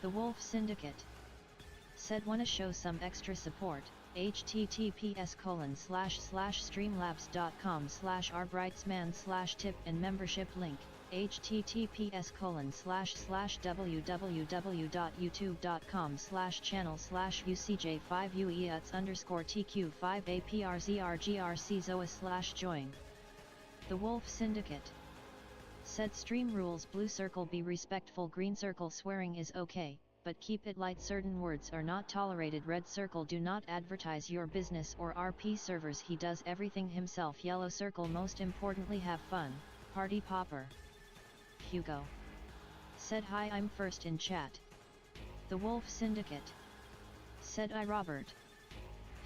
The Wolf Syndicate said wanna show some extra support. https://streamlabs.com/rbrightsman/tip and membership link. https://www.youtube.com/channel/ucj5uets_tq5aprZRGRC zoa/join. The Wolf Syndicate said stream rules: blue circle be respectful, green circle swearing is okay, but keep it light, certain words are not tolerated, red circle do not advertise your business or RP servers, he does everything himself, yellow circle most importantly have fun, party popper. Hugo said hi, I'm first in chat. The Wolf Syndicate said I Robert.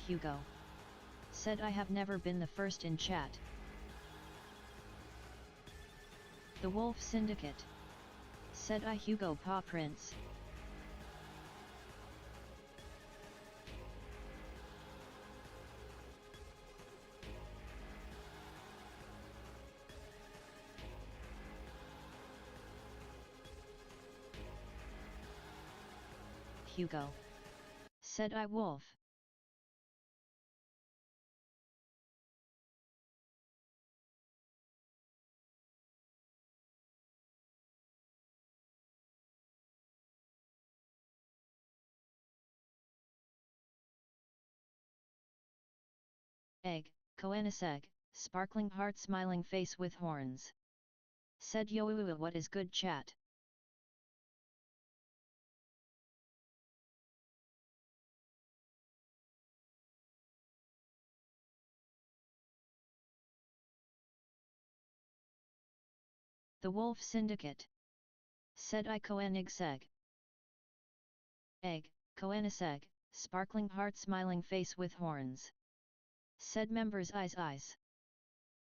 Hugo said I have never been the first in chat. The Wolf Syndicate said I Hugo Paw Prince. Hugo said I Wolf. Egg, Koeniseg, sparkling heart smiling face with horns. Said yo what is good chat. The Wolf Syndicate said I Koenigseg. Egg, Koeniseg, sparkling heart smiling face with horns. Said members eyes.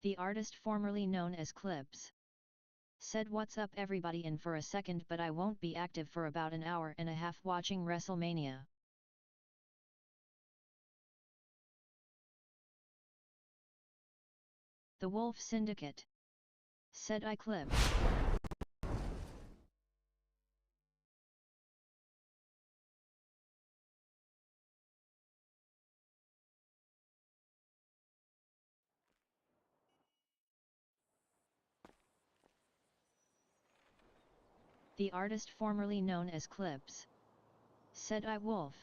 The artist formerly known as Clips said what's up everybody, in for a second but I won't be active for about an hour and a half watching WrestleMania. The Wolf Syndicate said I Clip. The artist formerly known as Clips said I Wolf.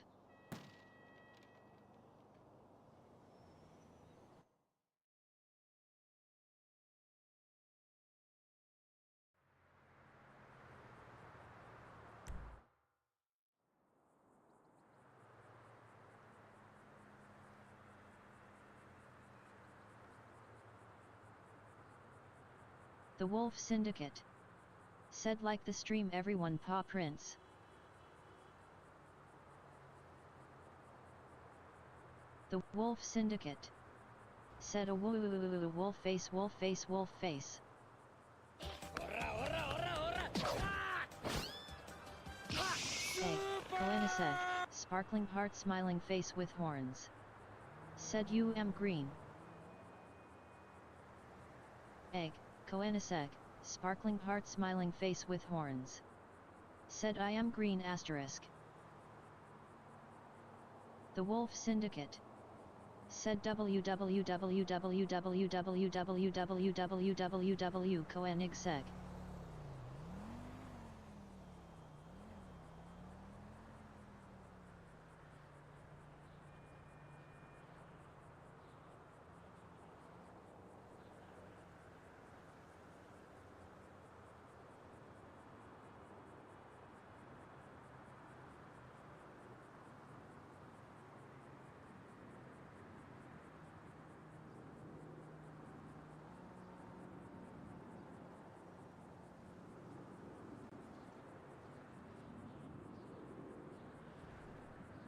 The Wolf Syndicate said like the stream everyone, Paw Prince. The Wolf Syndicate said a wolf face wolf face wolf face. Egg, Koeniseg, sparkling heart smiling face with horns. Said green. Egg, Koeniseg, sparkling heart smiling face with horns. Said I am green asterisk. The Wolf Syndicate said www.Koenigseg.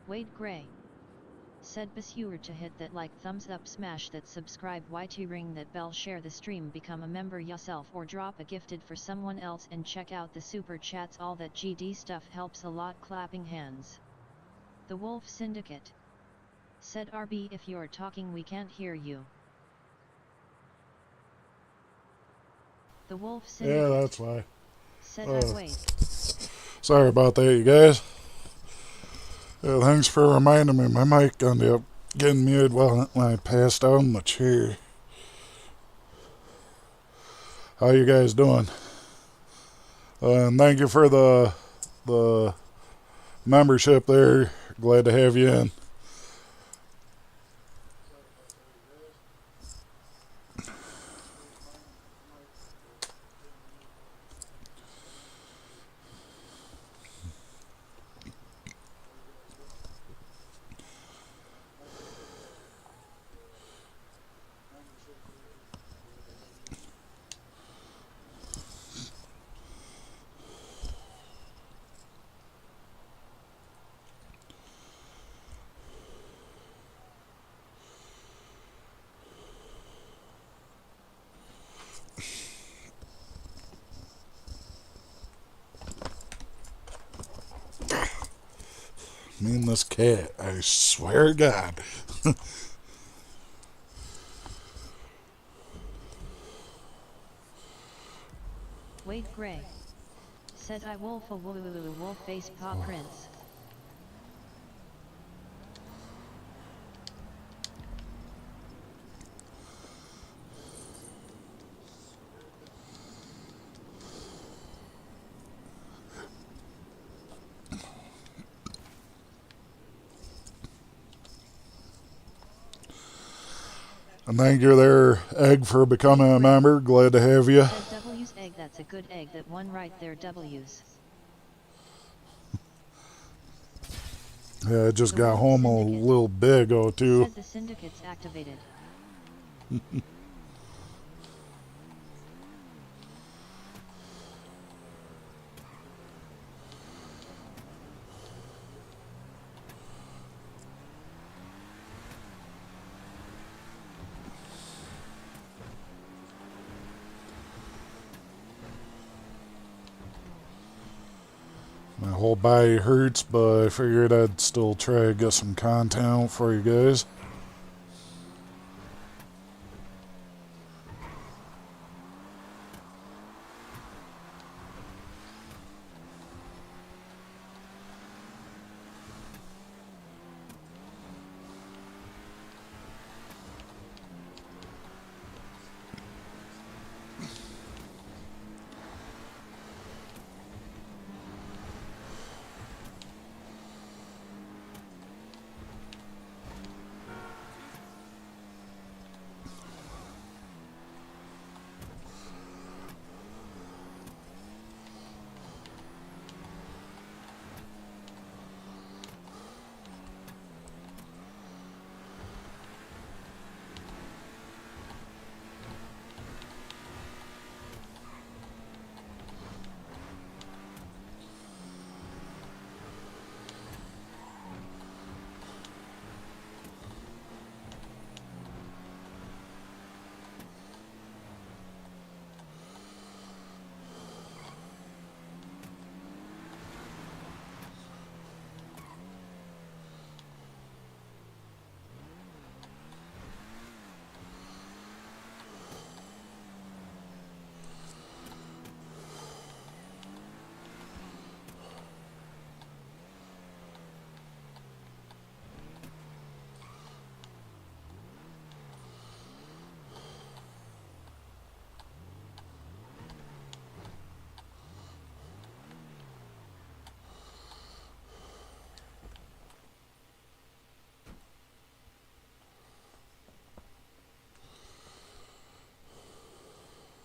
Wade Gray said be sure to hit that like, thumbs up, smash that subscribe, YT ring that bell, share the stream, become a member yourself or drop a gifted for someone else and check out the super chats, all that GD stuff helps a lot, clapping hands. The Wolf Syndicate said RB if you're talking we can't hear you. The Wolf Syndicate yeah, that's why. said I wait. Sorry about that, you guys. Thanks for reminding me. My mic ended up getting muted when I passed out in the chair. How you guys doing? And thank you for the membership there. Glad to have you in. Me and this cat, I swear to God. Wait Gray. Said I wolf a wolf face paw prince. And thank you there, Egg, for becoming a member. Glad to have you. Said W's egg, that's a good egg, that one right there, W's. Yeah, I just got home a little bit ago, too. Said the syndicate's activated. My whole body hurts, but I figured I'd still try to get some content for you guys.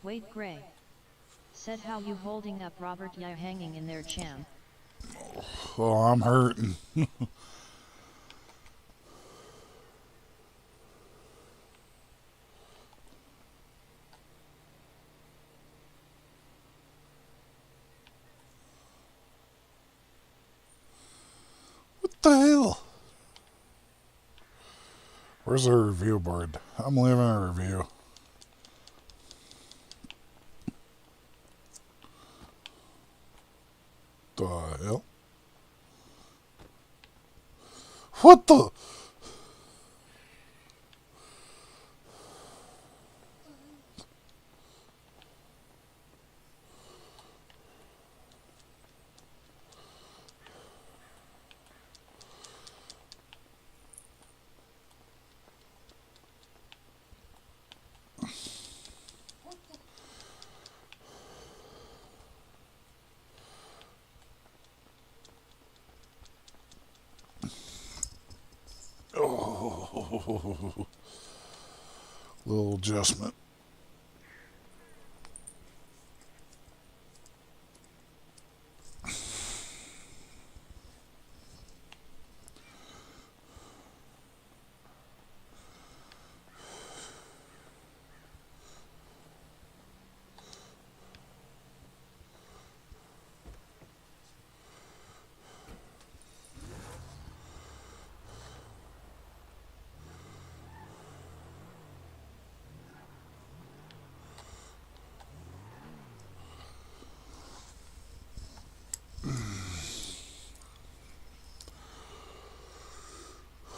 Wait Gray. Said how you holding up Robert, ya hanging in there, champ. Oh, I'm hurting. What the hell? Where's the review board? I'm leaving a review. The hell? What the? Little adjustment.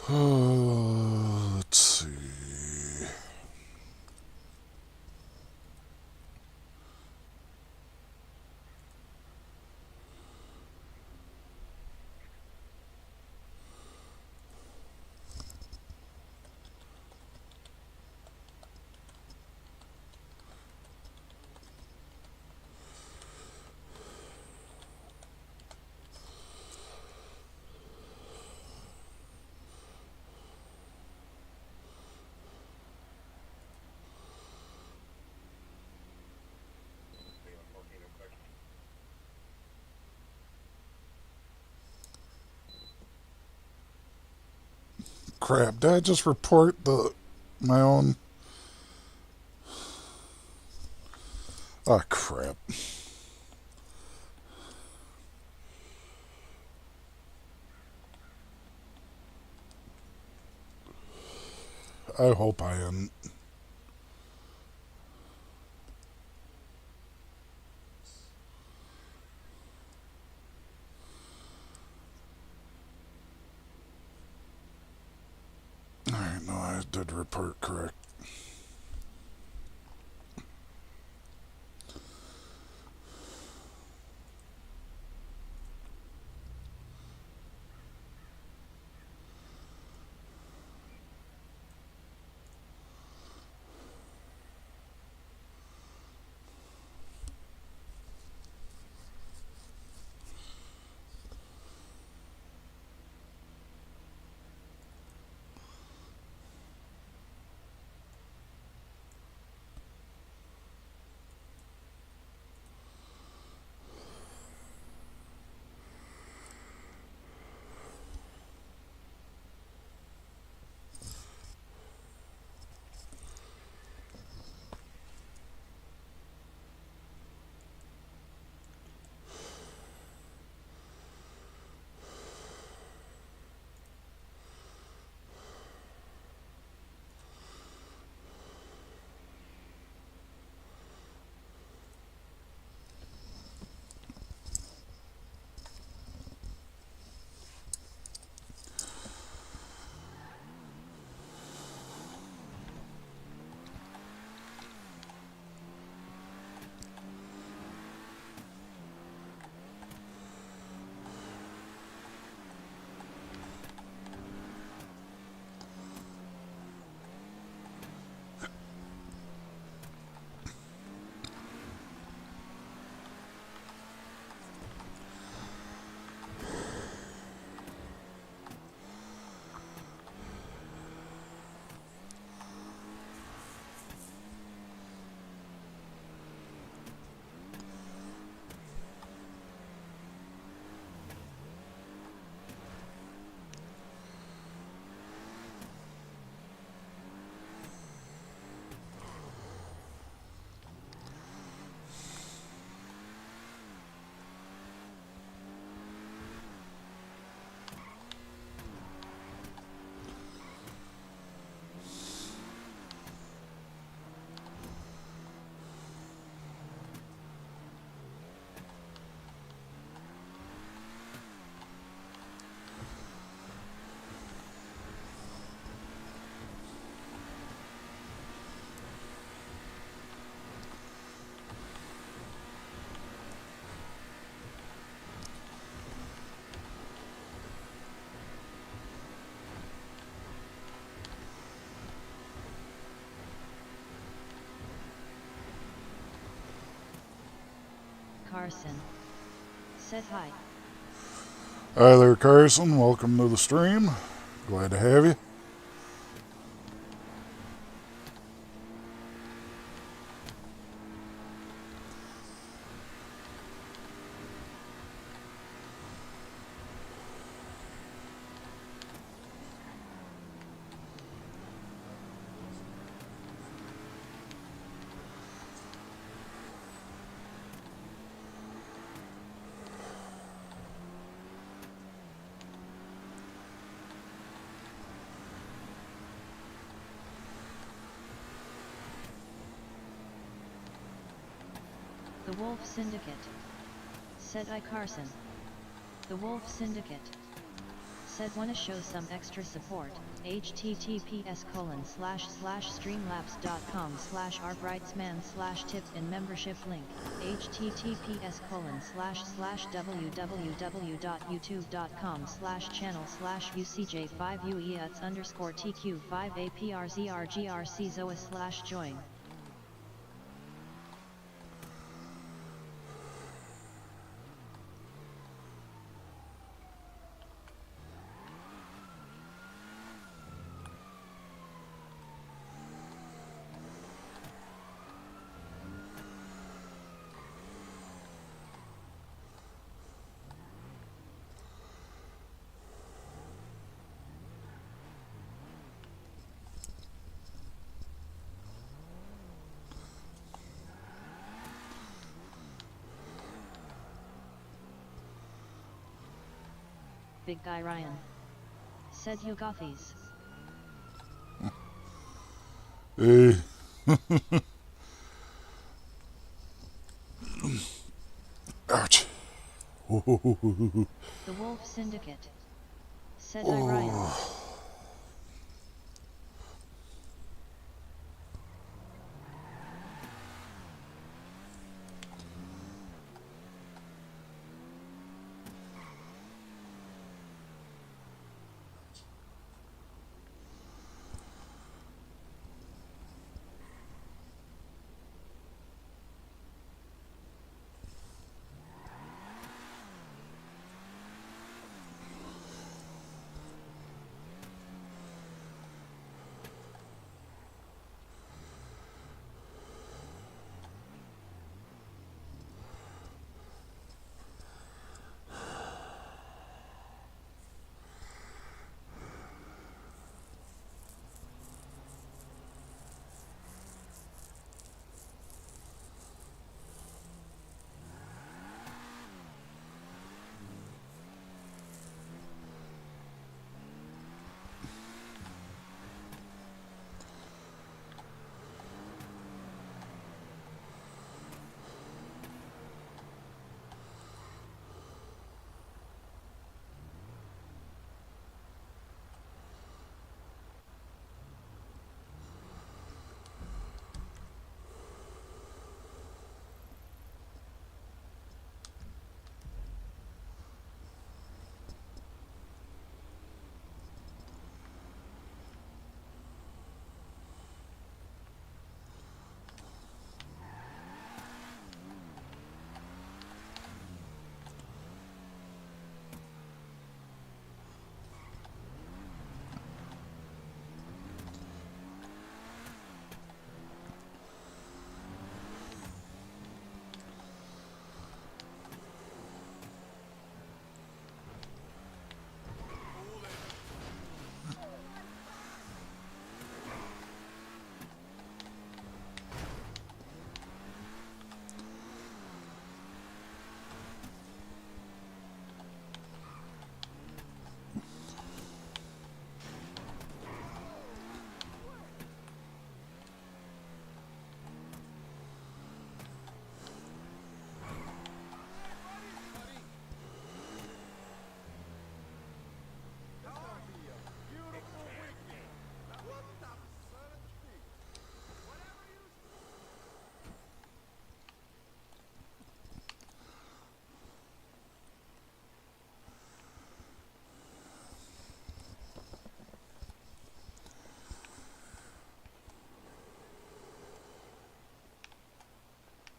Let's see. Crap, did I just report my own? Ah, crap. I hope I am. Alright, no, I did report correct. Carson. Said hi. Hi there, Carson. Welcome to the stream. Glad to have you. The Wolf Syndicate. Said I Carson. The Wolf Syndicate. Said wanna show some extra support. https://streamlabs.com/arbrightsman/tip and membership link. https://www.youtube.com/channel/ucj5ueats_tq5aprZrgrc/join. Big Guy Ryan. Said Yugothes. Hey. Ouch. The Wolf Syndicate. Said I Ryan.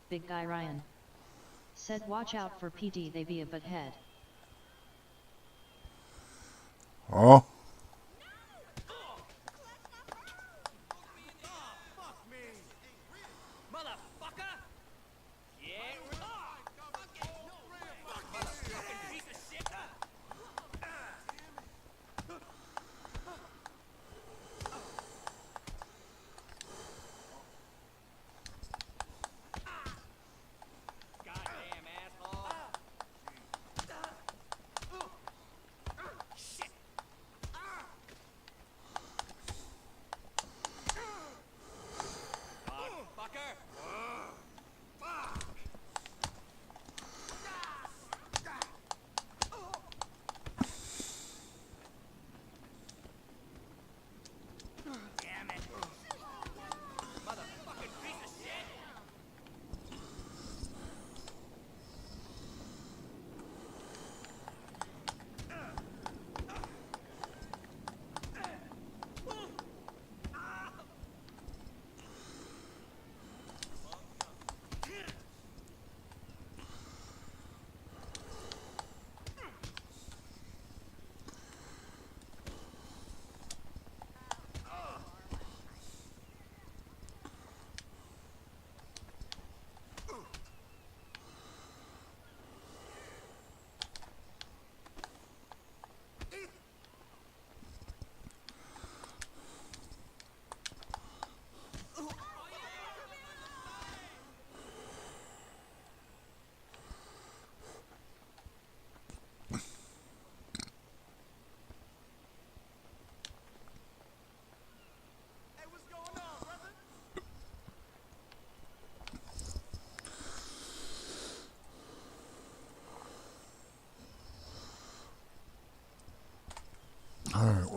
Big Guy Ryan. Said watch out for PD, they be a butthead. Oh.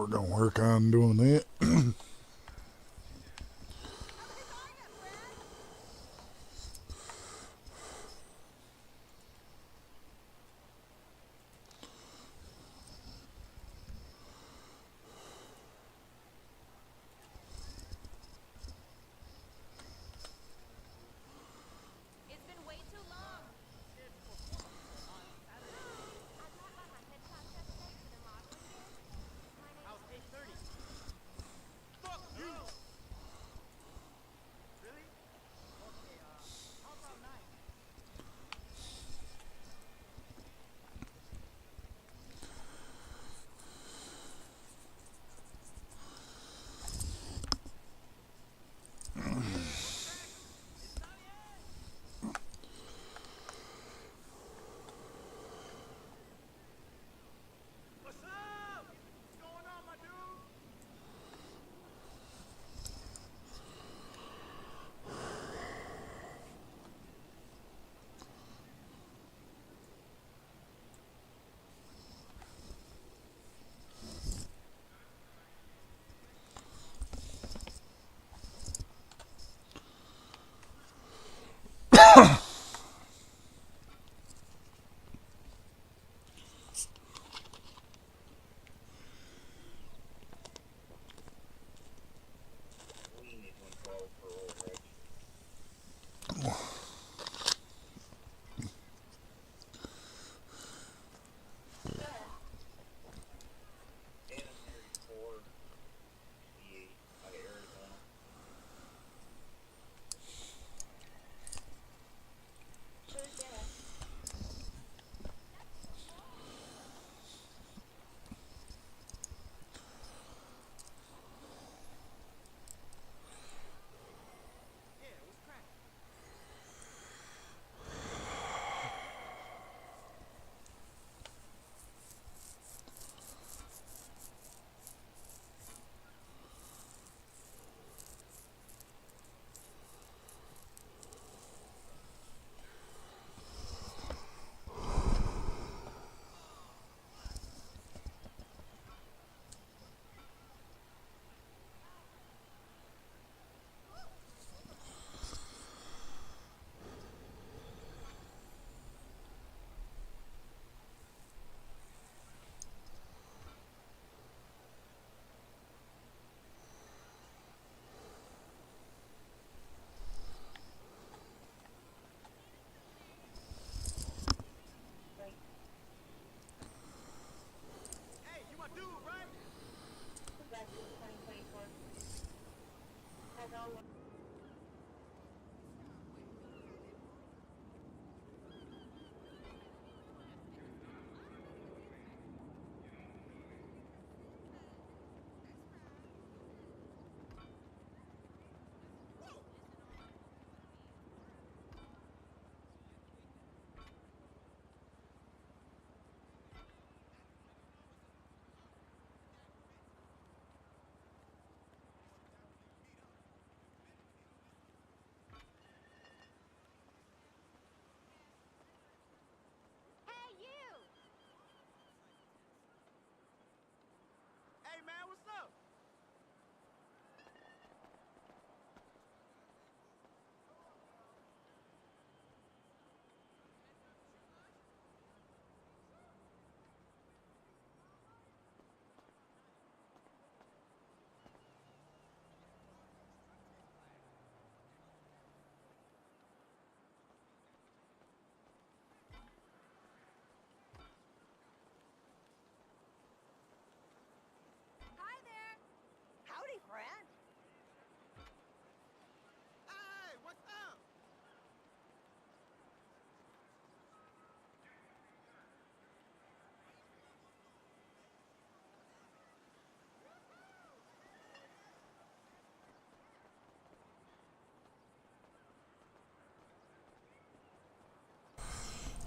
we're gonna work on doing that.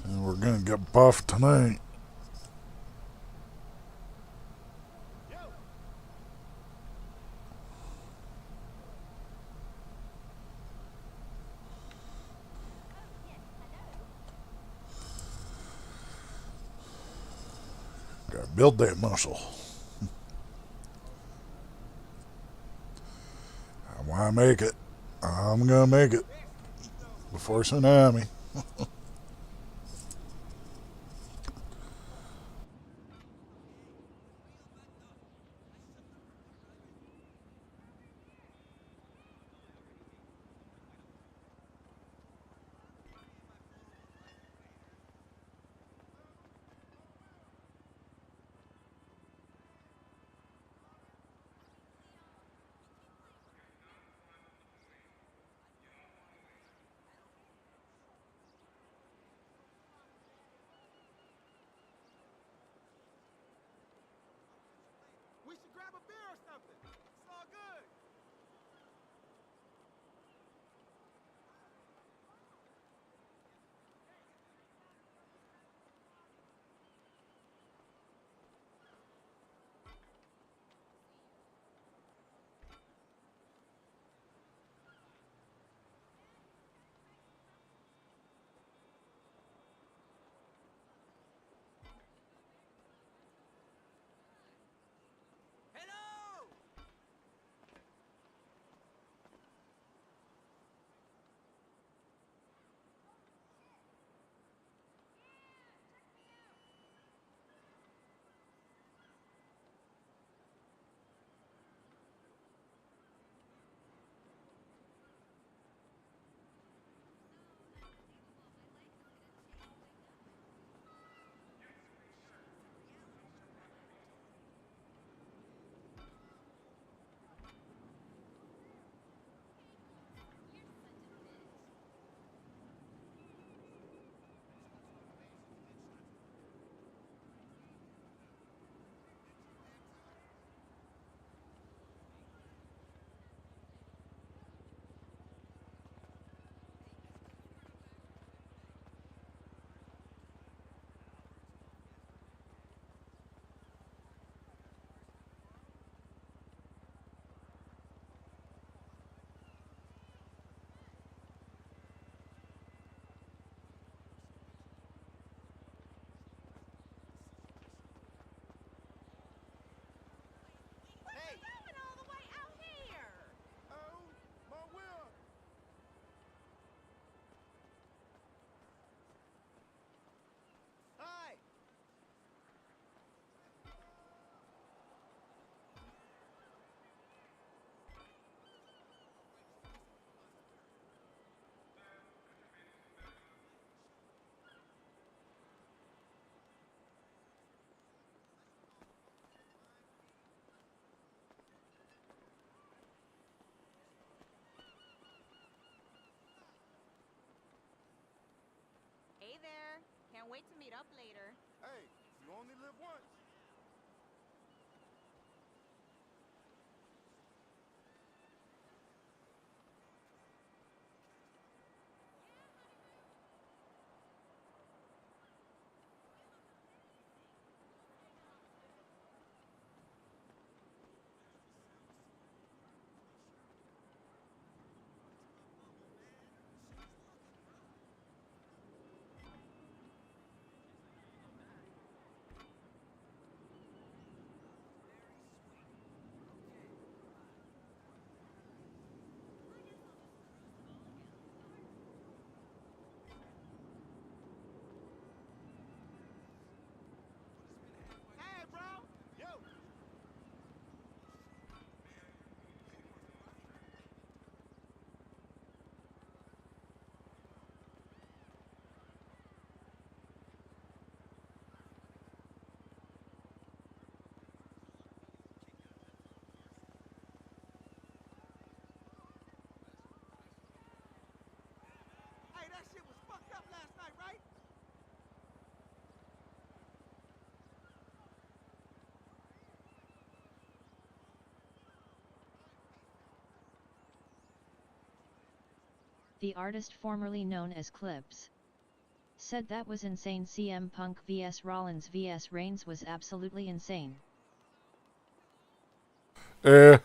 And we're gonna get buffed tonight. Gotta build that muscle. make it. I'm gonna make it before tsunami. We should grab a beer or something. It's all good. Hello! Hey! What are you doing all the way out here? Oh, my will! Hi! Hey there. Can't wait to meet up later. Hey, you only live once. Hey, bro! Yo! Hey, that shit was fucked up last night, right? The artist formerly known as Clips said that was insane. CM Punk vs Rollins vs Reigns was absolutely insane. Eh.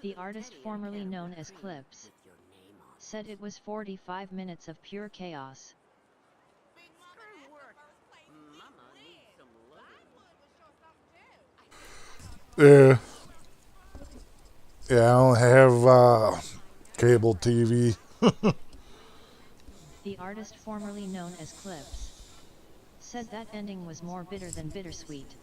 The artist formerly known as Clips said it was 45 minutes of pure chaos. Screw work. Mama needs some Yeah. Yeah, I don't have cable TV. The artist formerly known as Clips said that ending was more bitter than bittersweet.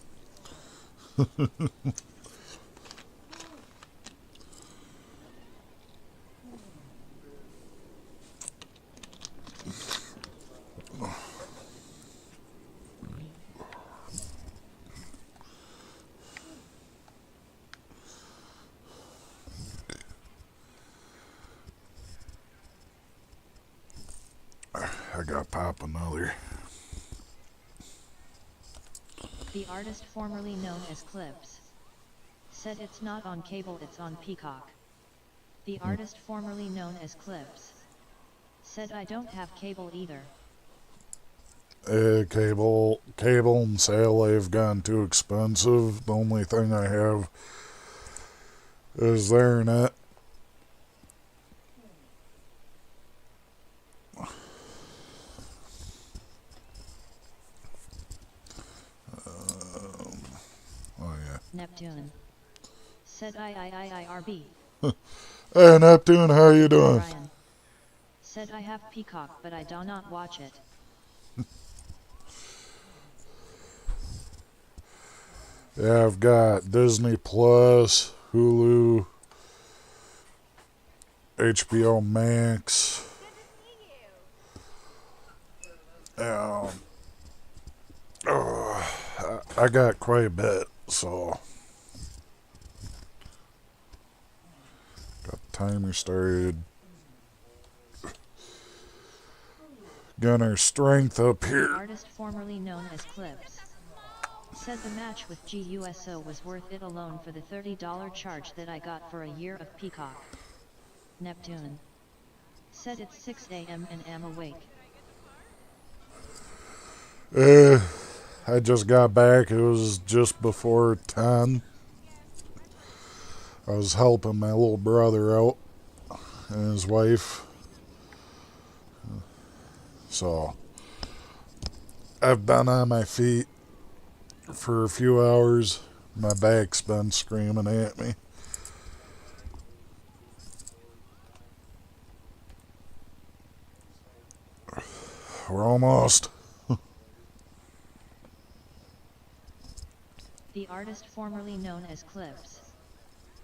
I gotta pop another. The artist formerly known as Clips said it's not on cable, it's on Peacock. The artist formerly known as Clips said I don't have cable either. Cable and sale, they've gone too expensive. The only thing I have is the internet. Oh yeah. Neptune said RP. Hey Neptune, how you doing? Brian said I have Peacock but I do not watch it. Yeah, I've got Disney Plus, Hulu, HBO Max. I got quite a bit, so got the timer started. Got our strength up The here. artist formerly known as Clips said the match with GUSO was worth it alone for the $30 charge that I got for a year of Peacock. Neptune said it's 6 a.m. and am awake. I just got back. It was just before 10. I was helping my little brother out and his wife. So I've been on my feet for a few hours. My back's been screaming at me. We're almost. The artist formerly known as Clips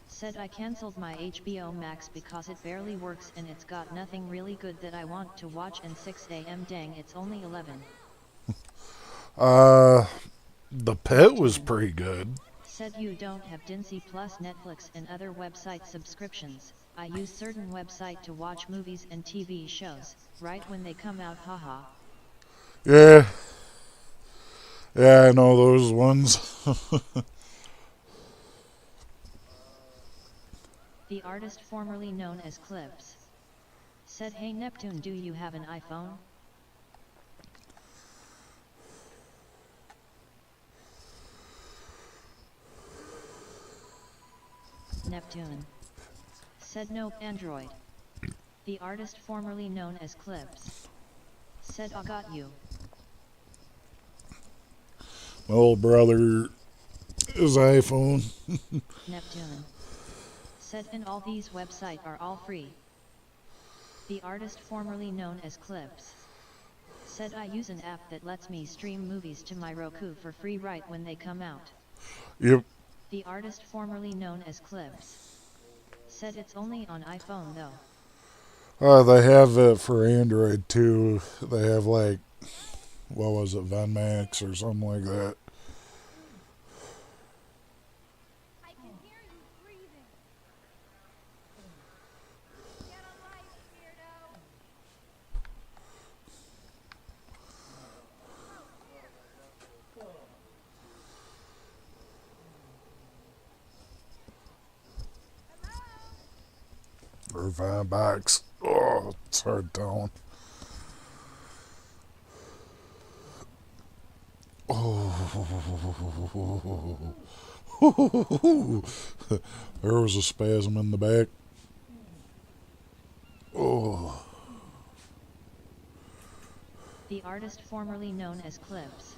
said I cancelled my HBO Max because it barely works and it's got nothing really good that I want to watch, and 6 a.m. dang, it's only 11. The Pit was pretty good. Said you don't have Disney Plus, Netflix and other website subscriptions. I use certain website to watch movies and TV shows, right when they come out, haha. Yeah. Yeah, I know those ones. The artist formerly known as Clips said, hey Neptune, do you have an iPhone? Neptune said nope, Android. The artist formerly known as Clips said I got you. My little brother, his iPhone. Neptune said and all these websites are all free. The artist formerly known as Clips said I use an app that lets me stream movies to my Roku for free right when they come out. Yep. The artist formerly known as Clips said it's only on iPhone though. They have it for Android too. They have like, what was it, VenMax or something like that. I can hear you breathing. Get a life, weirdo. Or VenBox. Oh, it's hard telling. Oh. There was a spasm in the back. Oh. The artist formerly known as Clips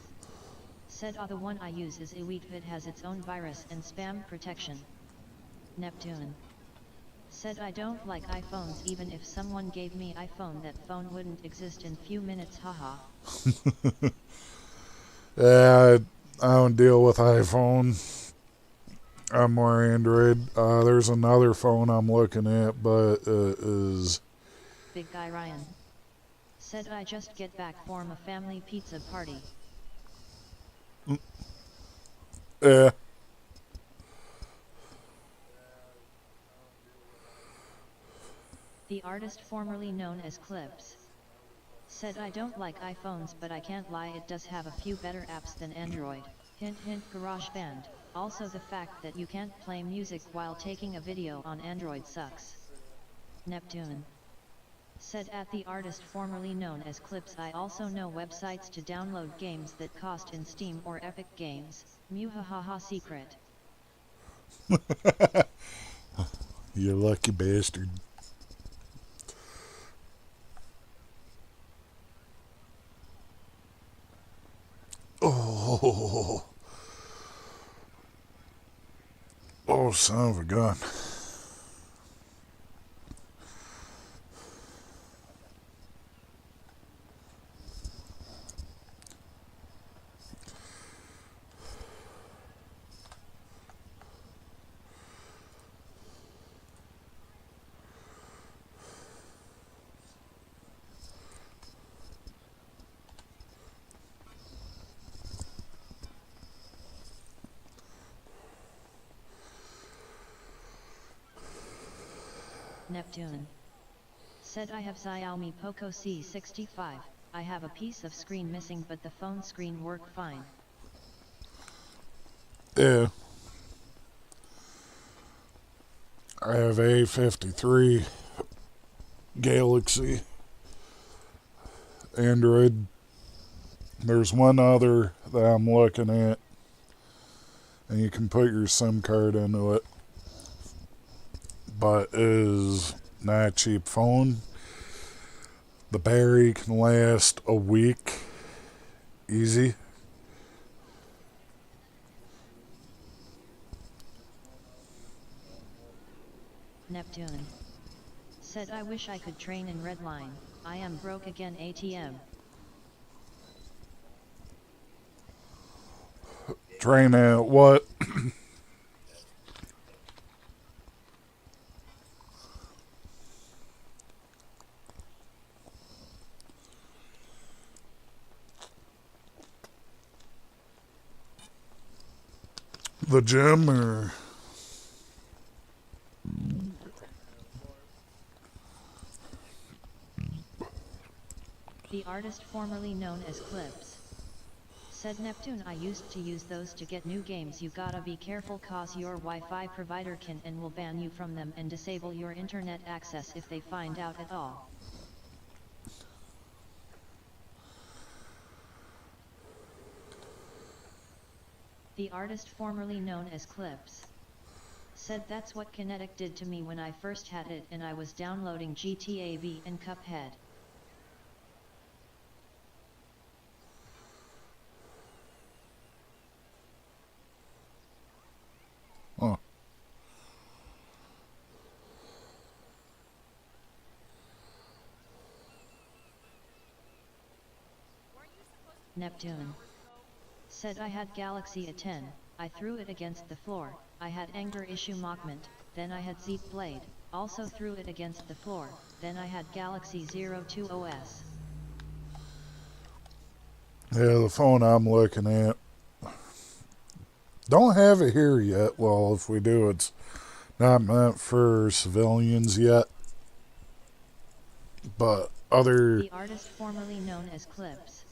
said, the one I use is elite. It has its own virus and spam protection. Neptune said, I don't like iPhones. Even if someone gave me iPhone, that phone wouldn't exist in few minutes, haha. Yeah, I don't deal with iPhone. I'm more Android. There's another phone I'm looking at, but it is... Big Guy Ryan said, I just get back from a family pizza party. Yeah. The artist formerly known as Clips said, I don't like iPhones, but I can't lie, it does have a few better apps than Android. Hint hint, GarageBand. Also the fact that you can't play music while taking a video on Android sucks. Neptune said, at the artist formerly known as Clips, I also know websites to download games that cost in Steam or Epic Games. Muhahaha secret. You lucky bastard. Oh. Oh, son of a gun. Neptune said, I have Xiaomi Poco C65. I have a piece of screen missing, but the phone screen work fine. Yeah. I have A53 Galaxy Android. There's one other that I'm looking at, and you can put your SIM card into it, but it is not a cheap phone. The battery can last a week easy. Neptune said, I wish I could train in Redline. I am broke again, ATM. Train at what? The gym or... The artist formerly known as Clips said, Neptune, I used to use those to get new games. You gotta be careful, cause your Wi-Fi provider can and will ban you from them and disable your internet access if they find out at all. The artist formerly known as Clips said, that's what Kinetic did to me when I first had it and I was downloading GTA V and Cuphead. Huh. Neptune said, I had Galaxy A10, I threw it against the floor, I had anger issue Mockment, then I had Zeep Blade, also threw it against the floor, then I had Galaxy 02 OS. Yeah, the phone I'm looking at. Don't have it here yet. Well, if we do, it's not meant for civilians yet. But other... The artist formerly known as Clips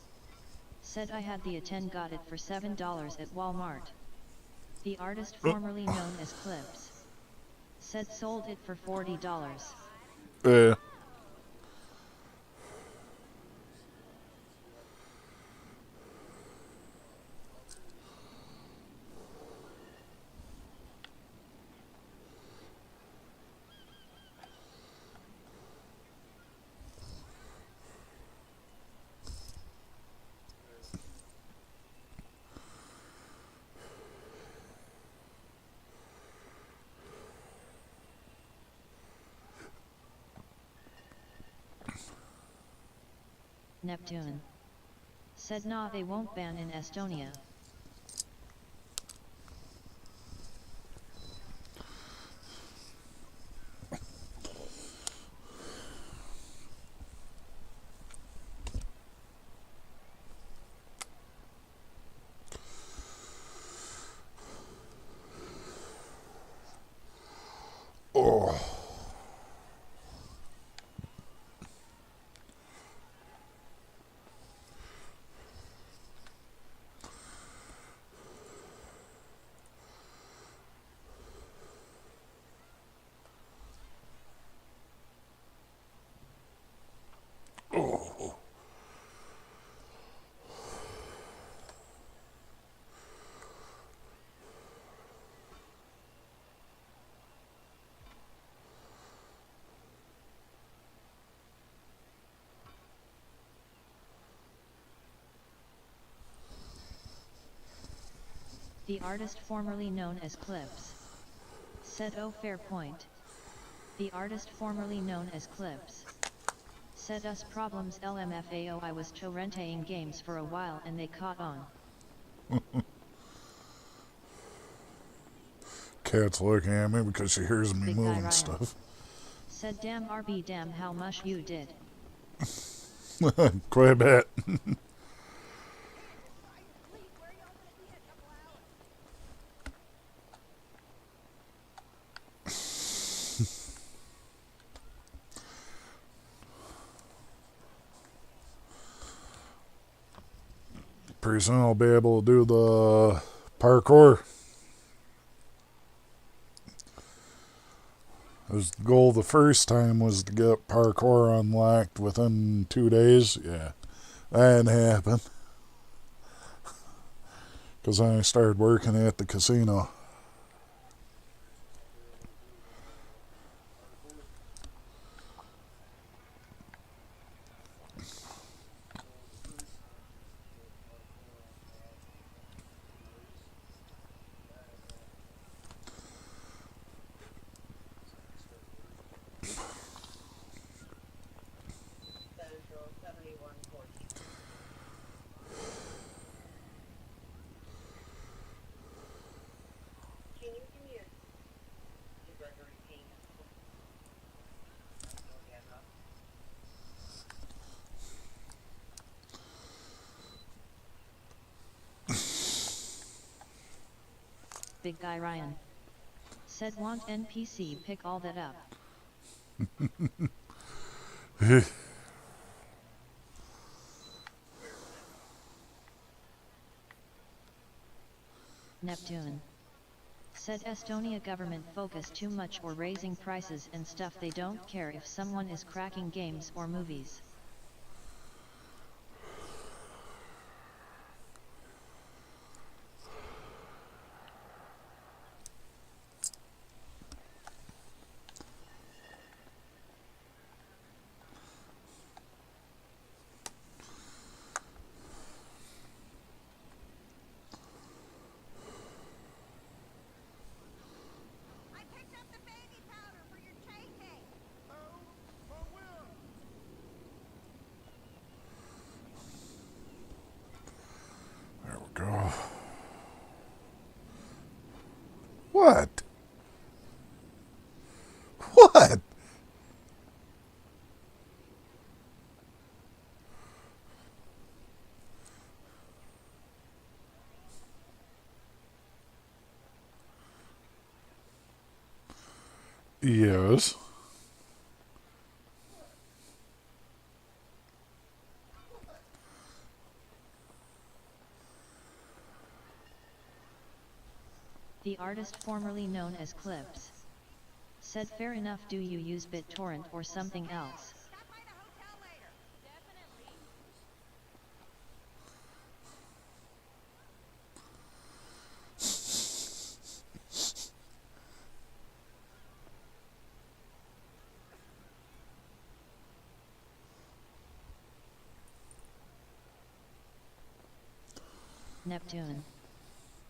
said, I had the A10, got it for $7 at Walmart. The artist formerly known as Clips said, sold it for $40. Yeah. Neptune. Said nah, they won't ban in Estonia. Oh. Oh. The artist formerly known as Clips. Said oh fair point. The artist formerly known as Clips. Said us problems LMFAO. I was torrenting games for a while and they caught on. Cat's looking at me because she hears me Big guy moving Ryan. stuff. Said damn RB damn how much you did. Quite a bit. Pretty soon I'll be able to do the parkour. The goal the first time was to get parkour unlocked within 2 days. Yeah, that didn't happen. Because I started working at the casino. Big guy Ryan. Said want NPC pick all that up. Neptune. Said Estonia government focus too much or raising prices and stuff. They don't care if someone is cracking games or movies. There we go. What? What? Yes. The artist formerly known as Clips. Said fair enough, do you use BitTorrent or something else? Stop by the hotel later. Definitely. Neptune.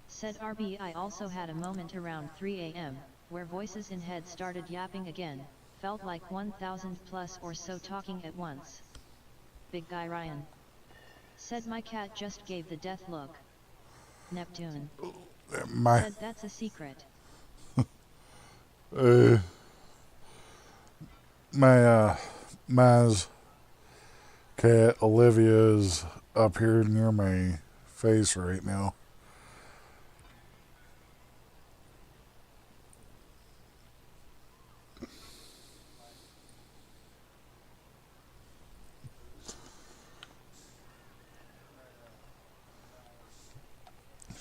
Said RB I also had a moment around 3 AM, where voices in head started yapping again, felt like 1,000 plus or so talking at once. Big Guy Ryan. Said my cat just gave the death look. Neptune. Said that's a secret. My cat Olivia is up here near my face right now.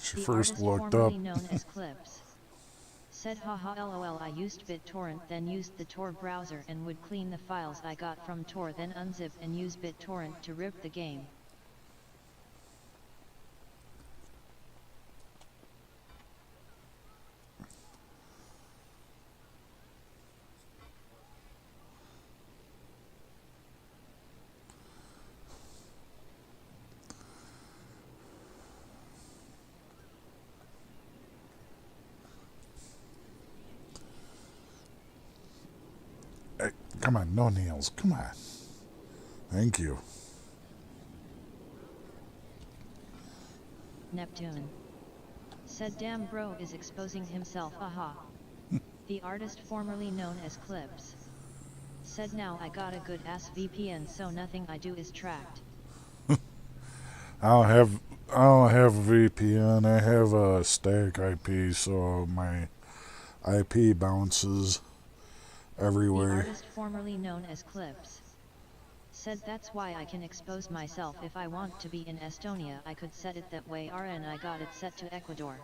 She the first artist looked formerly up. known as Clips. Said haha lol, I used BitTorrent, then used the Tor browser and would clean the files I got from Tor, then unzip and use BitTorrent to rip the game. Hey, come on, no nails. Come on. Thank you. Neptune. Said damn bro is exposing himself, haha. The artist formerly known as Clips. Said now I got a good ass VPN, so nothing I do is tracked. I don't have a VPN. I have a static IP, so my IP bounces everywhere. The artist formerly known as Clips. Said that's why I can expose myself. If I want to be in Estonia, I could set it that way. RN I got it set to Ecuador.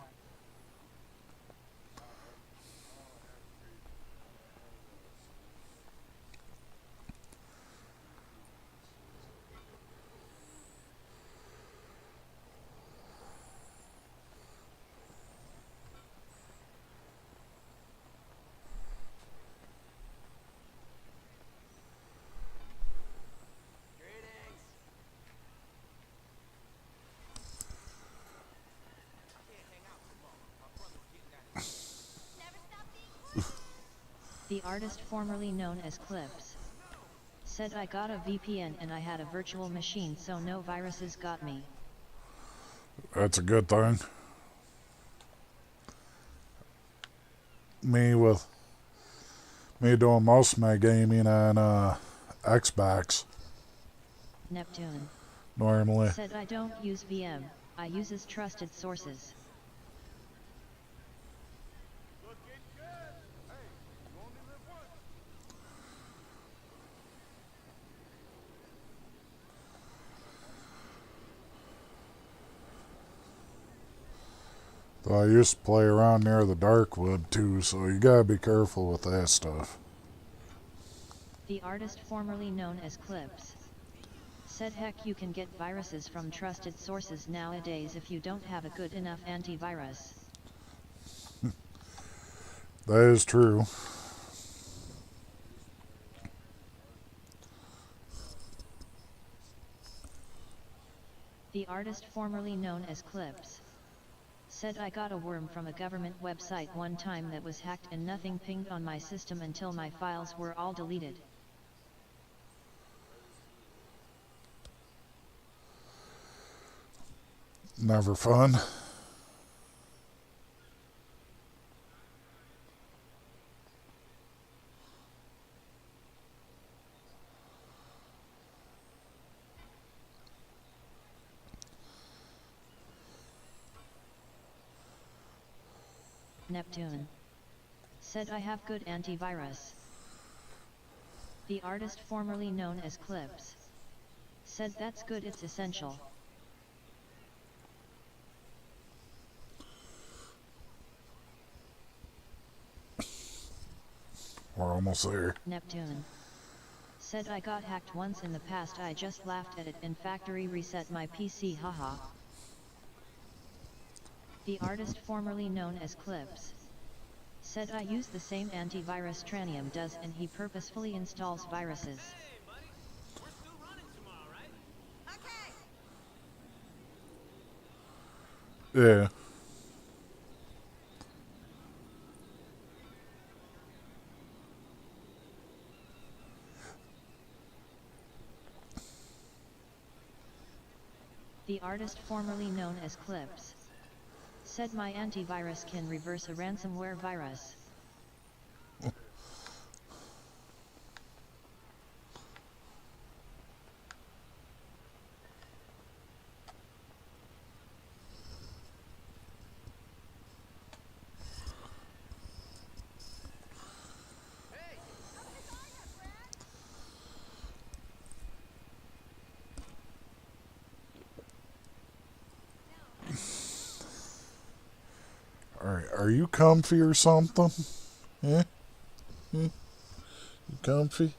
The artist formerly known as Clips. Said I got a VPN and I had a virtual machine, so no viruses got me. That's a good thing. Me doing most of my gaming on Xbox Neptune. normally. Said I don't use VM, I uses trusted sources. Looking good. Hey, you only live once. Though I used to play around near the dark wood too, so you gotta be careful with that stuff. The artist formerly known as Clips. Said heck you can get viruses from trusted sources nowadays if you don't have a good enough antivirus. That is true. The artist formerly known as Clips. Said I got a worm from a government website one time that was hacked and nothing pinged on my system until my files were all deleted. Never fun. Neptune. Said I have good antivirus. The artist formerly known as Clips. Said that's good, it's essential. We're almost there. Neptune. Said I got hacked once in the past, I just laughed at it and factory reset my PC, haha. The artist formerly known as Clips. Said I use the same antivirus Tranium does and he purposefully installs viruses. Hey, buddy. We're still running tomorrow, right? Yeah. The artist formerly known as Clips said my antivirus can reverse a ransomware virus. Alright, are you comfy or something? Eh? You comfy?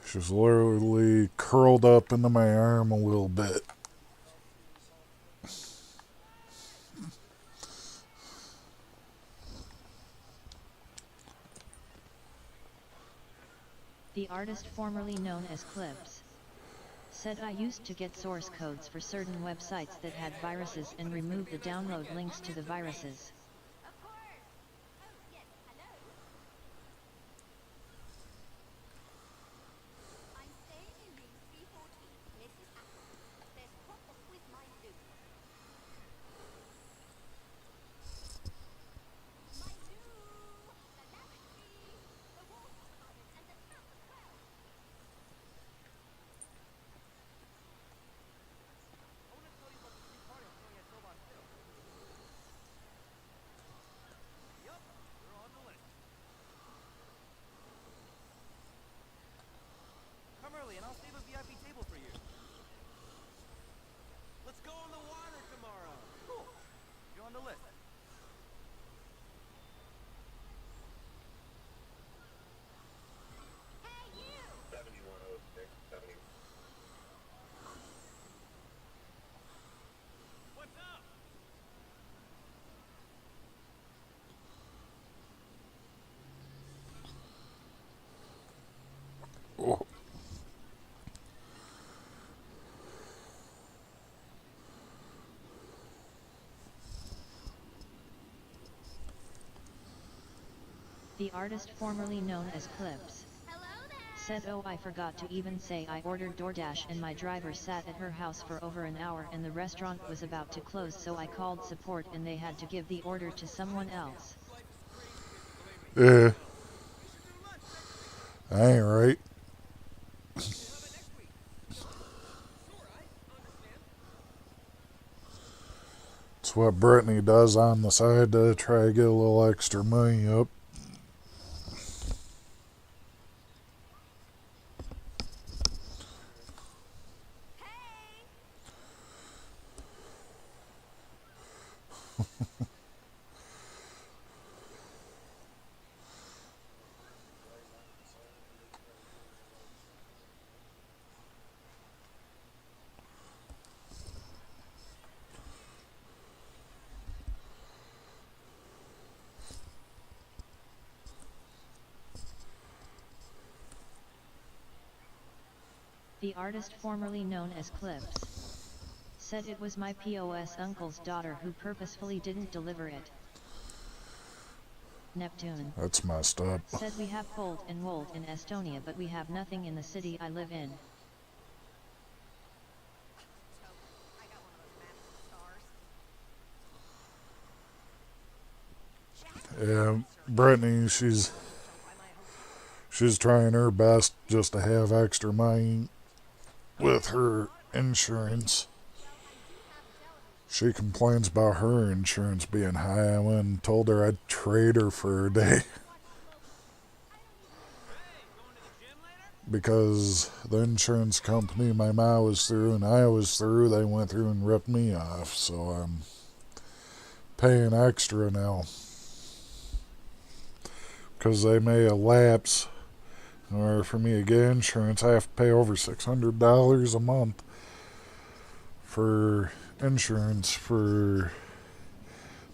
She's literally curled up into my arm a little bit. The artist formerly known as Clips said I used to get source codes for certain websites that had viruses and remove the download links to the viruses. Of course. Oh, yes, hello. I'm staying in room 314, Mrs. Apple. There's hot off with my loo. My loo! The lavatory! The water closet and the tub as well. I want to tell you about the free party I'm throwing at Toban Hill. Yup, you're on the list. Come early and I'll save a VIP table for you. Let's go on the water tomorrow. Cool. You're on the list. Hey, you! 7106, 70. What's up? Oh. The artist formerly known as Clips Hello there! said oh I forgot to even say I ordered DoorDash and my driver sat at her house for over an hour and the restaurant was about to close, so I called support and they had to give the order to someone else. Life is crazy busy, believe me. Yeah, We should do lunch next week. I ain't right. Okay, how about next week? Sure, I understand. It's what Brittany does on the side to try to get a little extra money up. Hey! The artist formerly known as Clips said it was my POS uncle's daughter who purposefully didn't deliver it. Neptune That's messed up. said we have cold and wold in Estonia but we have nothing in the city I live in. Totally. I got one of those maps with stars. Yeah, Brittany, she's trying her best just to have extra money with her insurance. Well, I do have a television. She complains about her insurance being high. I went and told her I'd trade her for a day Watching local. Hey, going to the gym later? because the insurance company my mom was through and I was through, they went through and ripped me off. So I'm paying extra now because they may elapse. In order for me to get insurance, I have to pay over $600 a month for insurance for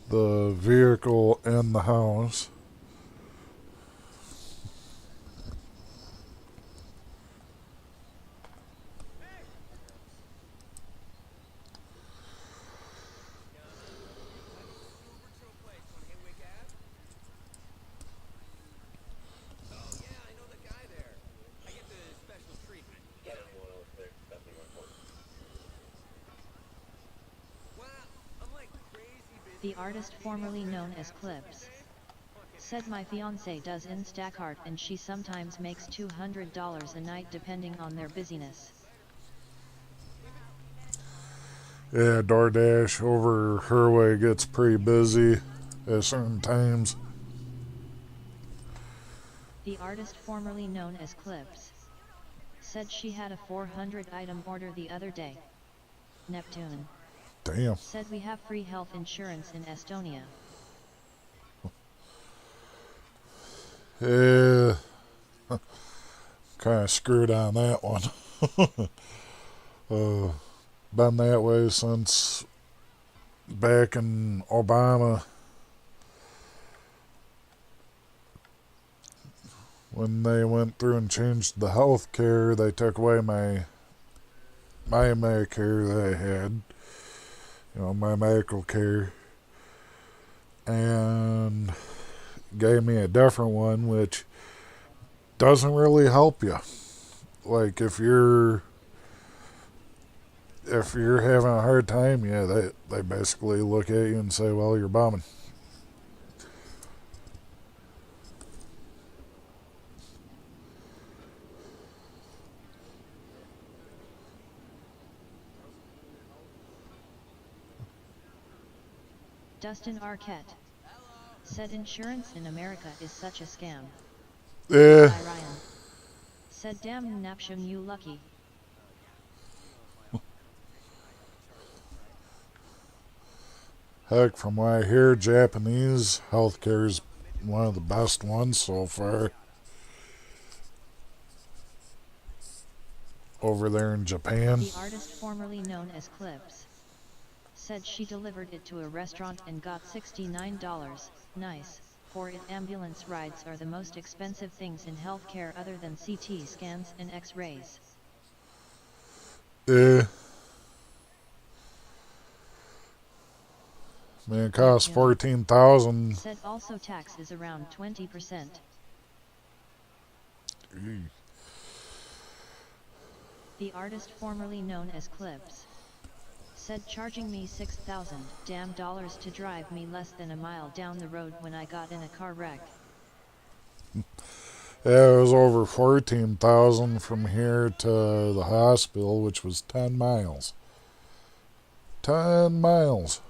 the vehicle and the house. Uber to a place. Want to hit Wick Ave? The artist formerly known as Clips said my fiance does Instacart and she sometimes makes $200 a night depending on their busyness. Yeah, DoorDash over her way gets pretty busy at certain times. The artist formerly known as Clips said she had a 400-item order the other day. Neptune Damn. said we have free health insurance in Estonia. Yeah, kind of screwed on that one. Been that way since back in Obama, when they went through and changed the health care. They took away my Medicare that I had, my medical care, and gave me a different one, which doesn't really help you. Like if you're having a hard time, yeah, they basically look at you and say, well, you're bombing. Dustin Arquette said insurance in America is such a scam. Yeah. Guy Ryan said damn Napsham you lucky. Heck, from what I hear, Japanese healthcare is one of the best ones so far. Over there in Japan. The artist formerly known as Clips said she delivered it to a restaurant and got $69. Nice. For it, ambulance rides are the most expensive things in healthcare other than CT scans and X-rays. Yeah. Man, it costs $14,000. Said also tax is around 20%. The artist formerly known as Clips said charging me $6,000 to drive me less than a mile down the road when I got in a car wreck. Yeah, it was over $14,000 from here to the hospital, which was 10 miles. 10 miles.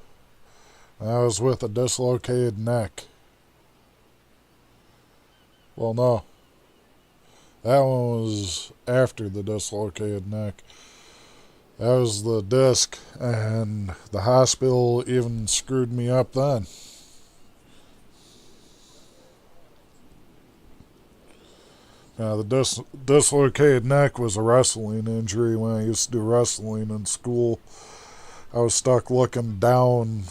I was with a dislocated neck. Well, no. That one was after the dislocated neck. That was the disc, and the hospital even screwed me up then. Now, the dislocated neck was a wrestling injury. When I used to do wrestling in school, I was stuck looking down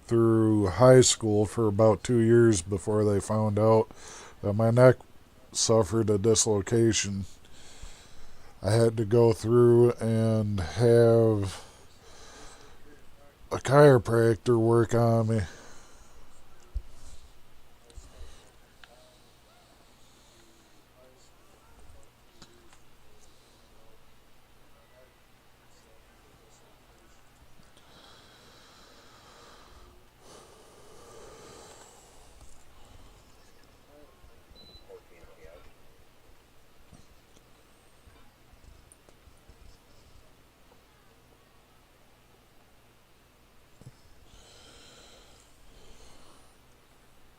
through high school for about 2 years before they found out that my neck suffered a dislocation. I had to go through and have a chiropractor work on me.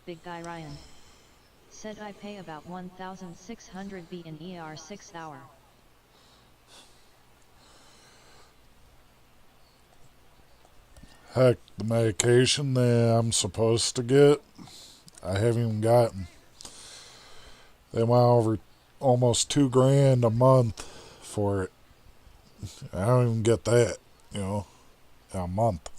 Big Guy Ryan said I pay about 1,600 B in ER 6 hour. Heck, the medication that I'm supposed to get, I haven't even gotten. They went over almost $2,000 a month for it. I don't even get that, in a month.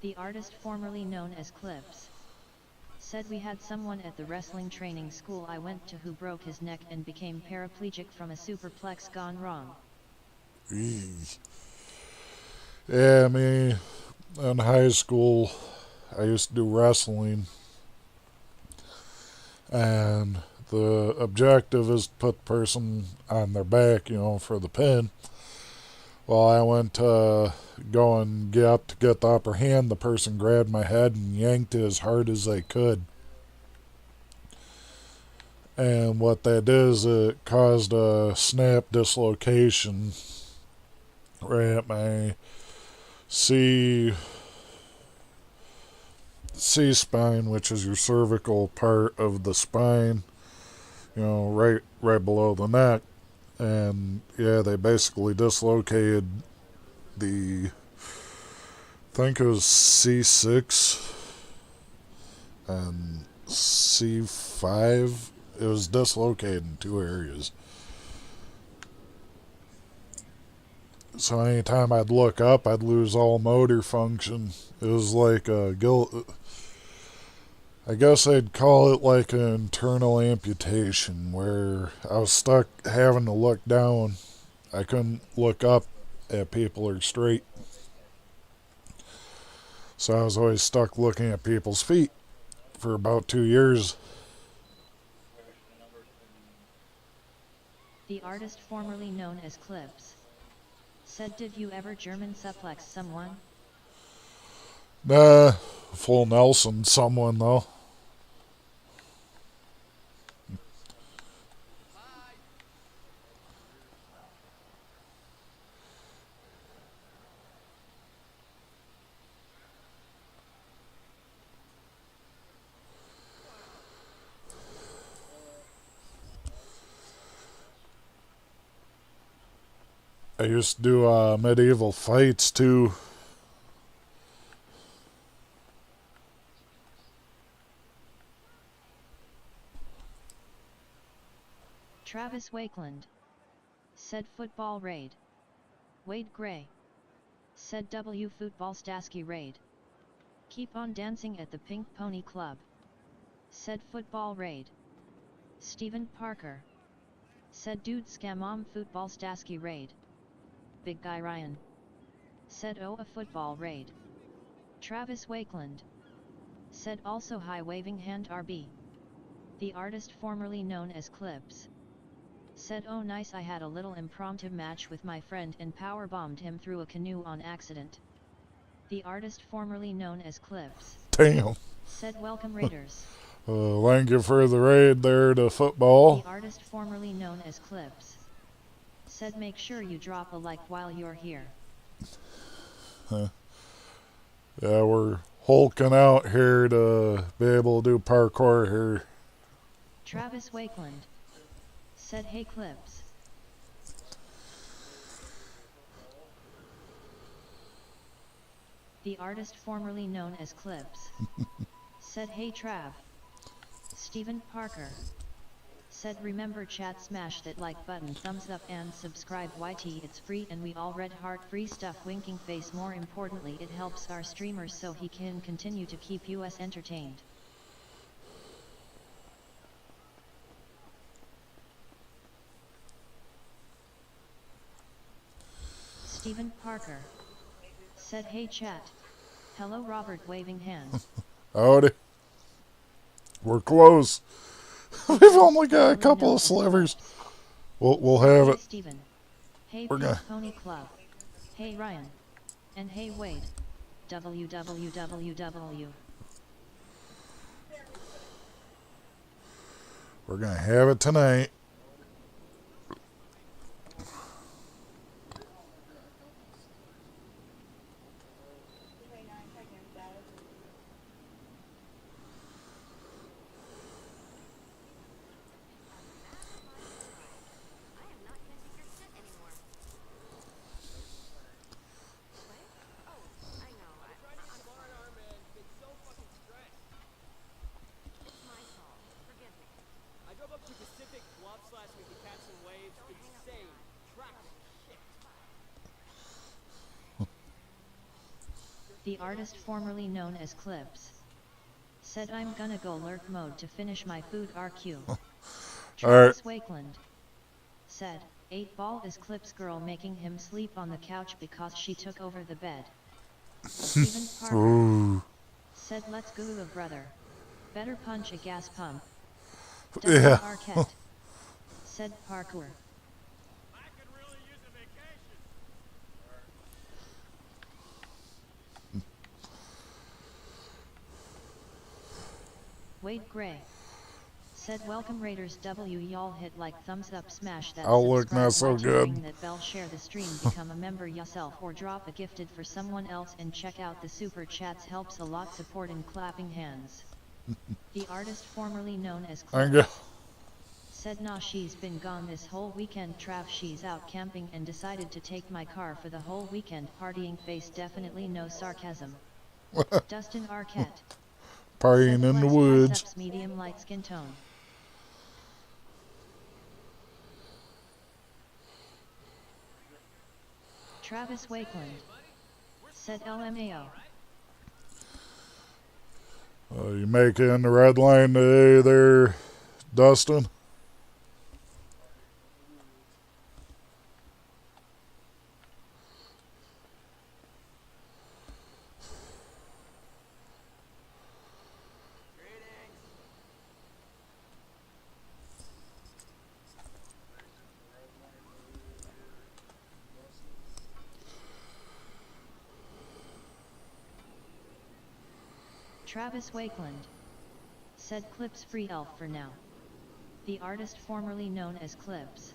The artist formerly known as Clips said we had someone at the wrestling training school I went to who broke his neck and became paraplegic from a superplex gone wrong. Yeah, me in high school, I used to do wrestling, and The objective is to put the person on their back, for the pin. Well, I went to go and get up to get the upper hand. The person grabbed my head and yanked it as hard as they could. And what that did is it caused a snap dislocation right at my C-spine, which is your cervical part of the spine, right below the neck. And yeah, they basically dislocated I think it was C6 and C5. It was dislocated in two areas. So anytime I'd look up, I'd lose all motor function. It was like I guess I'd call it like an internal amputation, where I was stuck having to look down. I couldn't look up at people or straight. So I was always stuck looking at people's feet for about 2 years. The artist formerly known as Clips said, did you ever German suplex someone? Nah, full Nelson someone though. I used to do medieval fights too. Travis Wakeland said, football raid. Wade Gray said, W football Stasky raid. Keep on dancing at the Pink Pony Club said, football raid. Stephen Parker said, dude scamom football Stasky raid. Big Guy Ryan said, oh, a football raid. Travis Wakeland said, also high waving hand RB. The artist formerly known as Clips said, oh nice, I had a little impromptu match with my friend and power bombed him through a canoe on accident. The artist formerly known as Clips Damn. said, welcome Raiders. Thank you for the raid there to football. The artist formerly known as Clips said, make sure you drop a like while you're here. Yeah, we're hulking out here to be able to do parkour here. Travis Wakeland said, hey Clips. The artist formerly known as Clips said, hey Trav. Stephen Parker said, remember chat, smash that like button, thumbs up and subscribe. YT, it's free and we all red heart free stuff, winking face. More importantly, it helps our streamers so he can continue to keep us entertained. Stephen Parker said, hey chat. Hello Robert, waving hands. Howdy. We're close. We've only got a couple of slivers. We'll have it. Steven. Hey We're Pink gonna- Pony Club. Hey Ryan. And hey Wade. www. We're gonna have it tonight. The artist formerly known as Clips said, I'm gonna go lurk mode to finish my food RQ. Travis Wakeland said, 8-ball is Clips girl making him sleep on the couch because she took over the bed. Stephen Parker Ooh. said, let's go brother. Better punch a gas pump. Dustin Yeah. Arquette. Said parkour. I could really use a vacation. Wade Gray. Said welcome Raiders W, y'all hit like thumbs up, smash that Outlook subscribe not so button, good. ring that bell, share the stream, become a member yourself or drop a gifted for someone else, and check out the super chats, helps a lot, support and clapping hands. The artist formerly known as I go. Clips. Said nah, she's been gone this whole weekend, Trav, she's out camping and decided to take my car for the whole weekend, partying face, definitely no sarcasm. Dustin Arquette. Partying Said in the flex woods. biceps, medium light skin tone. Travis Wakeland. Said LMAO. You make it in the red line today there, Dustin? Travis Wakeland. Said Clips free elf for now. The artist formerly known as Clips.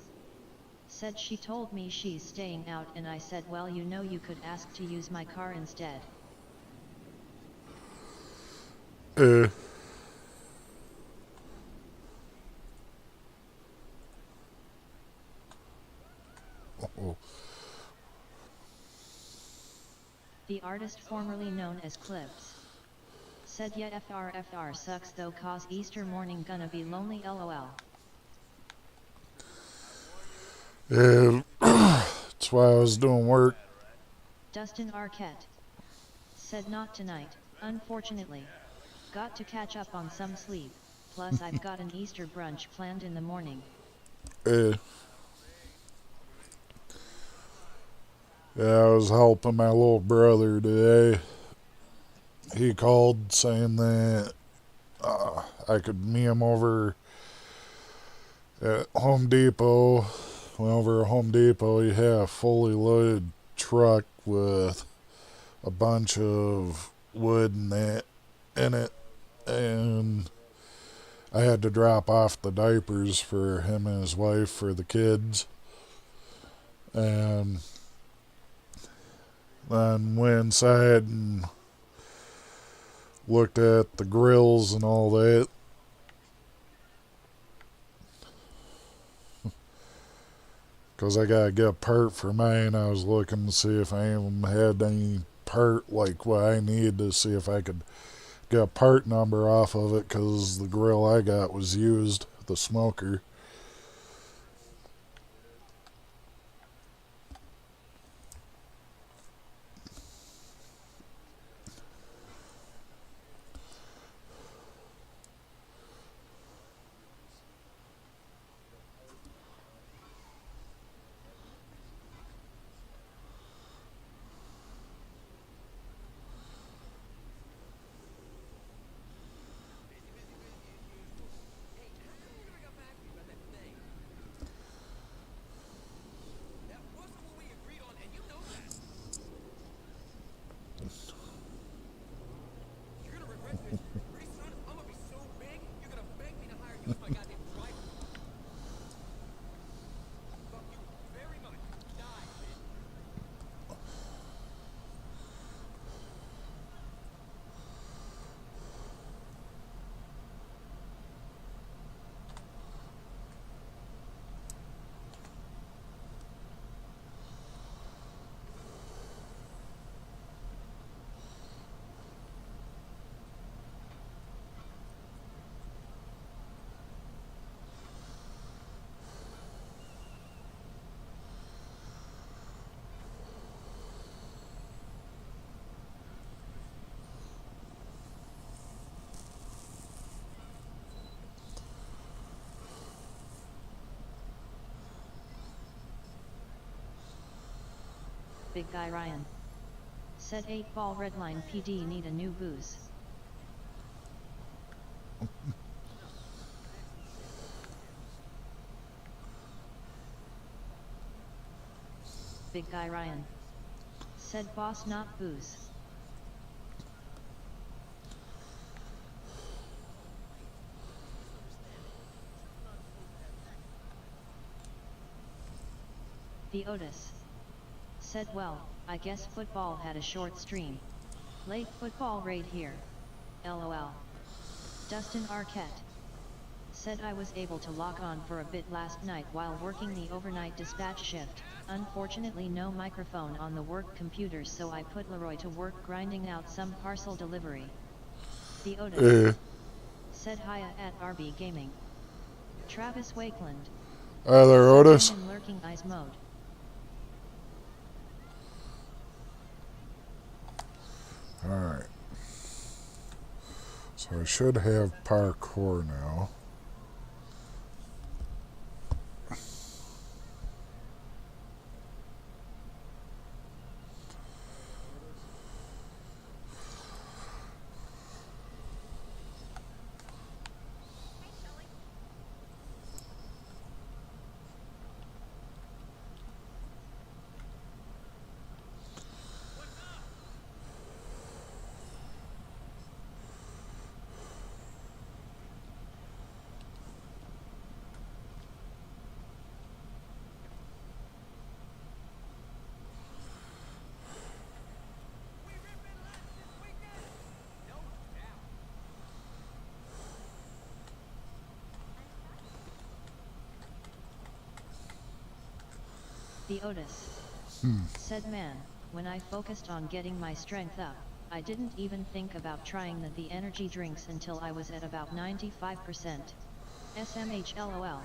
Said she told me she's staying out and I said well you know you could ask to use my car instead. Oh. The artist formerly known as Clips. Said yeah FR sucks though cause Easter morning gonna be lonely lol. Yeah, that's why I was doing work. Dustin Arquette. Said not tonight, unfortunately. Got to catch up on some sleep, plus I've got an Easter brunch planned in the morning. Yeah, I was helping my little brother today. He called saying that I could meet him over at Home Depot. Went over to Home Depot. He had a fully loaded truck with a bunch of wood and that in it, and I had to drop off the diapers for him and his wife for the kids, and then went inside and looked at the grills and all that. Because I gotta get a part for mine. I was looking to see if any of them had any part like what I needed to see if I could get a part number off of it, because the grill I got was used, the smoker. Hey, how come you never got back to me about that thing? That wasn't what we agreed on, and you know that. You're gonna regret this. Pretty soon, I'm gonna be so big, you're gonna beg me to hire you as my goddamn driver. Fuck you very much. Die, bitch. Big Guy Ryan. Said 8-ball Redline PD need a new booze. Big Guy Ryan. Said boss, not booze. The Otis. Said well, I guess football had a short stream. Late football raid here. LOL. Dustin Arquette. Said I was able to lock on for a bit last night while working the overnight dispatch shift. Unfortunately no microphone on the work computer, so I put Leroy to work grinding out some parcel delivery. The Otis. Said hiya at RB Gaming. Travis Wakeland. Hi there, Otis. In lurking eyes mode. Alright. So I should have parkour now. We ripping laps this weekend? No doubt. The Otis. Said man, when I focused on getting my strength up, I didn't even think about trying the energy drinks until I was at about 95%. SMH LOL.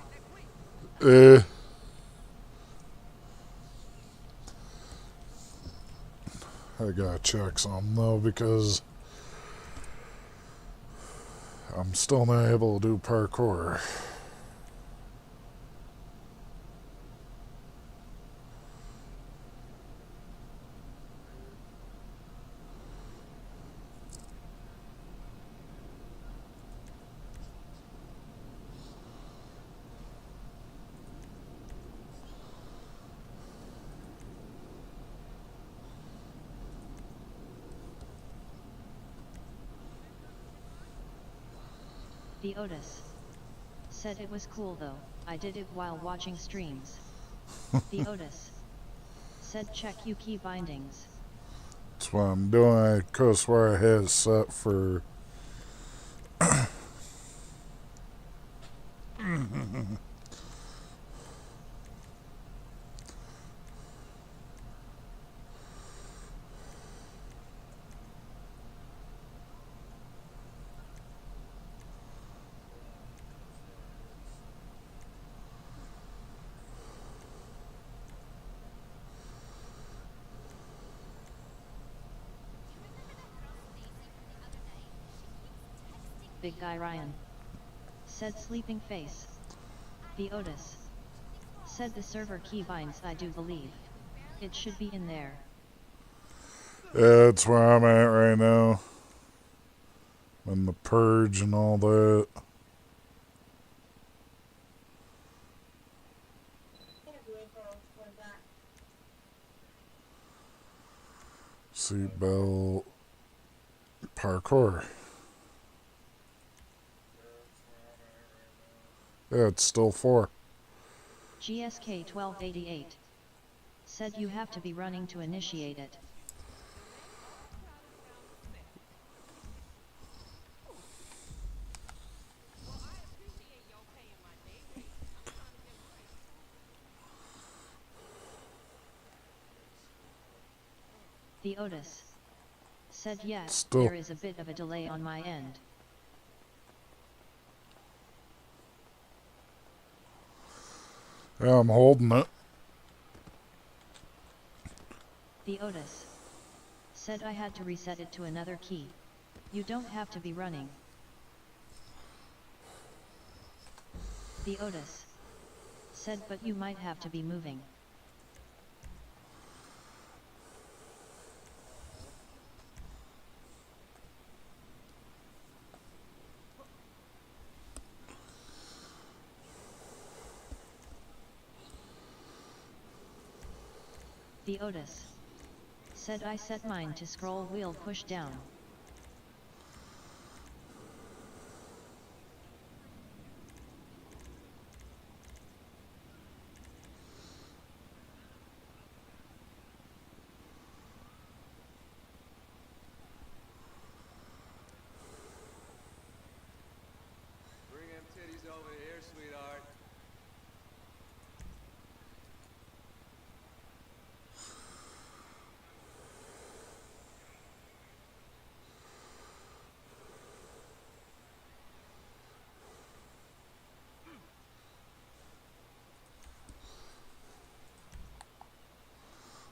I gotta check some though because I'm still not able to do parkour. The Otis. Said it was cool though, I did it while watching streams. The Otis. Said check you key bindings. That's what I'm doing. I could have swear I had it set for Big Guy Ryan. Said sleeping face. The Otis. Said the server key binds, I do believe. It should be in there. Yeah, that's where I'm at right now. And the purge and all that. Seatbelt. Parkour. Yeah, it's still 4. GSK 1288. Said you have to be running to initiate it. Well, I appreciate y'all paying my day rate. I'm trying to get mine. The Otis. Said yes, Still. there is a bit of a delay on my end. Yeah, I'm holding it. The Otis. Said I had to reset it to another key. You don't have to be running. The Otis. Said but you might have to be moving. The Otis said I set mine to scroll wheel push down. Bring them titties over here, sweetheart.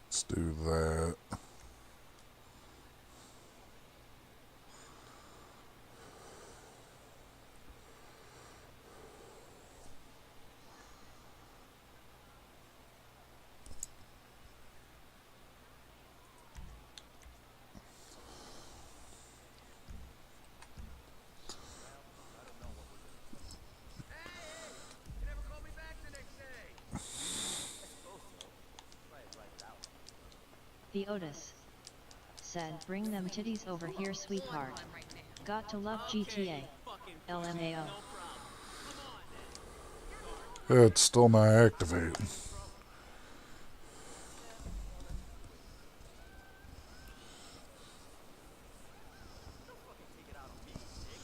Let's do that. Hey! You never called me back the next day! I suppose so. Try it right out. The Otis said bring them titties over here, sweetheart. Got to love GTA. LMAO. It's still not activating. Don't fucking take it out on me, Nick.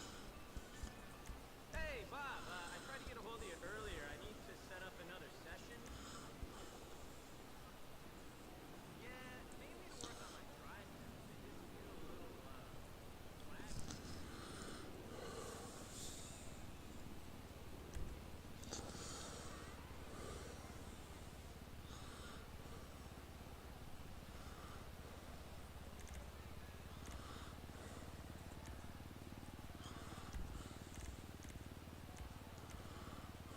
Hey, Bob, I tried to get a hold of you earlier. I need to set up another session. Yeah, mainly to work on my drive tests. They just feel a little, waxy.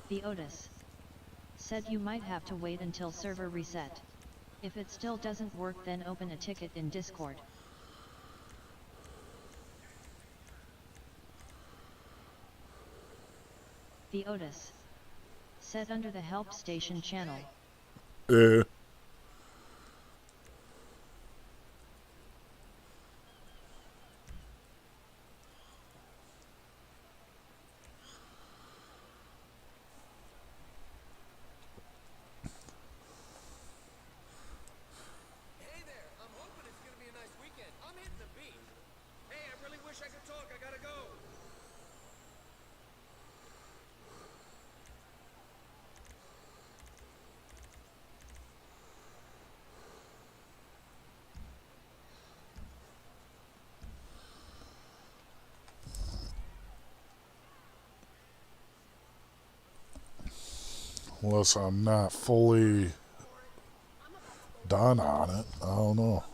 The Otis said you might have to wait until server reset. If it still doesn't work, then open a ticket in Discord. The Otis said under the help station channel. Yeah. Hey there, I'm hoping it's gonna be a nice weekend. I'm hitting the beach. Hey, I really wish I could talk. I gotta go. Unless I'm not fully done on it. I don't know.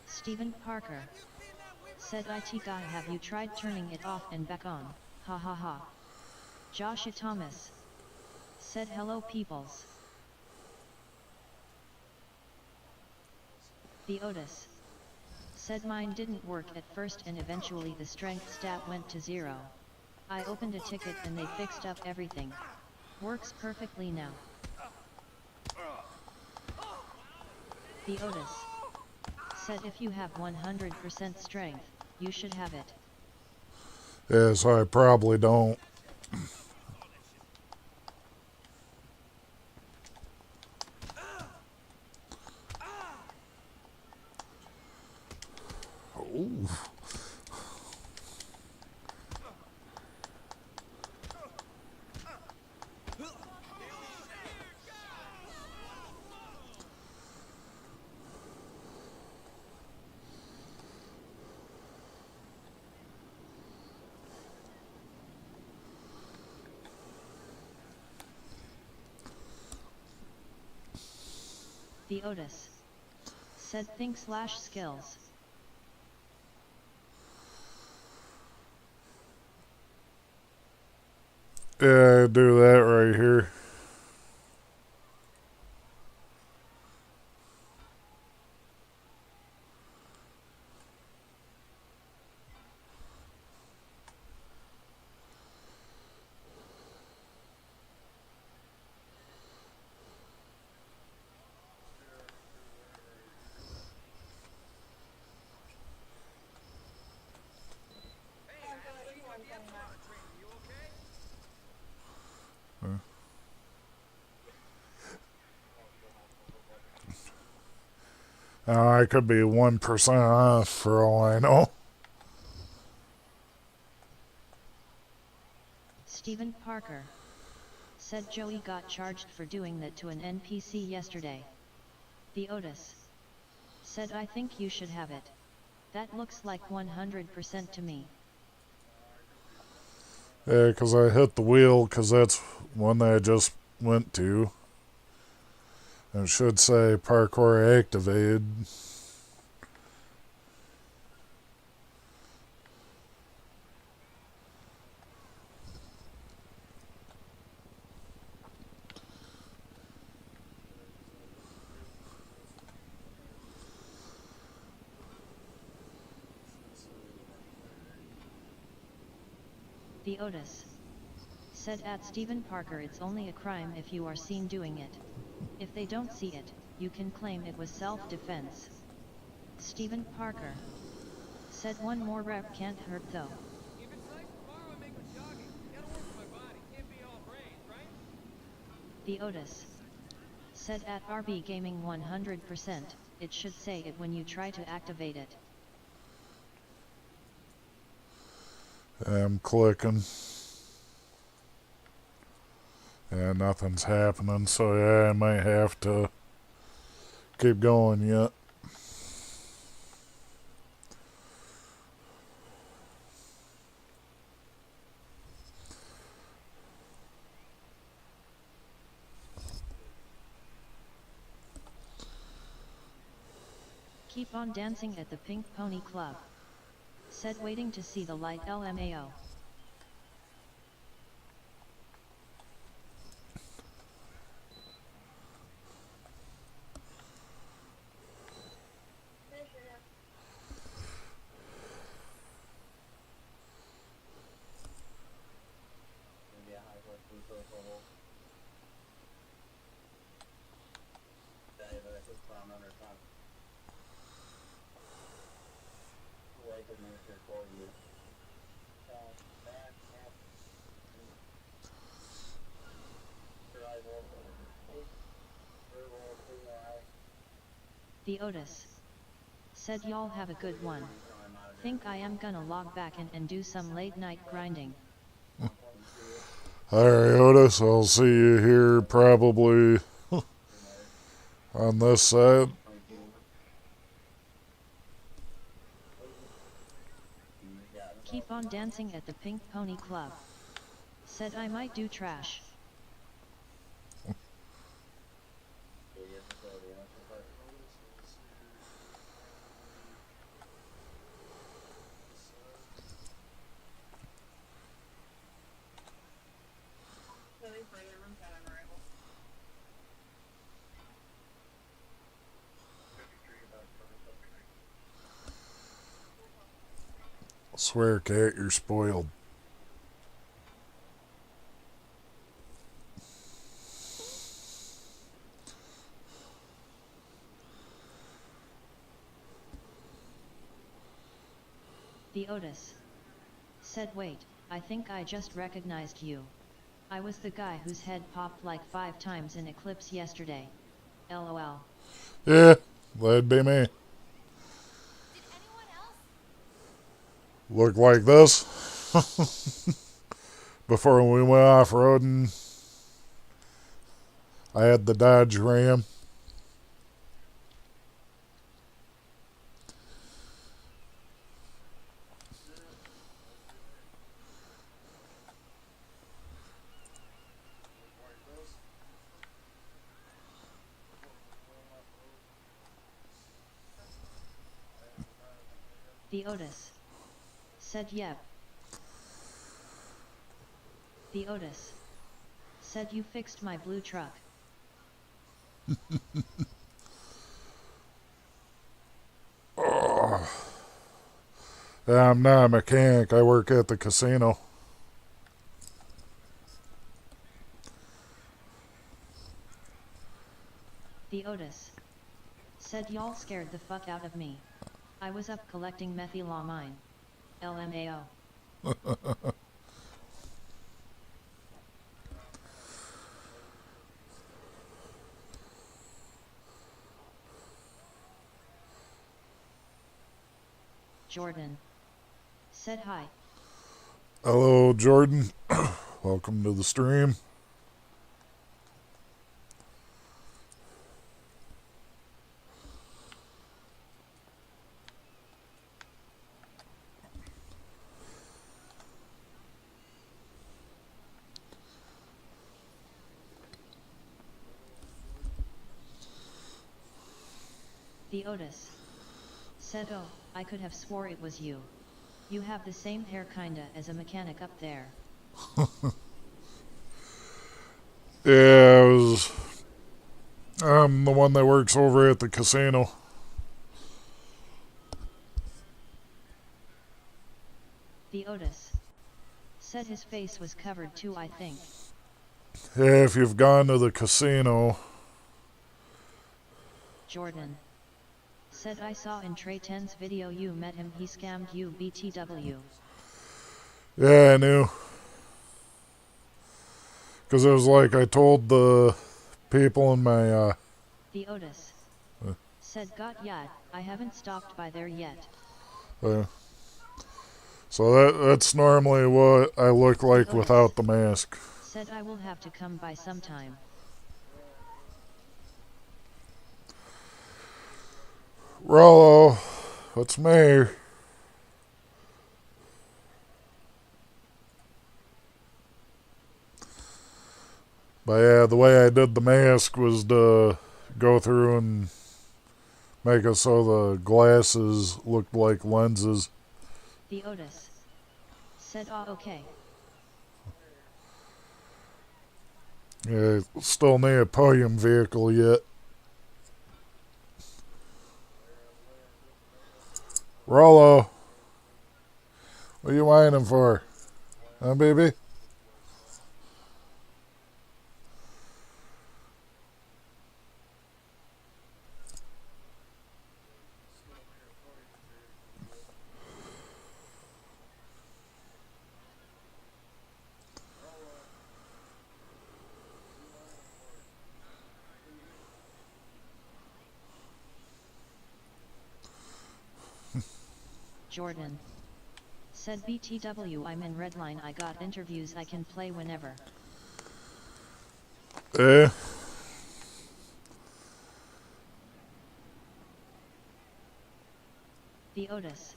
Stephen Parker said IT guy, have you tried turning it off and back on? Ha ha ha. Joshua Thomas said hello peoples. The Otis said mine didn't work at first and eventually the strength stat went to 0. I opened a ticket and they fixed up everything. Works perfectly now. The Otis said if you have 100% strength, you should have it. Yeah, so I probably don't. Ooh. The Otis said think/skills. Yeah, do that right here. I could be 1% off for all I know. Stephen Parker said Joey got charged for doing that to an NPC yesterday. The Otis said I think you should have it. That looks like 100% to me. Yeah, because I hit the wheel because that's one that I just went to. And it should say parkour activated. The Otis said at Stephen Parker it's only a crime if you are seen doing it. If they don't see it, you can claim it was self-defense. Stephen Parker said one more rep can't hurt though. If it's nice tomorrow, I make with jogging. Gotta work my body. Can't be all brains, right? The Otis said at RB Gaming 100%, it should say it when you try to activate it. I'm clicking. Yeah, nothing's happening, so yeah, I might have to keep going yet. Keep on dancing at the Pink Pony Club. Said waiting to see the light LMAO. Maybe a high horse blue circle hole. Yeah, but it's just brown under top. Like it makes it for you. Back, up. Your eye roll. Your roll, clean your eye. The Otis said y'all have a good one. Think I am gonna log back in and do some late night grinding. Alright, Otis, I'll see you here probably on this side. Keep on dancing at the Pink Pony Club. Said I might do trash. I swear, Cat, you're spoiled. The Otis said wait, I think I just recognized you. I was the guy whose head popped like 5 times in Eclipse yesterday. LOL. Yeah, that'd be me. Did anyone else? Look like this. Before we went off-roading, I had the Dodge Ram. The Otis said yep. The Otis said you fixed my blue truck. I'm not a mechanic, I work at the casino. The Otis said y'all scared the fuck out of me. I was up collecting methylamine. LMAO. Jordan. Said hi. Hello, Jordan. Welcome to the stream. The Otis. Said oh, I could have swore it was you. You have the same hair kinda as a mechanic up there. Yeah, I'm the one that works over at the casino. The Otis. Said his face was covered too, I think. Yeah, if you've gone to the casino. Jordan. Said I saw in Trey 10's video you met him, he scammed you BTW. Yeah, I knew. Because it was like I told the people in my, The Otis. Said got yad, I haven't stopped by there yet. So that's normally what I look like Otis. without the mask. Said I will have to come by sometime. Rollo, it's me. But yeah, the way I did the mask was to go through and make it so the glasses looked like lenses. The Otis. Said okay. Yeah, still need a podium vehicle yet. Rollo, what are you whining for? Huh, baby? Jordan. Said BTW I'm in Redline, I got interviews, I can play whenever. Eh? The Otis.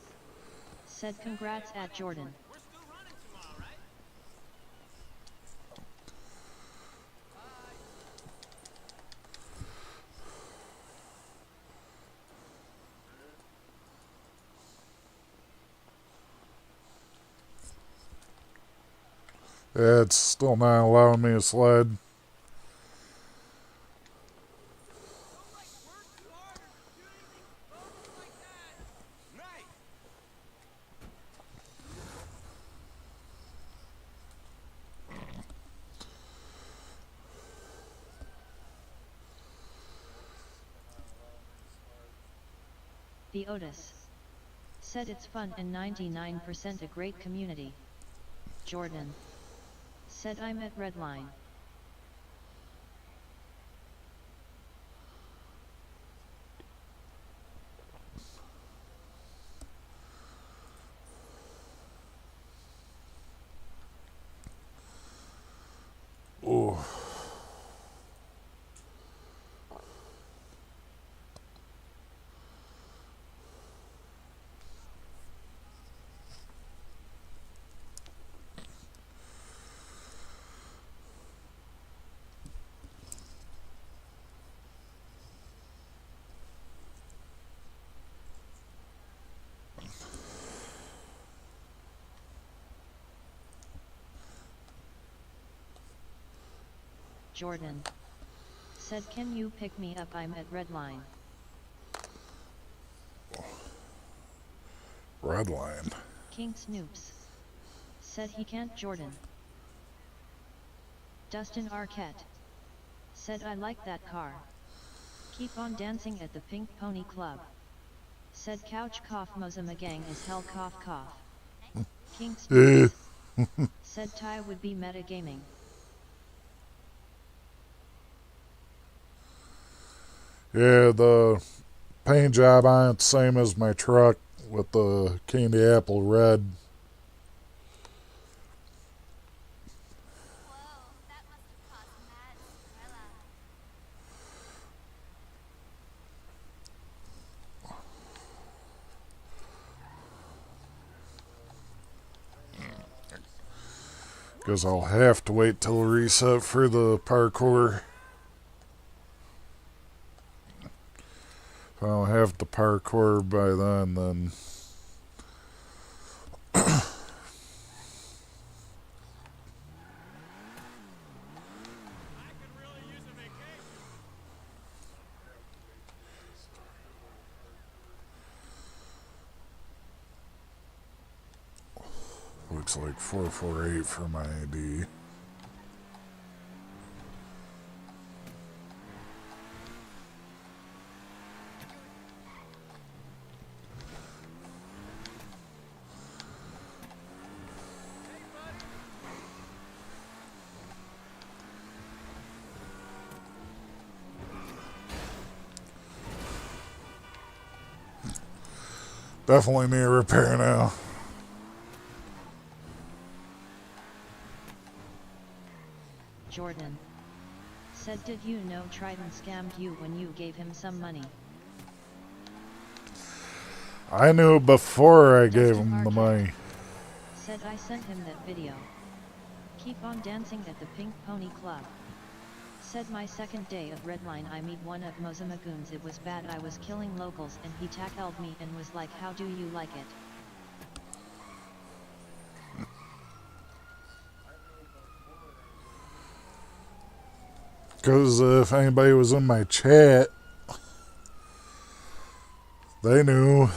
Said congrats at Jordan. We're still running tomorrow, right? Yeah, it's still not allowing me to slide. Don't like work too hard or do anything bogus like that. Right. The Otis. Said it's fun and 99% a great community. Jordan. Said I'm at Redline. Oh. Jordan. Said can you pick me up, I'm at Redline. Redline. King Snoops. Said he can't. Jordan. Dustin Arquette. Said I like that car. Keep on dancing at the Pink Pony Club. Said couch cough Mozama gang is hell cough cough. King Yeah. Snoops. Said Ty would be metagaming. Yeah, the paint job on it's the same as my truck. with the candy apple red. Whoa, that must have cost mad Cinderella. Because I'll have to wait till reset for the parkour. If I don't have the parkour by then I could really use a vacation. looks like 448 for my ID. Hey, bud. Definitely need a repair now. Jordan. Said, did you know Triton scammed you when you gave him some money? I knew before I gave Dustin him the Arquette. money. Said, I sent him that video. Keep on dancing at the Pink Pony Club. Said, my second day of Redline I meet one of Mozamagoons. It was bad, I was killing locals and he tackled me and was like, how do you like it? Because if anybody was in my chat, they knew.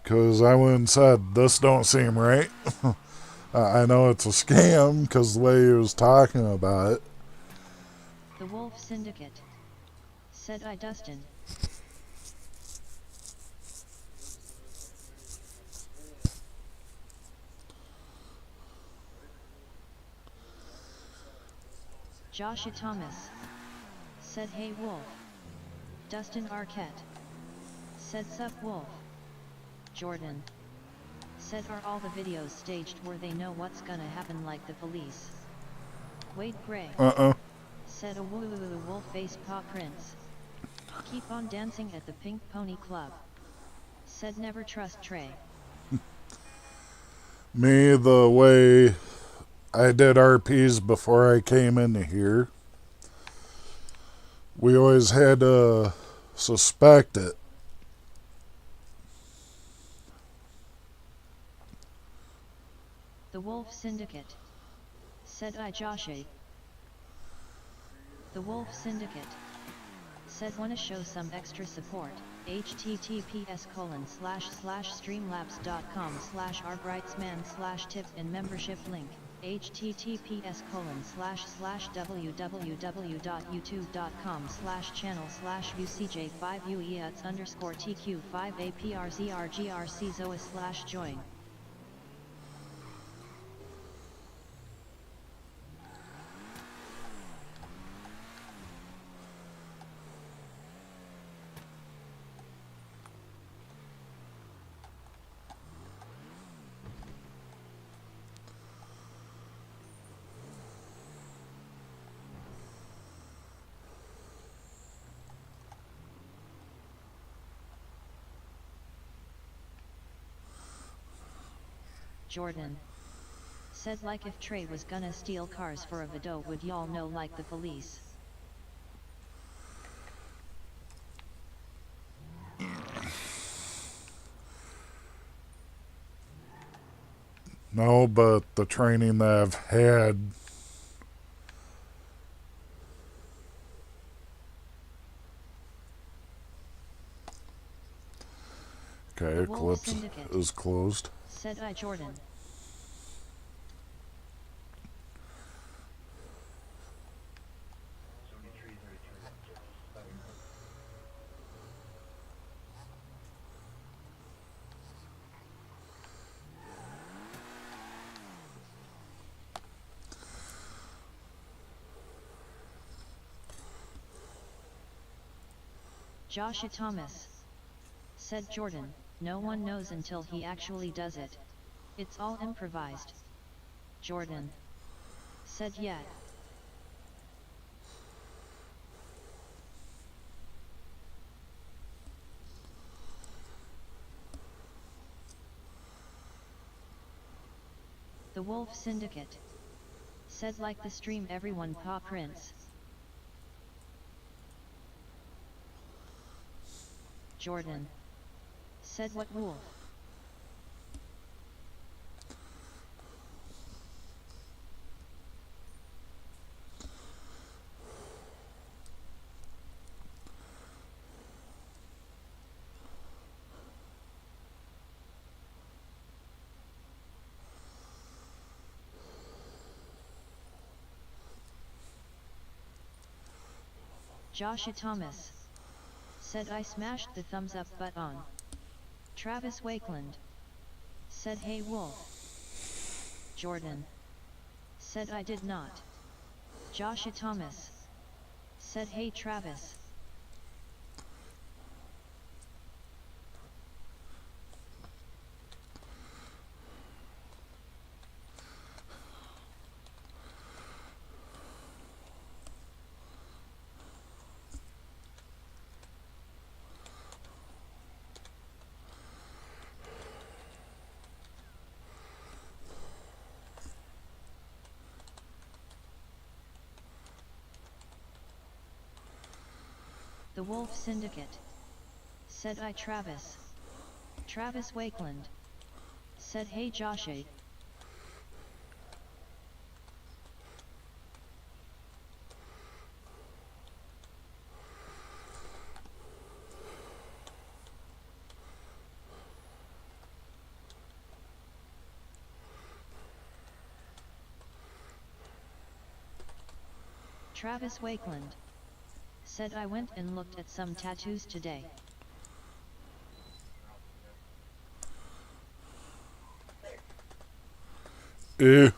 Because I went and said, this don't seem right. I know it's a scam because the way he was talking about it. The Wolf Syndicate. Said, I Dustin. Joshua Thomas. Said, hey Wolf. Dustin Arquette. Said, sup Wolf. Jordan. Said, are all the videos staged where they know what's gonna happen like the police? Wade Gray. Said, a woo wolf face paw prints. Keep on dancing at the Pink Pony Club. Said, never trust Trey. Me, the way I did RPs before I came into here, we always had to suspect it. The Wolf Syndicate. Said, I Joshua. The Wolf Syndicate. Said, wanna show some extra support. https://streamlabs.com/rbrightsman/tip and membership link. https://www.youtube.com/channel/ucj5uets_tq5aprZRGRC Jordan. Said, like if Trey was gonna steal cars for a video, would y'all know like the police? No, but the training that I've had, okay, The Wolf Eclipse Syndicate. is closed. Said, I Jordan. Joshua Thomas. Said, Jordan. No one knows until he actually does it. It's all improvised. Jordan said, yeah. The Wolf Syndicate said, like the stream everyone paw prints. Jordan said, what wolf? Joshua Thomas said, I smashed the thumbs up button. Travis Wakeland said, hey wolf. Jordan said, I did not. Joshua Thomas said, hey Travis. The Wolf Syndicate said, I Travis. Travis Wakeland said, hey Joshua. Travis Wakeland said, I went and looked at some tattoos today. Ew.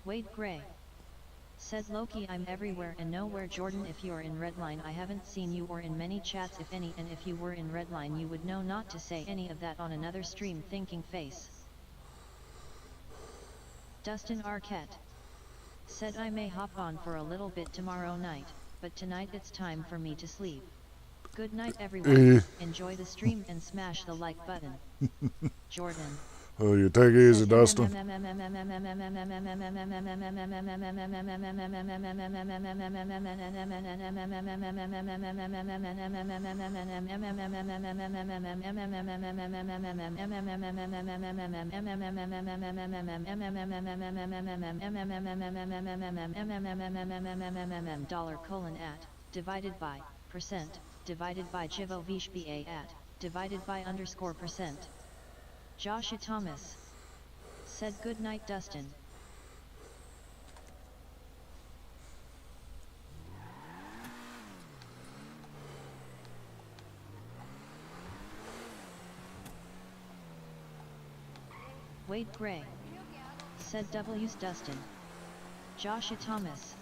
Wade Gray said, Loki, I'm everywhere and nowhere. Jordan, if you're in Redline I haven't seen you or in many chats if any, and if you were in Redline you would know not to say any of that on another stream. Thinking face. Dustin Arquette said, I may hop on for a little bit tomorrow night, but tonight it's time for me to sleep. Good night everyone, enjoy the stream and smash the like button. Jordan. Oh, you take it easy, Dustin. $@ divided by percent divided by Jivovish at divided by %%. Joshua Thomas said, good night Dustin. Wade Gray said, W's Dustin. Joshua Thomas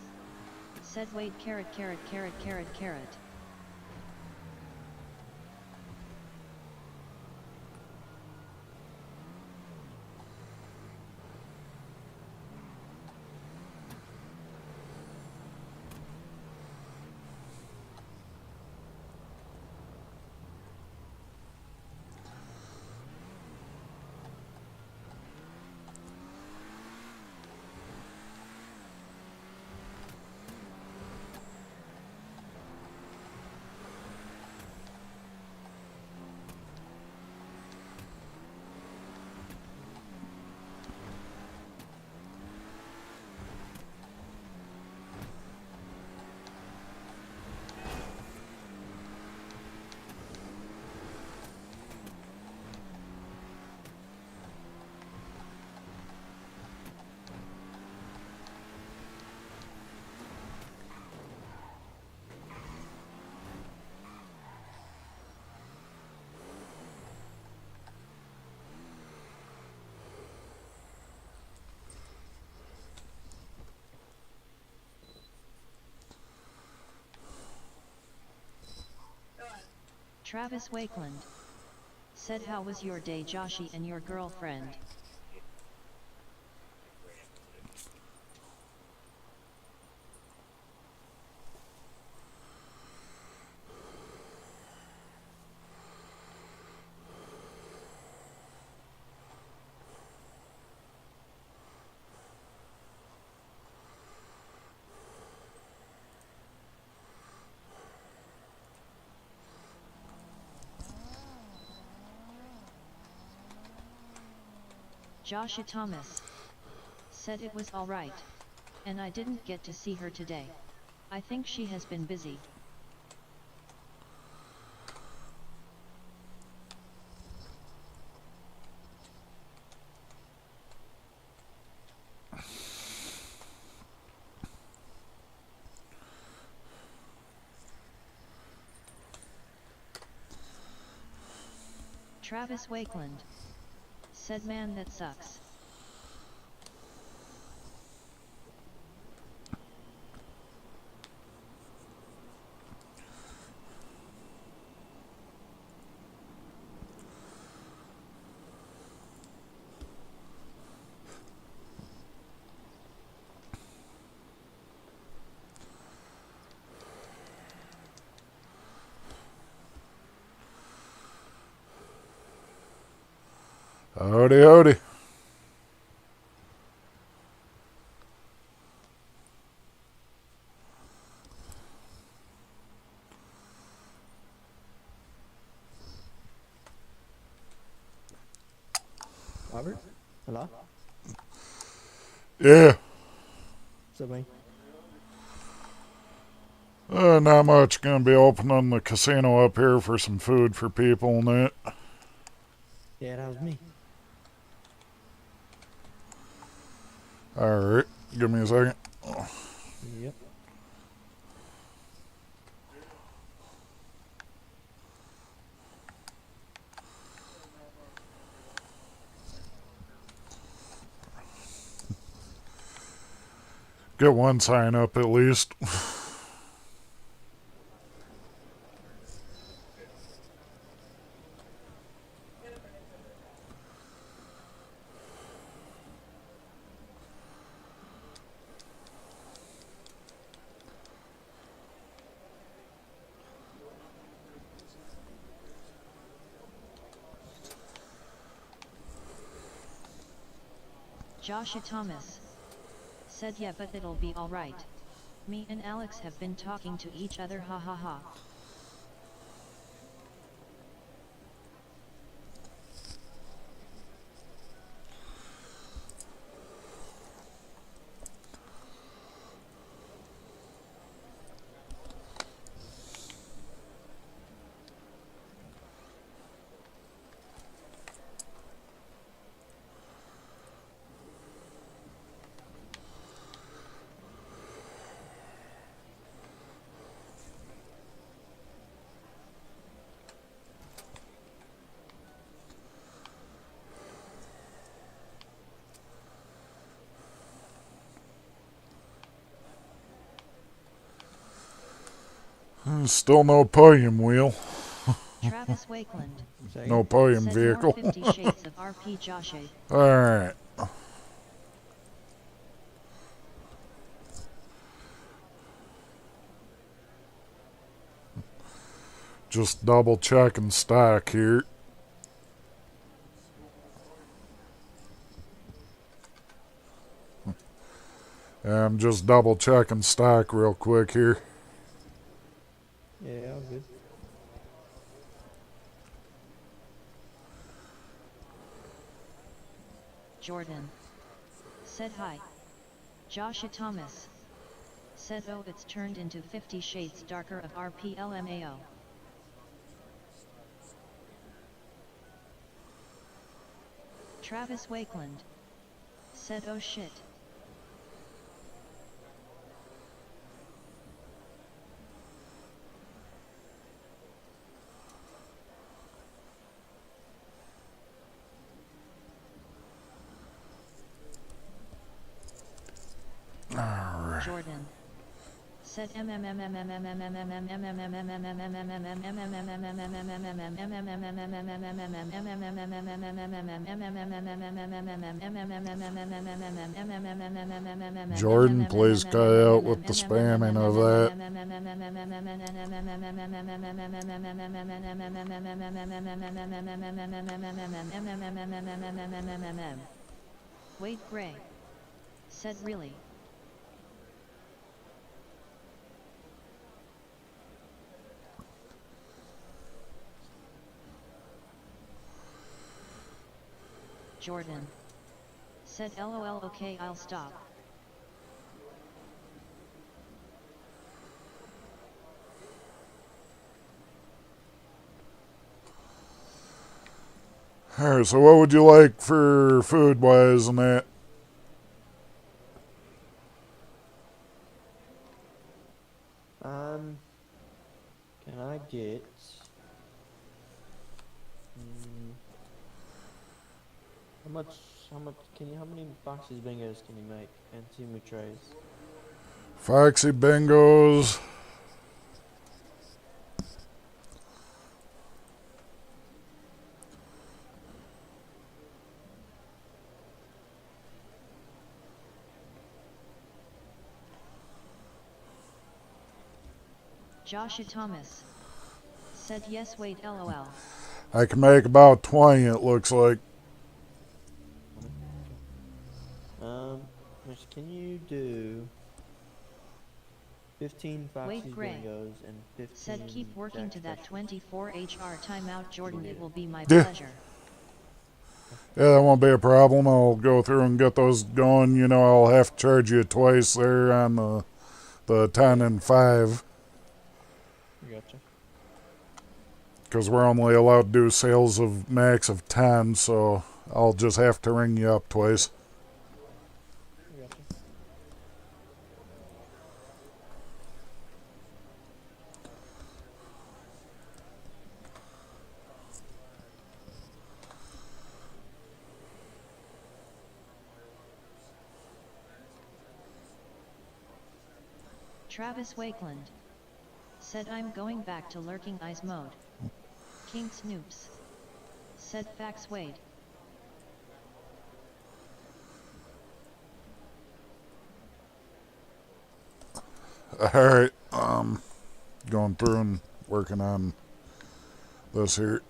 said, Wade carrot. Travis Wakeland said, how was your day, Joshy and your girlfriend? Joshua Thomas said it was alright, and I didn't get to see her today. I think she has been busy. Travis Wakeland said, man, that sucks. Howdy, howdy. Robert? Hello? Yeah. What's up, man? Not much. Gonna be opening the casino up here for some food for people and that. Yeah, that was me. Alright. Give me a second. Yep. Get one sign up at least. Joshua Thomas said, yeah, but it'll be alright. Me and Alex have been talking to each other, ha ha ha. Still no podium wheel. Travis Wakeland Say, No podium said, vehicle. more 50 Shades of RP Joshua. Alright. Just double check and stack here. I'm just double checking stack real quick here. yeah, all good. Jordan said, hi. Joshua Thomas said, oh, it's turned into 50 Shades Darker of RPLMAO. Travis Wakeland said, oh shit. Jordan Said Jordan, please cut out with the spamming of that. Wait, Gray. Said really. Jordan. Said LOL, okay, I'll stop. Alright, so what would you like for food wise and that? Can I get how much how many boxes bingos can you make and 2 more trays? Foxy Bingos. Joshua Thomas. Said yes, wait, LOL. I can make about 20, it looks like. Mitch, can you do 15 Foxy Wait, Gray. bingos and 15 Said keep working Jack to that specials? 24 HR timeout, Jordan, it will be my Yeah. pleasure. Yeah, that won't be a problem. I'll go through and get those going. You know, I'll have to charge you twice there on the 10 and 5. I gotcha. Because we're only allowed to do sales of max of 10, so I'll just have to ring you up twice. I gotcha. Travis Wakeland. Said I'm going back to lurking eyes mode. King Snoops. Said Fax Wade. Alright, going through and working on this here.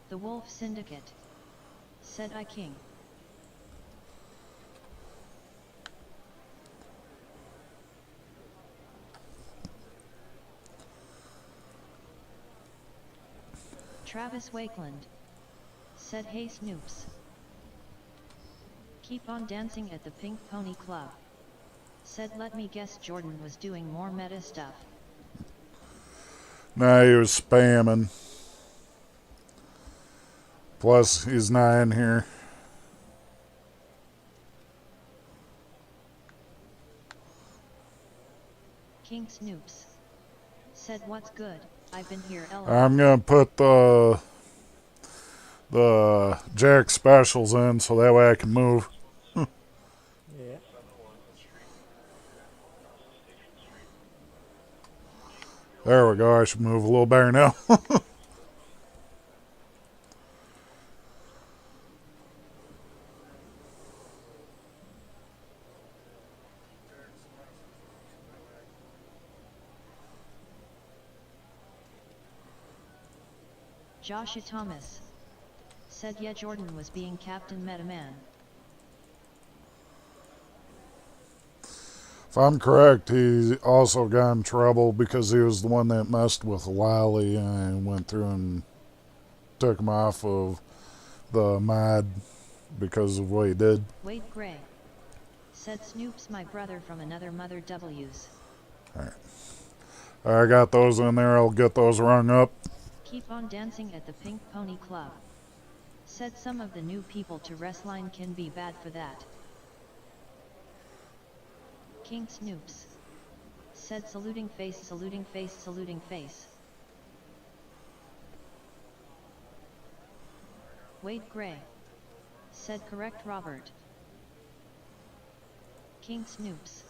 The Wolf Syndicate. Said I King. Travis Wakeland. Said hey Snoops. Keep on dancing at the Pink Pony Club. Said let me guess Jordan was doing more meta stuff. Nah, he was spamming. Plus, he's not in here. King Snoops. Said what's good, I've been here LOL. I'm gonna put the Jack specials in so that way I can move. Yeah. There we go, I should move a little better now. Joshua Thomas. Said yeah Jordan was being Captain Metaman. If I'm correct, he also got in trouble because he was the one that messed with Lally and went through and took him off of the mod because of what he did. Wait Gray. Said Snoops my brother from another mother W's. Alright. I got those in there, I'll get those rung up. Keep on dancing at the Pink Pony Club. Said some of the new people to REDLINE can be bad for that. King Snoops. Said saluting face, saluting face, saluting face. Wade Gray. Said correct Robert. King Snoops.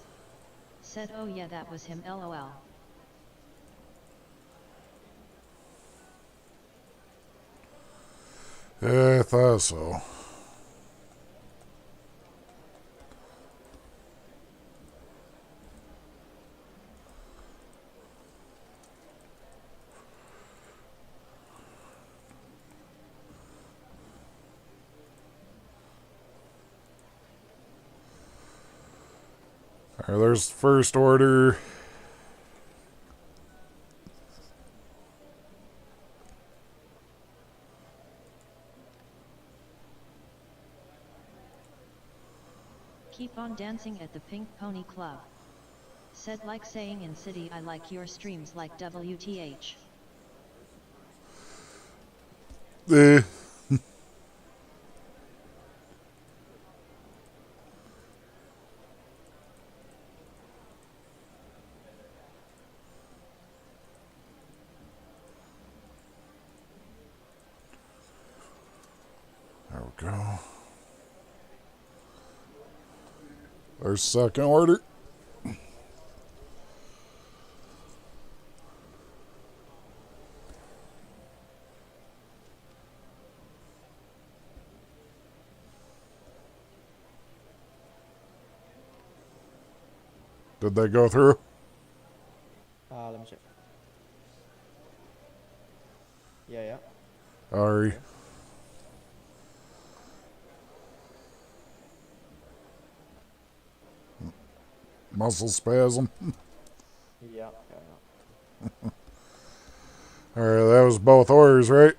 Said oh yeah that was him lol. Yeah, I thought so. Alright, there's the first order. Keep on dancing at the Pink Pony Club. Said like saying in city I like your streams like WTH. Eh. There we go. There's second order. Did they go through? Let me check. Yeah. Sorry. Muscle spasm. Yeah. Alright, that was both orders, right?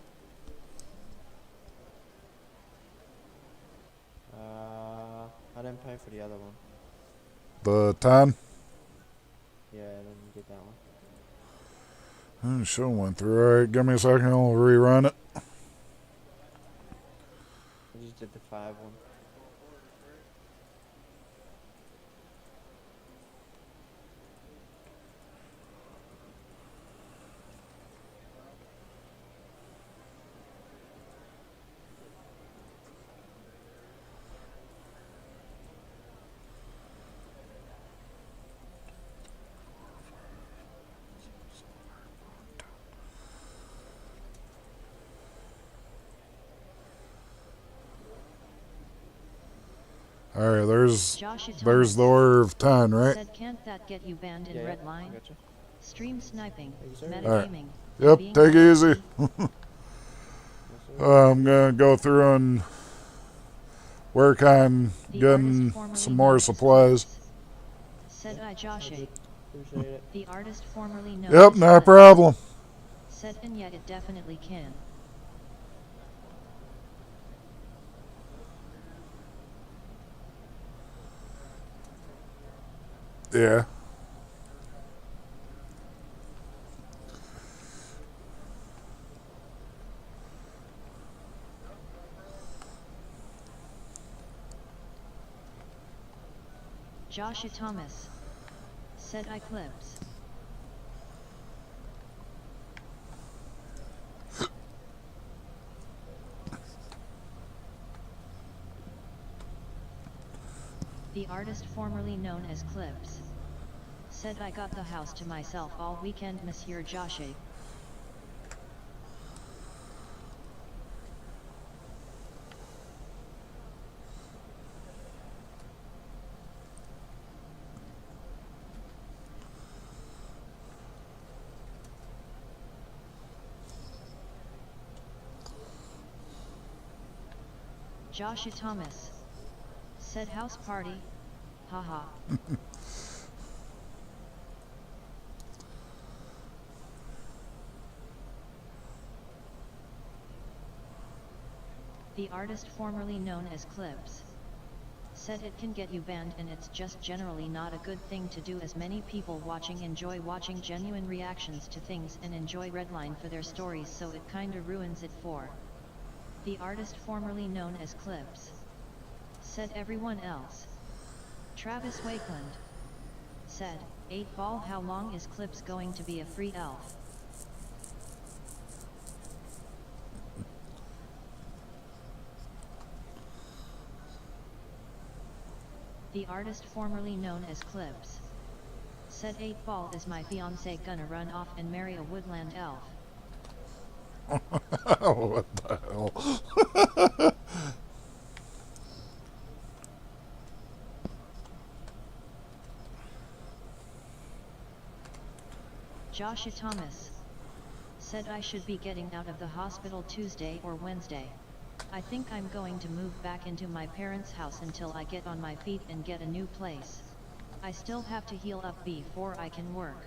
I didn't pay for the other one. The 10? Yeah, I didn't get that one. Oh, show went through. Alright, give me a second, I'll rerun it. I just did the 5 one. Alright, there's Josh the order of 10, right? Said can't that get you banned in Yeah, REDLINE? I gotcha. Stream sniping, Thank you, sir. metagaming. Yep, being take it easy. Yes, sir. I'm gonna go through and work on The getting artist formerly some known more as supplies. Clips. Said I Josh. Appreciate it. The artist formerly known Yep, as no Clips. problem. Said and yet it definitely can. Yeah. Joshua Thomas. Said I Clips. The artist formerly known as Clips. Said I got the house to myself all weekend, Monsieur Joshua. Joshua Thomas. Said house party. Haha. The artist formerly known as Clips. Said it can get you banned and it's just generally not a good thing to do, as many people watching enjoy watching genuine reactions to things and enjoy REDLINE for their stories, so it kinda ruins it for The artist formerly known as Clips. Said everyone else. Travis Wakeland. Said, 8-ball, how long is Clips going to be a free elf? The artist formerly known as Clips. Said 8-ball, is my fiance gonna run off and marry a woodland elf? What the hell? Joshua Thomas. Said I should be getting out of the hospital Tuesday or Wednesday. I think I'm going to move back into my parents' house until I get on my feet and get a new place. I still have to heal up before I can work.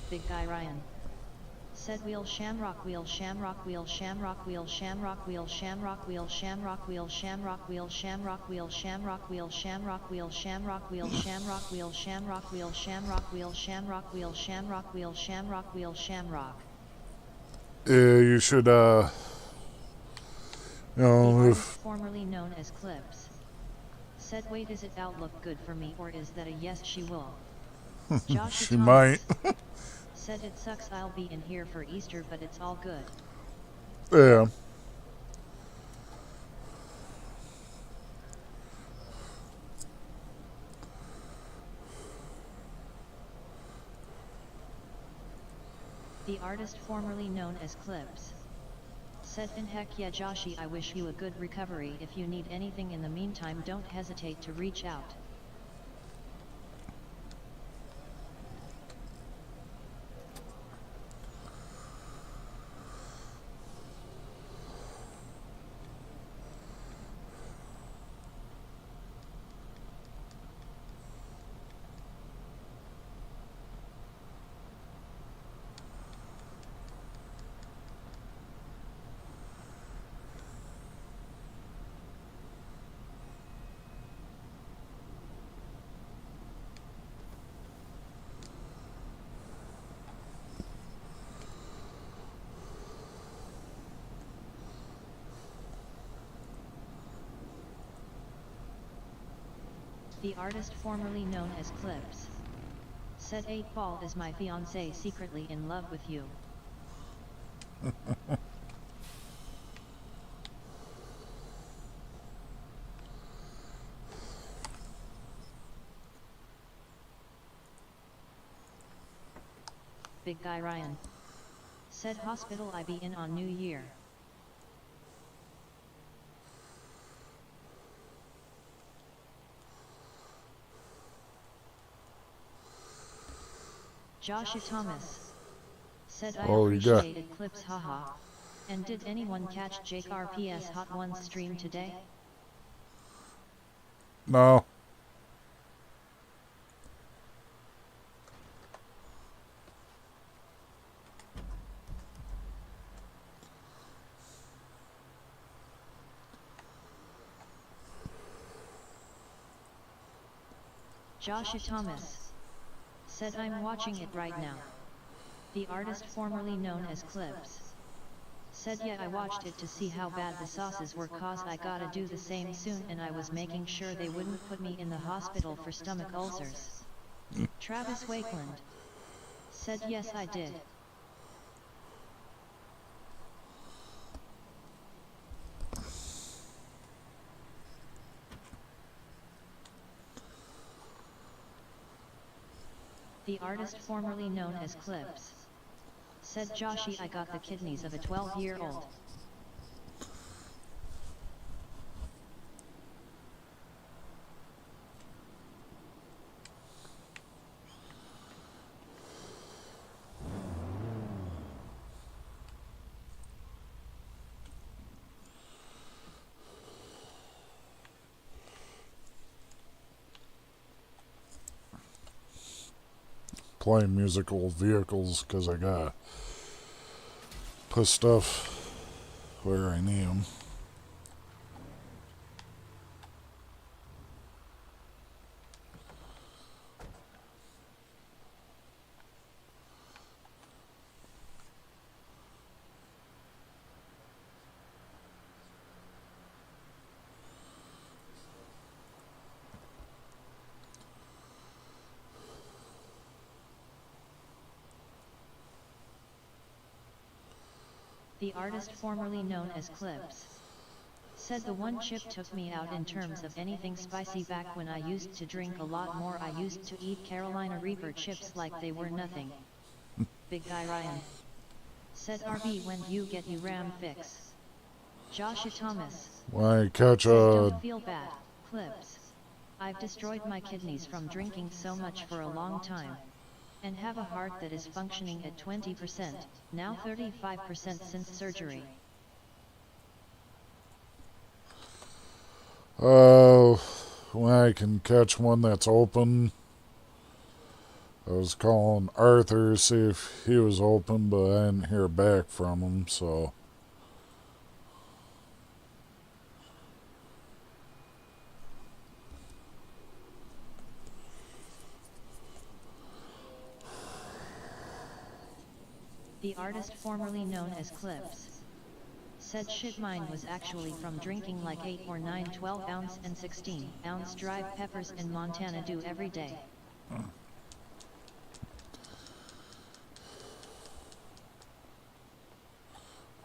Big Guy Ryan. Said wheel shamrock wheel shamrock wheel shamrock wheel shamrock wheel shamrock wheel shamrock wheel shamrock wheel shamrock wheel shamrock wheel shamrock wheel shamrock wheel shamrock wheel shamrock wheel shamrock wheel shamrock wheel shamrock wheel shamrock wheel shamrock. Yeah, you should you know, if Formerly known as Clips. Said wait, is it outlook good for me or is that a yes she will? Joshua she Thomas. might. Said it sucks I'll be in here for Easter but it's all good. Yeah. The artist formerly known as Clips. Said in heck yeah Joshi, I wish you a good recovery. If you need anything in the meantime don't hesitate to reach out. The artist formerly known as Clips. Said 8-ball, is my fiance secretly in love with you? Big Guy Ryan. Said hospital I be in on New Year. Joshua Thomas. Said I appreciated Clips haha. And did anyone catch Jake RP's Hot Ones stream today? No. Joshua Thomas. Said I'm watching it right now. The artist formerly known as Clips. Said yeah, I watched it to see how bad the sauces were cause I gotta do the same soon and I was making sure they wouldn't put me in the hospital for stomach ulcers. Travis Wakeland. Said yes I did. The artist formerly known as Clips. Said Joshi, I got the kidneys of a 12-year-old. Playing musical vehicles because I gotta put stuff where I need them. The artist formerly known as Clips said the one chip took me out in terms of anything spicy. Back when I used to drink a lot more, I used to eat Carolina Reaper chips like they were nothing. Big Guy Ryan said RB, when you get you ram fix. Joshua Thomas When I catch said a don't feel bad, Clips. I've destroyed my kidneys from drinking so much for a long time. And have a heart that is functioning at 20%, now 35% since surgery. when I can catch one that's open. I was calling Arthur to see if he was open, but I didn't hear back from him, so. The artist formerly known as Clips said shit, mine was actually from drinking like 8 or 9 12-ounce and 16-ounce dried peppers in Montana Dew every day.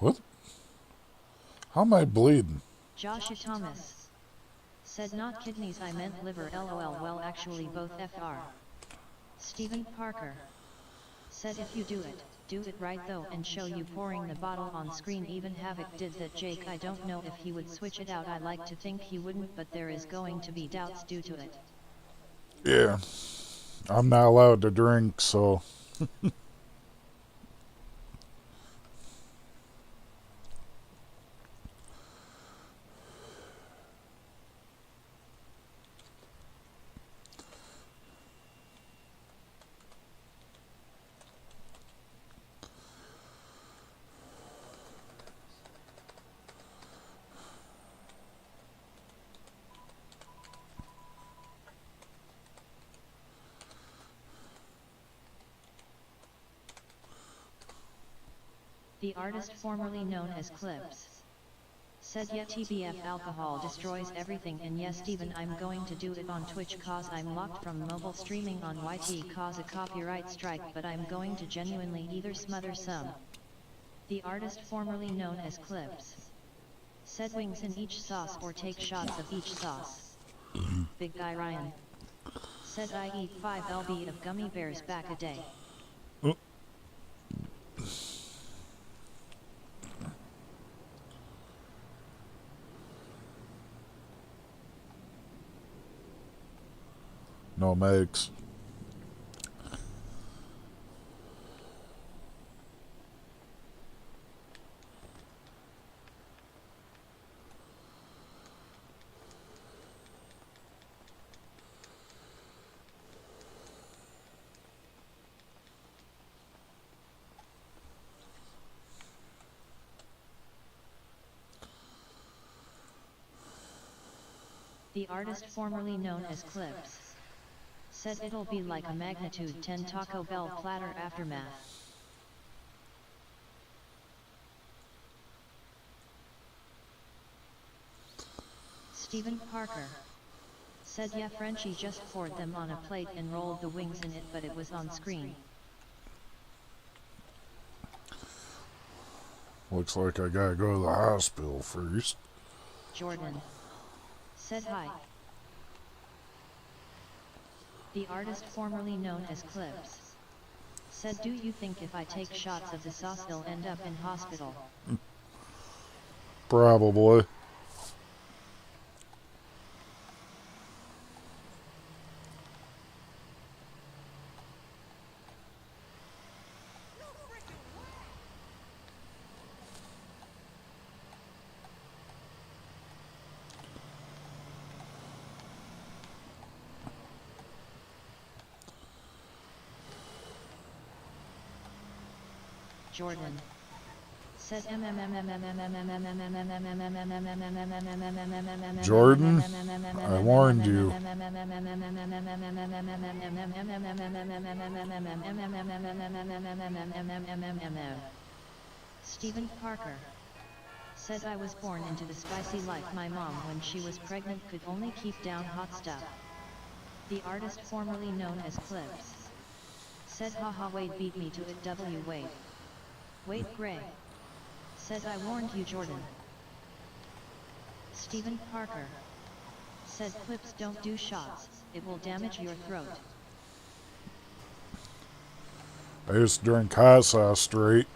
What? How am I bleeding? Joshua Thomas said not kidneys, I meant liver, lol. Well, actually both fr. Stephen Parker said if you do it right though, and show you pouring the bottle on screen. Even Havoc did that. Jake, I don't know if he would switch it out. I like to think he wouldn't, but there is going to be doubts due to it. Yeah. I'm not allowed to drink, so. The artist formerly known as Clips said yeah, TBF alcohol destroys everything, and yes Steven, I'm going to do it on Twitch cause I'm locked from mobile streaming on YT cause a copyright strike, but I'm going to genuinely either smother some. The artist formerly known as Clips said wings in each sauce or take shots of each sauce. Big Guy Ryan said I eat 5 lb of gummy bears back a day. No makes. The artist formerly known as Clips said it'll be like a magnitude 10 Taco Bell platter aftermath. Stephen Parker said yeah, Frenchie just poured them on a plate and rolled the wings in it, but it was on screen. Looks like I gotta go to the hospital first. Jordan said hi. The artist formerly known as Clips said do you think if I take shots of the sauce I'll end up in hospital? Probably. Jordan said Jordan, I warned you. Stephen Parker said I was born into the spicy life. My mom, when she was pregnant, could only keep down hot stuff. The artist formerly known as Clips said haha, Wade beat me to it. W Wade. Wade Gray said I warned you, Jordan. Stephen Parker said clips don't do shots, it will damage your throat. I used to drink hot sauce straight.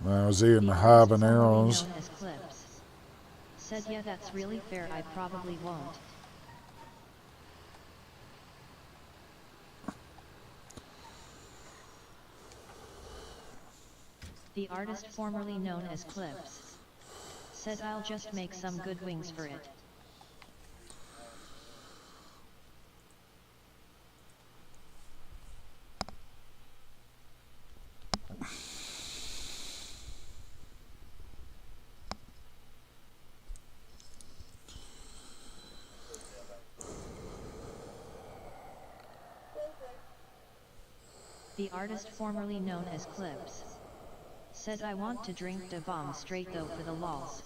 And I was eating The artist, formerly habaneros. known as Clips, said yeah, that's really fair, I probably won't. The artist, formerly known as Clips, said I'll just make some good wings for it. The artist, formerly known as Clips, said I want to drink the bomb straight though for the lols.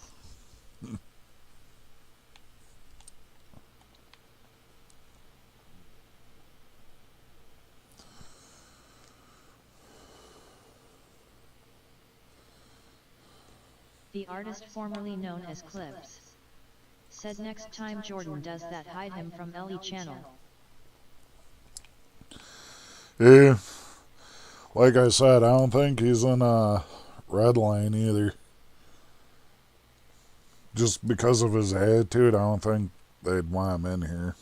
The artist, formerly known as Clips, said next time Jordan does that, hide him from Ellie channel. Yeah. Like I said, I don't think he's in Redline either. Just because of his attitude, I don't think they'd want him in here.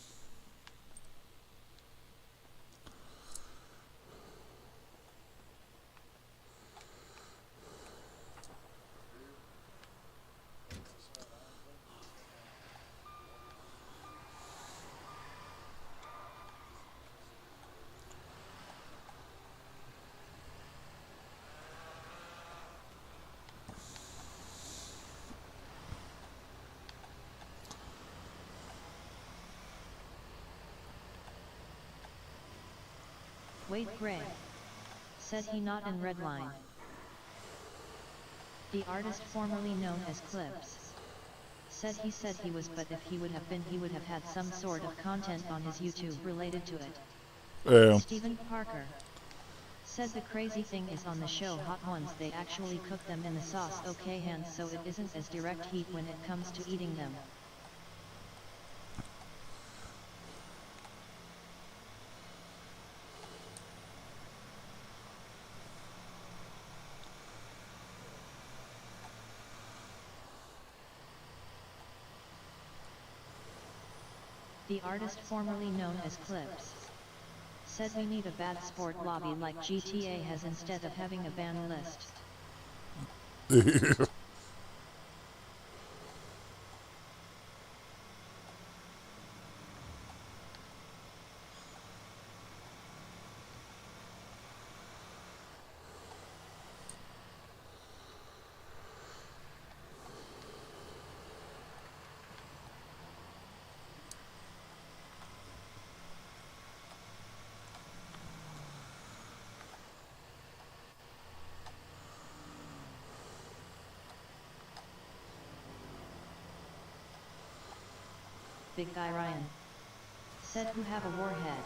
Wade Gray said he not in Redline. The artist, formerly known as Clips, said he was, but if he would have been, he would have had some sort of content on his YouTube related to it. Yeah. Stephen Parker said the crazy thing is on the show Hot Ones they actually cook them in the sauce okay hands, so it isn't as direct heat when it comes to eating them. The artist, formerly known as Clips, said we need a bad sport lobby like GTA has instead of having a ban list. Big Guy Ryan said who have a warhead.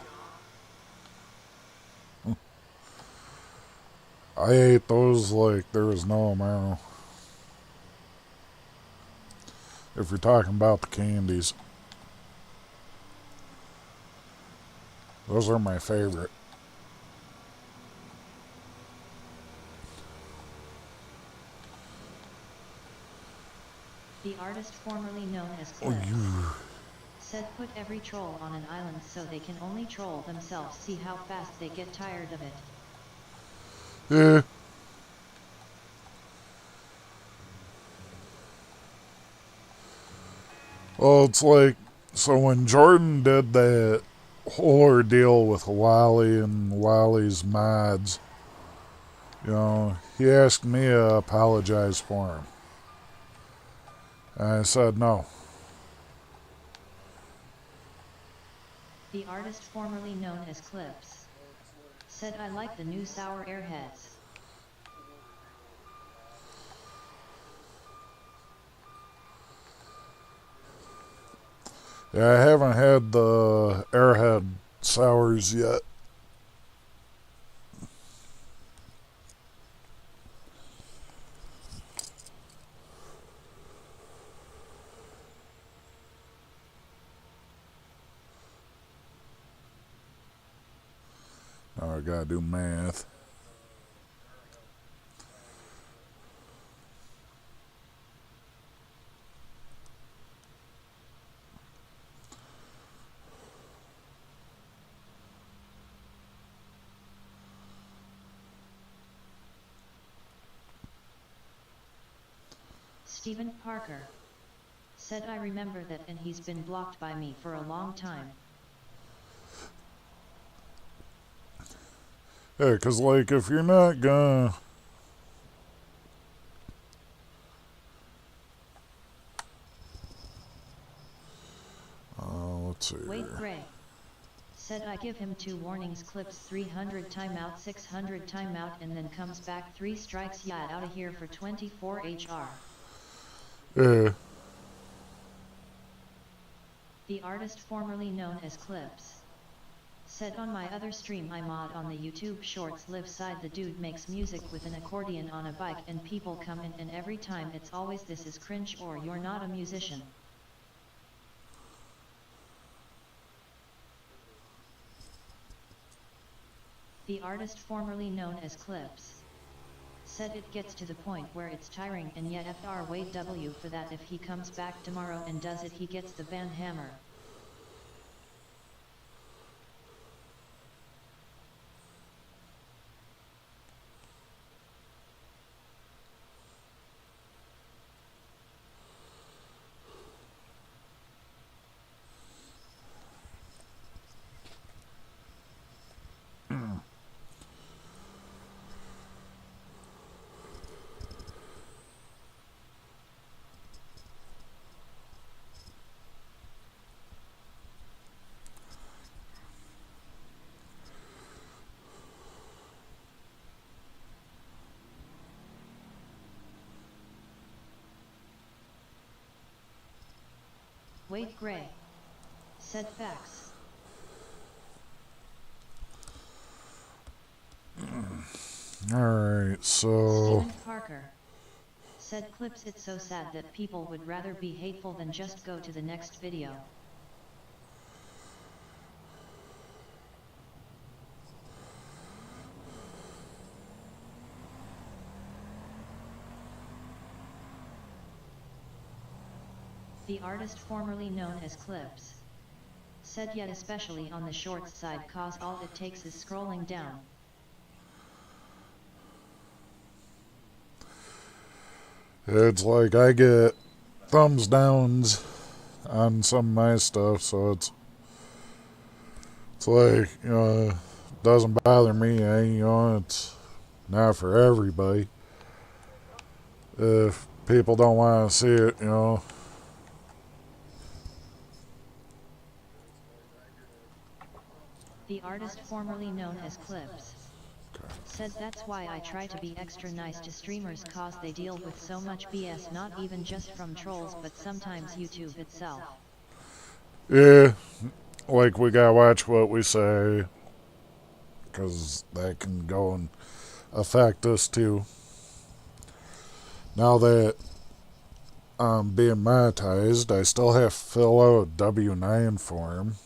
I ate those like there was no tomorrow. If you're talking about the candies. Those are my favorite. The artist, formerly known as Clips, said put every troll on an island so they can only troll themselves, see how fast they get tired of it. Yeah. Well, it's like, so when Jordan did that whole ordeal with Wally and Wally's mods, you know, he asked me to apologize for him. And I said no. The artist, formerly known as Clips, said I like the new sour airheads. Yeah, I haven't had the Airhead sours yet. gotta do math. Stephen Parker said, I remember that, and he's been blocked by me for a long time. Yeah, 'cause like if you're not gonna let's see Wade here. Gray said, I give him 2 warnings, clips 300 timeout, 600 timeout, and then comes back 3 strikes, yeah, out of here for 24 HR. Yeah. The artist formerly known as Clips said, on my other stream I mod on the YouTube shorts live side, the dude makes music with an accordion on a bike and people come in and every time it's always this is cringe or you're not a musician. The artist formerly known as Clips said it gets to the point where it's tiring, and yet Fr Wade W for that, if he comes back tomorrow and does it he gets the ban hammer. Wade Gray said, facts. Alright, so Stephen Parker said, Clips, it's so sad that people would rather be hateful than just go to the next video. The artist formerly known as Clips said, yet especially on the shorts side, cause all it takes is scrolling down. it's like I get thumbs downs on some of my stuff, so it's like, doesn't bother me, it's not for everybody. If people don't want to see it. The artist formerly known as Clips said, that's why I try to be extra nice to streamers, cause they deal with so much BS, not even just from trolls but sometimes YouTube itself. Yeah, like we gotta watch what we say, because that can go and affect us too. Now that I'm being monetized, I still have to fill out a W-9 form.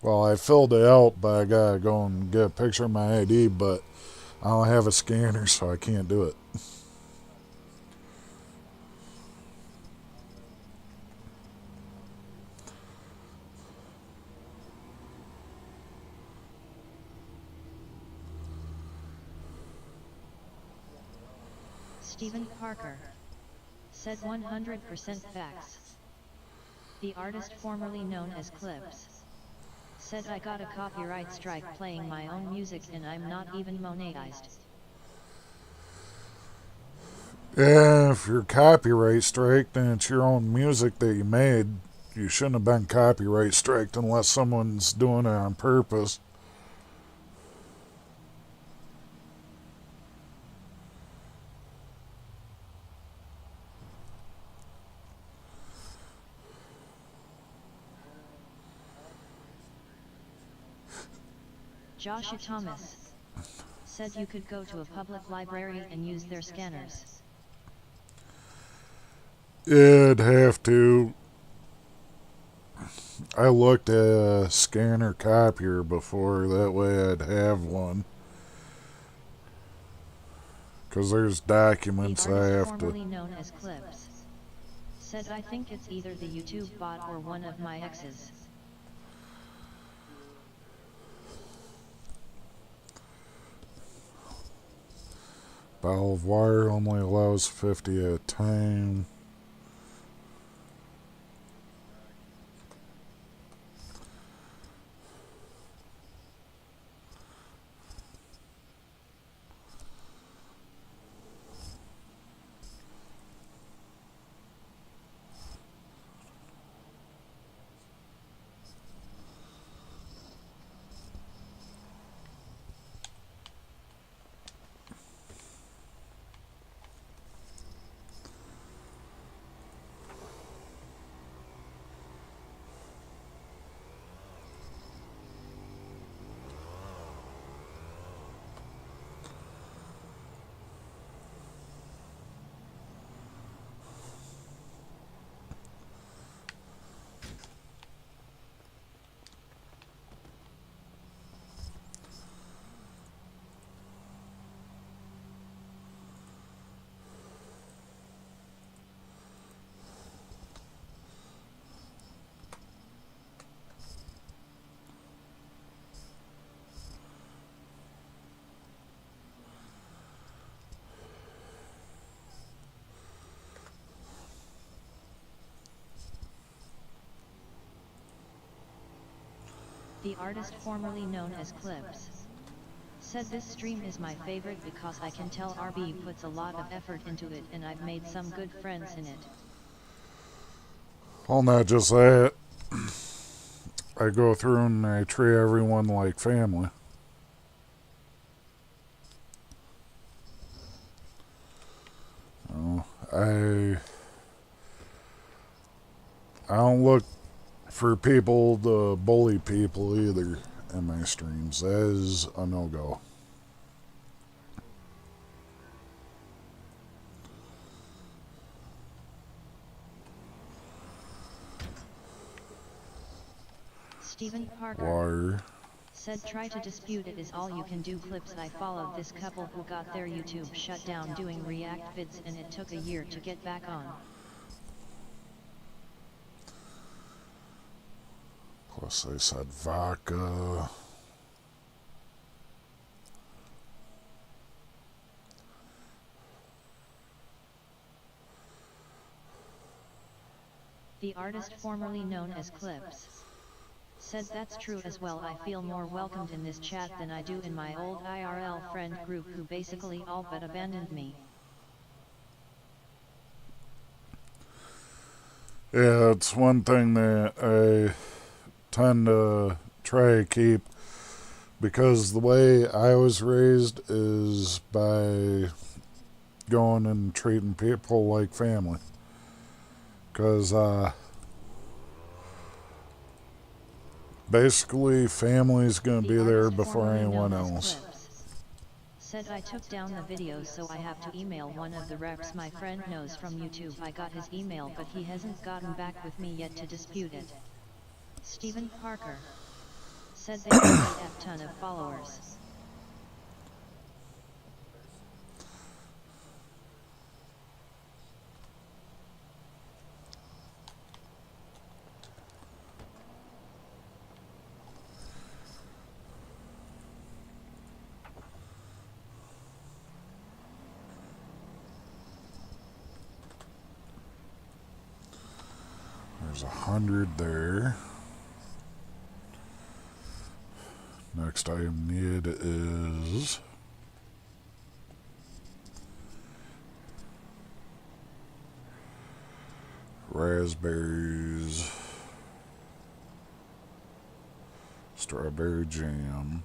Well, I filled it out, but I gotta go and get a picture of my ID, but I don't have a scanner, so I can't do it. Stephen Parker said, 100% facts. The artist formerly known as Clips said, I got a copyright strike playing my own music and I'm not even monetized. Yeah, if you're copyright striked and it's your own music that you made, you shouldn't have been copyright striked unless someone's doing it on purpose. Joshua Thomas said, you could go to a public library and use their scanners. It'd have to. I looked at a scanner copier before, that way I'd have one. Because there's documents The I artist have to... formerly known as Clips said, I think it's either the YouTube bot or one of my exes. Ball of wire only allows 50 at a time. The artist formerly known as Clips said, this stream is my favorite because I can tell RB puts a lot of effort into it and I've made some good friends in it. Well, not just that. I go through and I treat everyone like family. I don't look for people to bully people either in my streams. That is a no-go. Stephen Parker Water. said, try to dispute it is all you can do. Clips, I followed this couple who got their YouTube shut down doing react vids and it took a year to get back on. Plus I said vodka. The artist formerly known as Clips said, that's true as well. I feel more welcomed in this chat than I do in my old IRL friend group who basically all but abandoned me. Yeah, it's one thing that I tend to try to keep, because the way I was raised is by going and treating people like family. Because basically family's going to be there before anyone else. Said, I took down the videos so I have to email one of the reps my friend knows from YouTube. I got his email but he hasn't gotten back with me yet to dispute it. Stephen Parker said, they have a ton of followers. There's 100 there. Next item needed is raspberries, strawberry jam,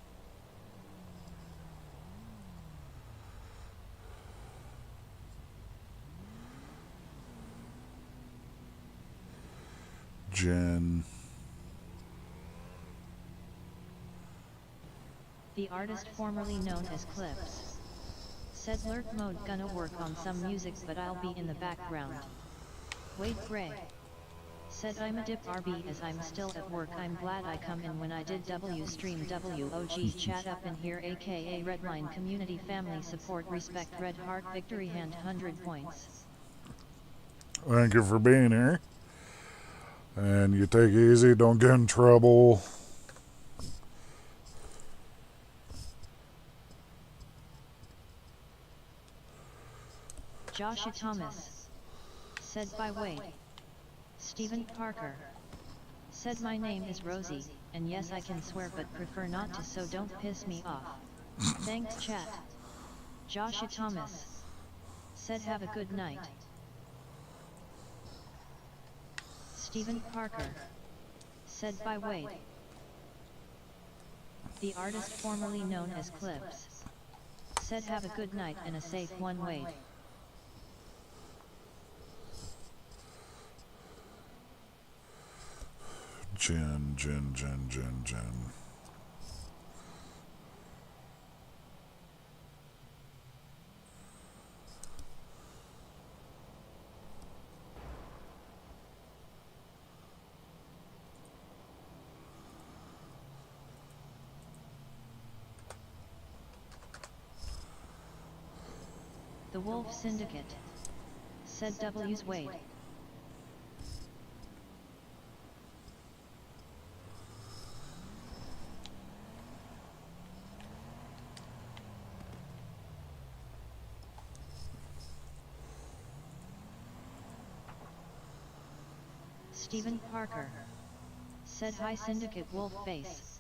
gin. The artist formerly known as Clips said, lurk mode gonna work on some music but I'll be in the background. Wade Gray Said I'm a dip RB as I'm still at work. I'm glad I come in when I did W stream WOG chat up in here aka Redline community family support respect red heart victory hand 100 points. Thank you for being here. And you take it easy, don't get in trouble. Joshua Thomas. Said by Wade. Stephen Parker. Said my name is Rosie, and yes I can swear but prefer not to so don't piss me off. Thanks chat. Joshua Thomas. Said have a good night. Stephen Parker. Said by Wade. The artist formerly known as Clips. Said have a good night and a safe one Wade. Jen. The Wolf Syndicate. Said W's Wade. Stephen Parker. Said hi Syndicate Wolf Face.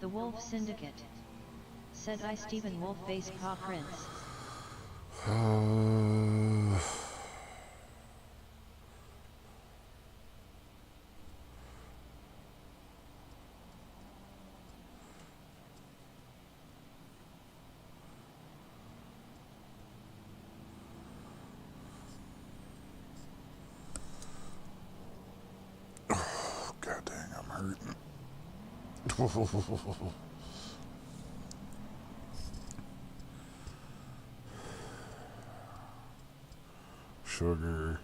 The Wolf Syndicate. Said I Stephen Wolf Face Paw Prince. God dang, I'm hurting. Sugar.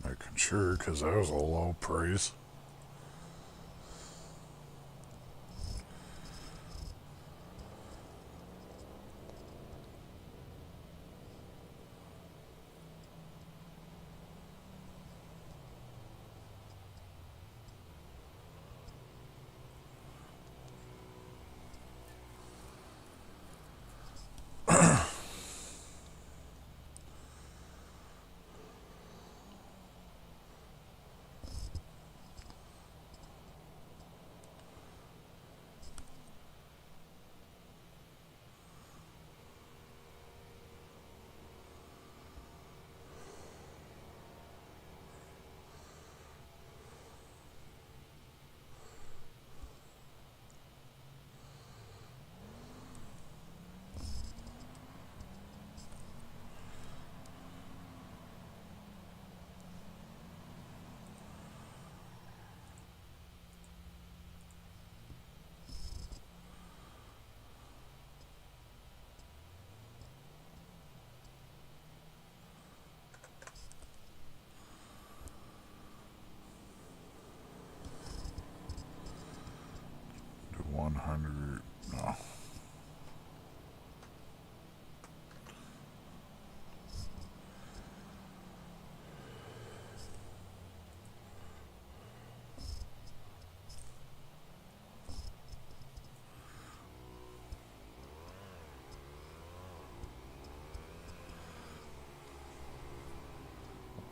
Making sure, because that was a low price. 100. No.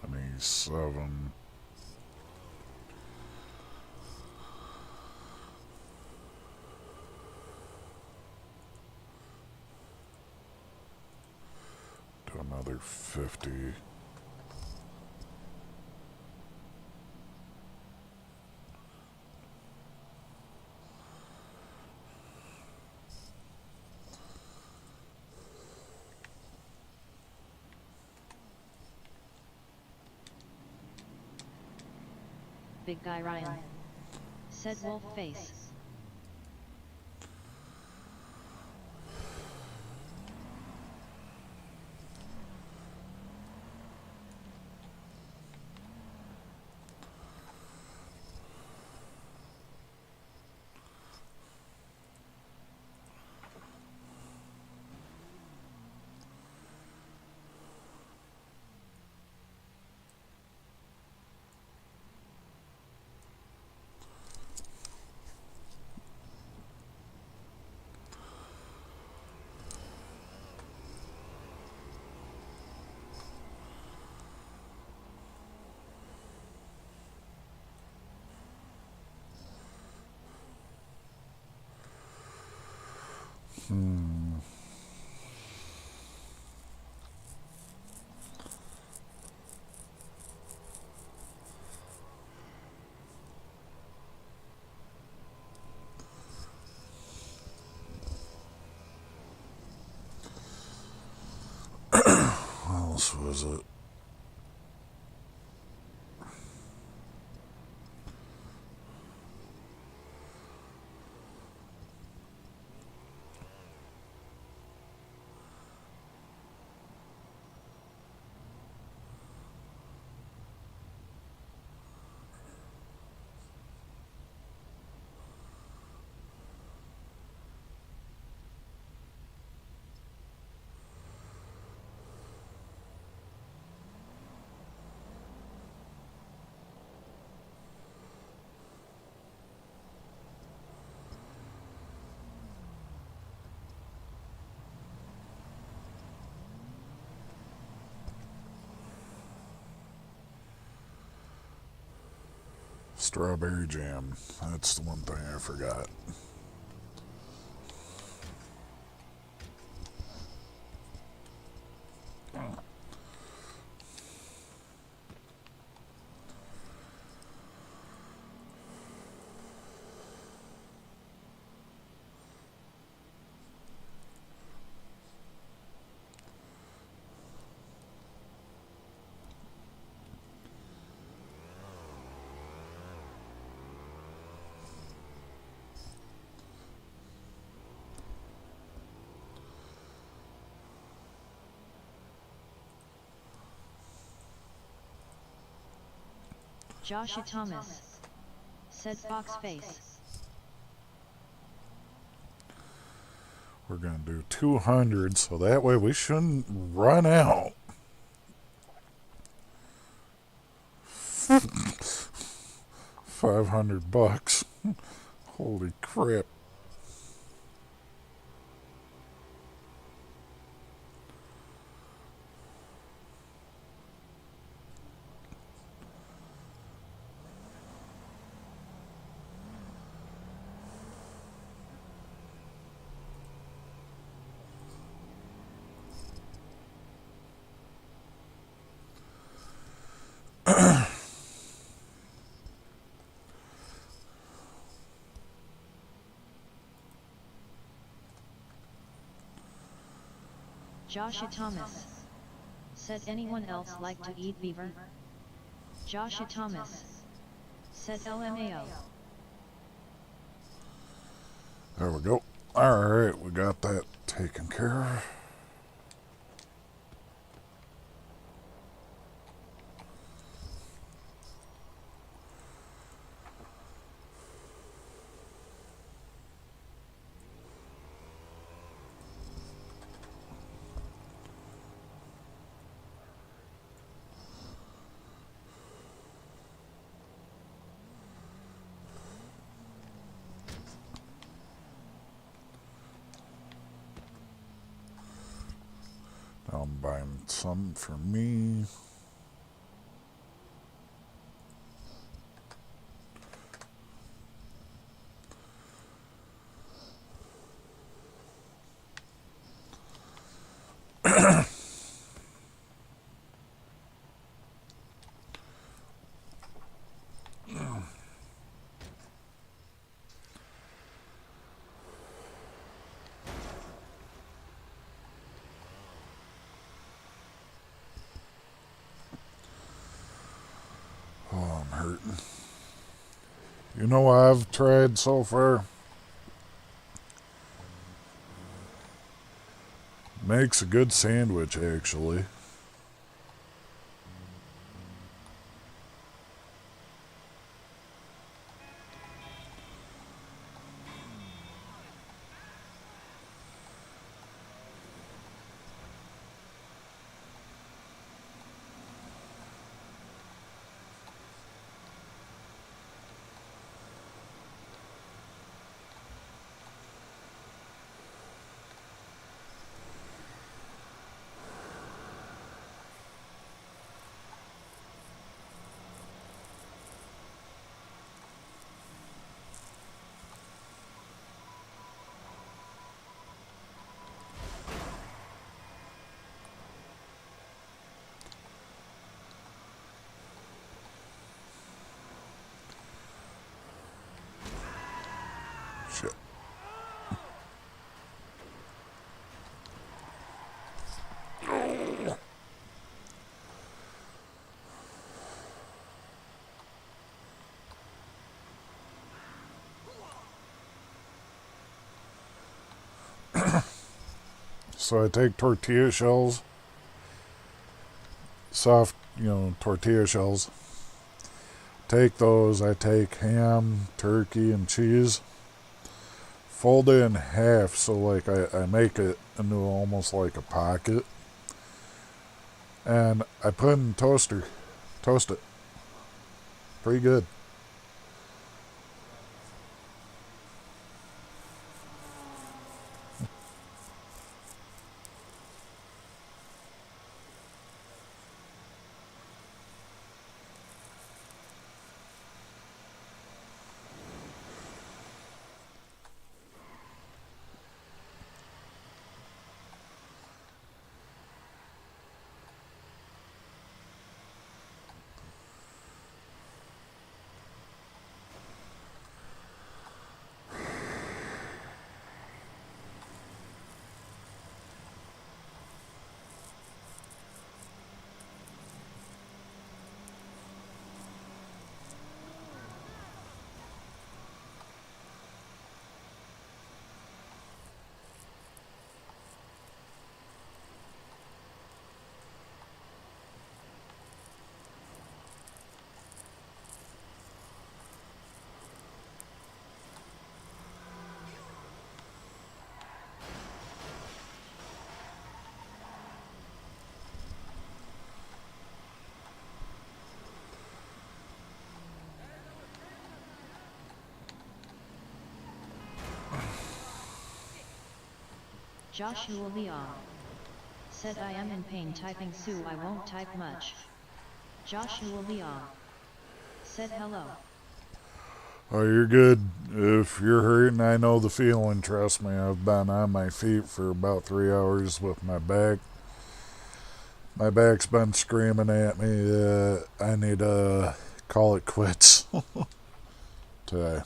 I need 7. Do another 50. Big guy Ryan. Said wolf face. What else was it? Strawberry jam. That's the one thing I forgot. Joshua Thomas. Said fox face. We're going to do 200, so that way we shouldn't run out. $500. Holy crap. Joshua Thomas. Said anyone else like to eat beaver? Joshua Thomas. Said LMAO. There we go. Alright, we got that taken care of. I'm buying some for me. Oh, I'm hurting. You know what I've tried so far? Makes a good sandwich, actually. Shit. So I take tortilla shells, soft, tortilla shells. Take those, I take ham, turkey, and cheese, fold it in half so like I make it into almost like a pocket. And I put it in the toaster, toast it. Pretty good. Joshua Leon said I am in pain typing Sue, I won't type much. Joshua Leon said hello. Oh, you're good. If you're hurting, I know the feeling. Trust me, I've been on my feet for about 3 hours with my back. My back's been screaming at me. I need to call it quits today.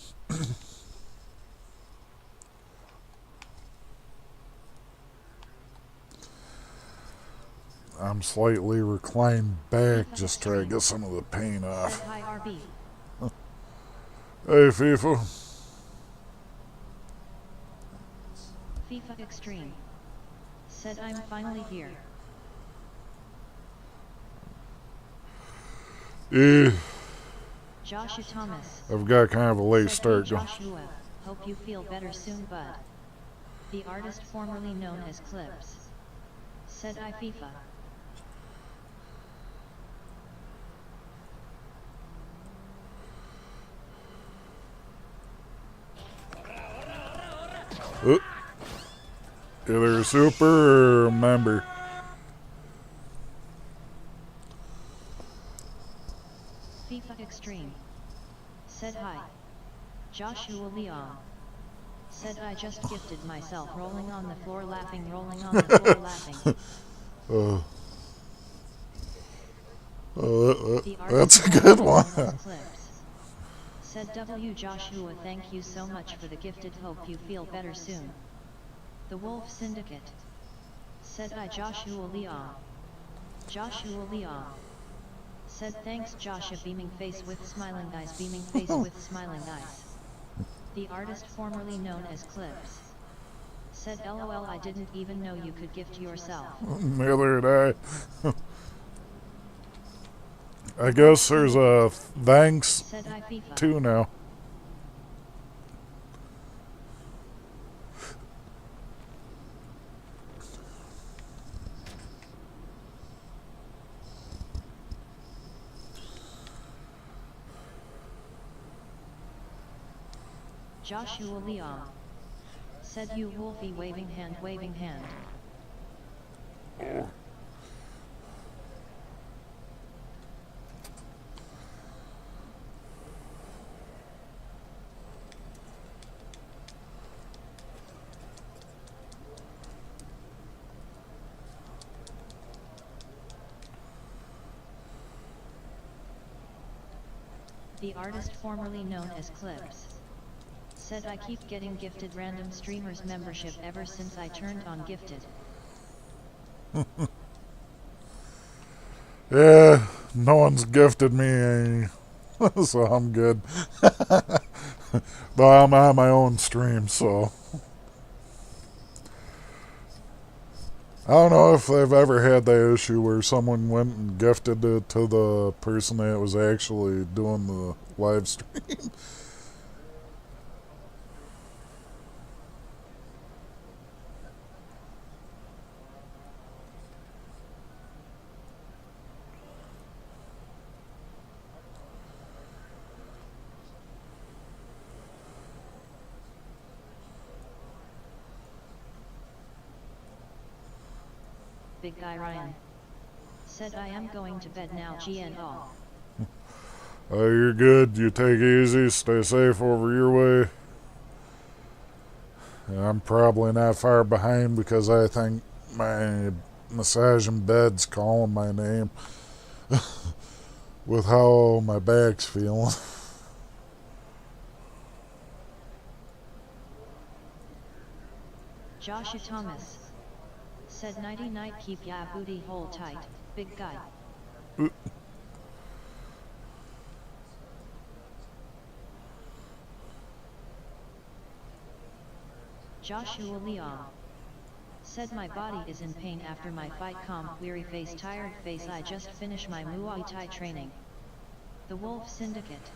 I'm slightly reclined back, just try to get some of the pain off. Said hi RB. Hey, FIFA. FIFA Extreme said I'm finally here. Yeah, Joshua Thomas I've got kind of a late said, start hey going. Joshua, hope you feel better soon bud. The artist formerly known as Clips said I FIFA. Either super or member. stream. Said hi. Joshua Leong. Said I just gifted myself rolling on the floor laughing rolling on the floor laughing. The That's artist a good formerly one. known as Clips. Said W. Joshua, thank you so much for the gifted, hope you feel better soon. The Wolf Syndicate. Said I Joshua Leong. Joshua Leong. Said thanks Joshua beaming face with smiling eyes beaming face with smiling eyes. The artist formerly known as Clips. Said LOL I didn't even know you could gift yourself. Neither did I guess there's a thanks Said I FIFA. too now. Joshua Leong. Said you Wolfie waving hand waving hand. The artist formerly known as Clips. Said I keep getting gifted random streamers membership ever since I turned on gifted. Yeah, no one's gifted me any, so I'm good. But I'm on my own stream, so I don't know if they've ever had that issue where someone went and gifted it to the person that was actually doing the live stream. Big Guy Ryan. Said I am going to bed now GN all. Oh, you're good. You take it easy. Stay safe over your way. I'm probably not far behind because I think my massaging bed's calling my name with how my back's feeling. Joshua Thomas. Said nighty night keep ya booty hole tight, big guy. Joshua Leong. Said my body is in pain after my fight weary face tired face I just finished my Muay Thai training. The Wolf Syndicate.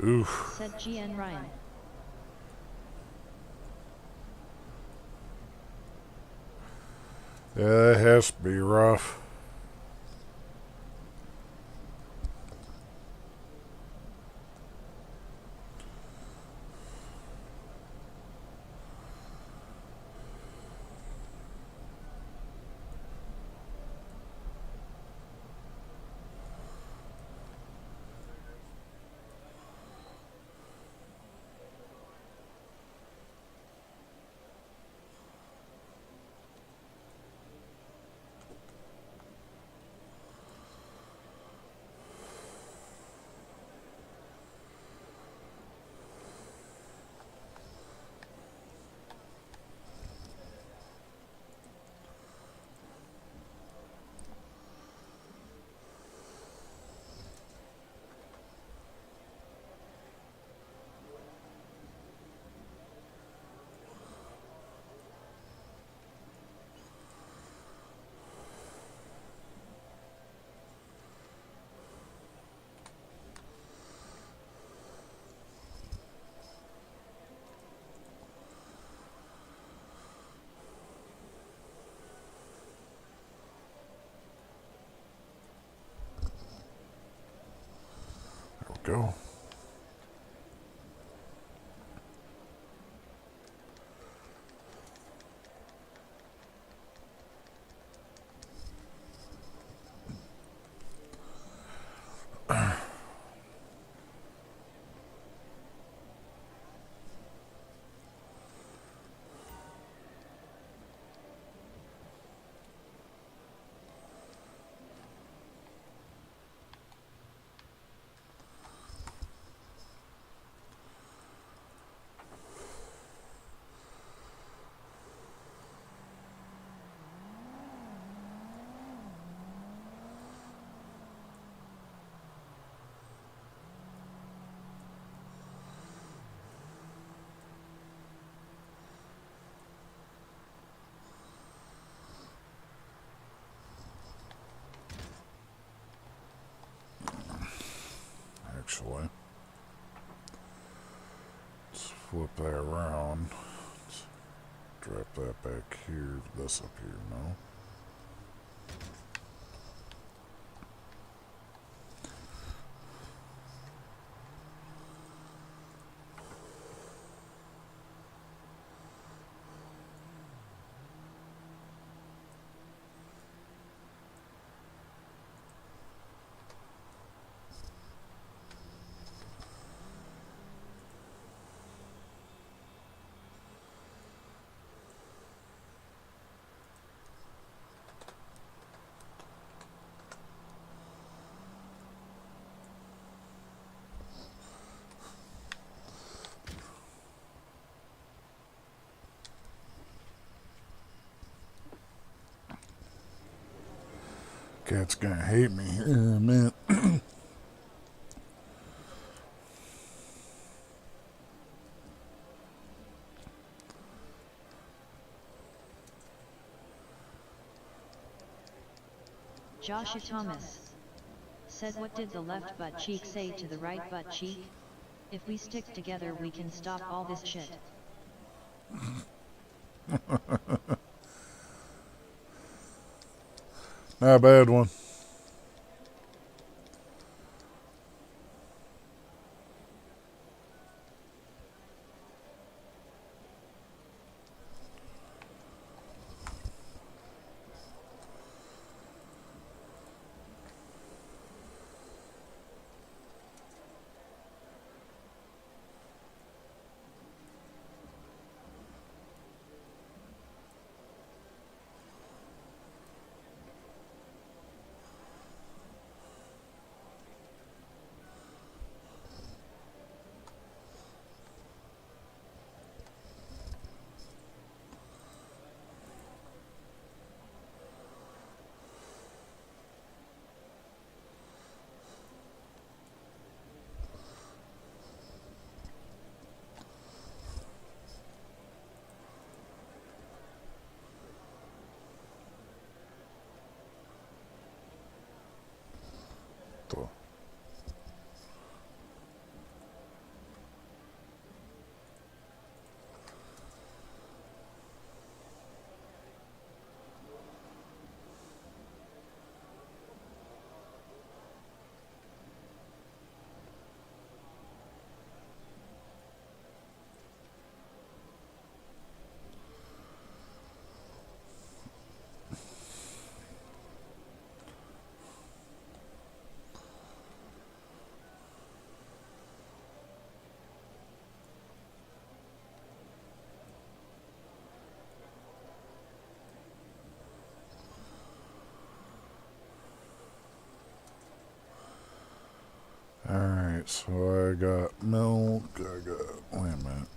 Oof. Said GN Ryan. Yeah, it has to be rough. There we go. flip that around. Drop that back here. This up here, no. Cat's gonna hate me here in a minute. Joshua Thomas said, what did the left butt cheek say to the right butt cheek? If we stick together we can stop all this shit. Not a bad one. So, alright, so I got milk, wait a minute.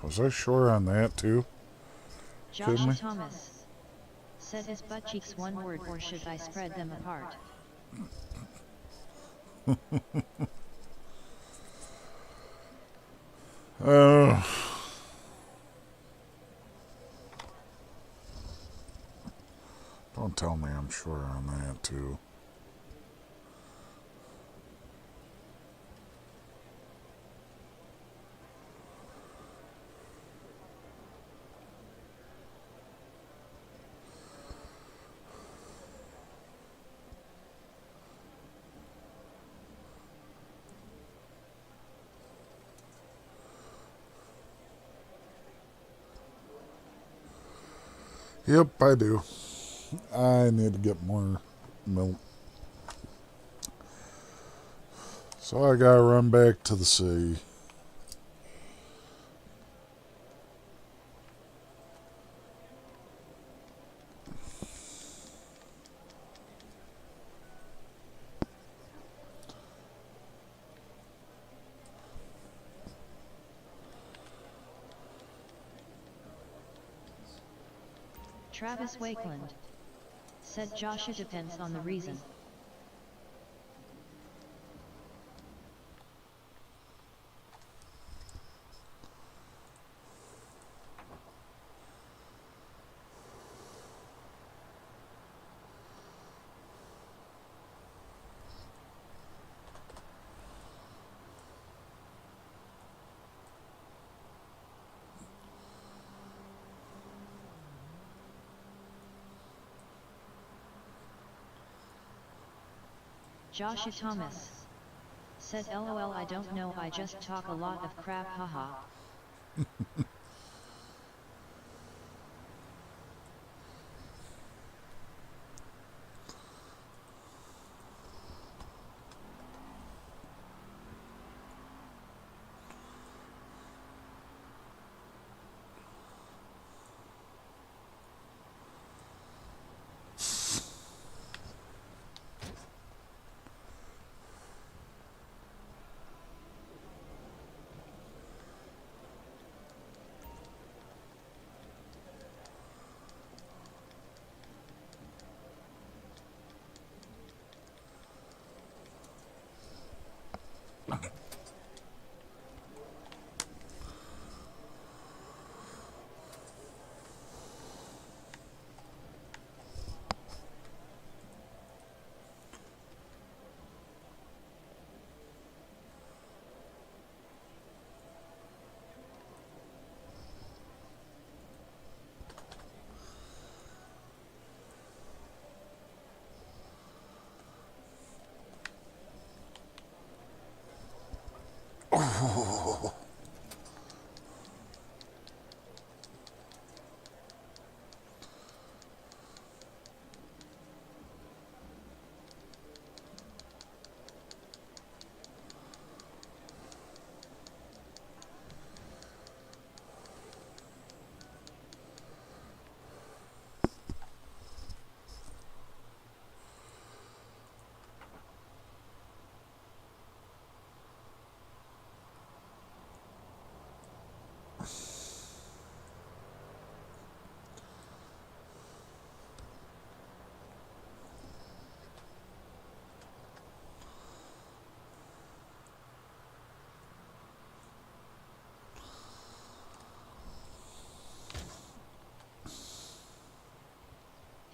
Was I sure on that too? Joshua Thomas said, his butt cheeks one word or should I spread them apart? Uh, don't tell me I'm sure on that too. Yep, I do. I need to get more milk. So I gotta run back to the city. Travis Wakeland said, Joshua depends on the reason. Joshua Thomas said LOL I don't know I just talk a lot of crap haha.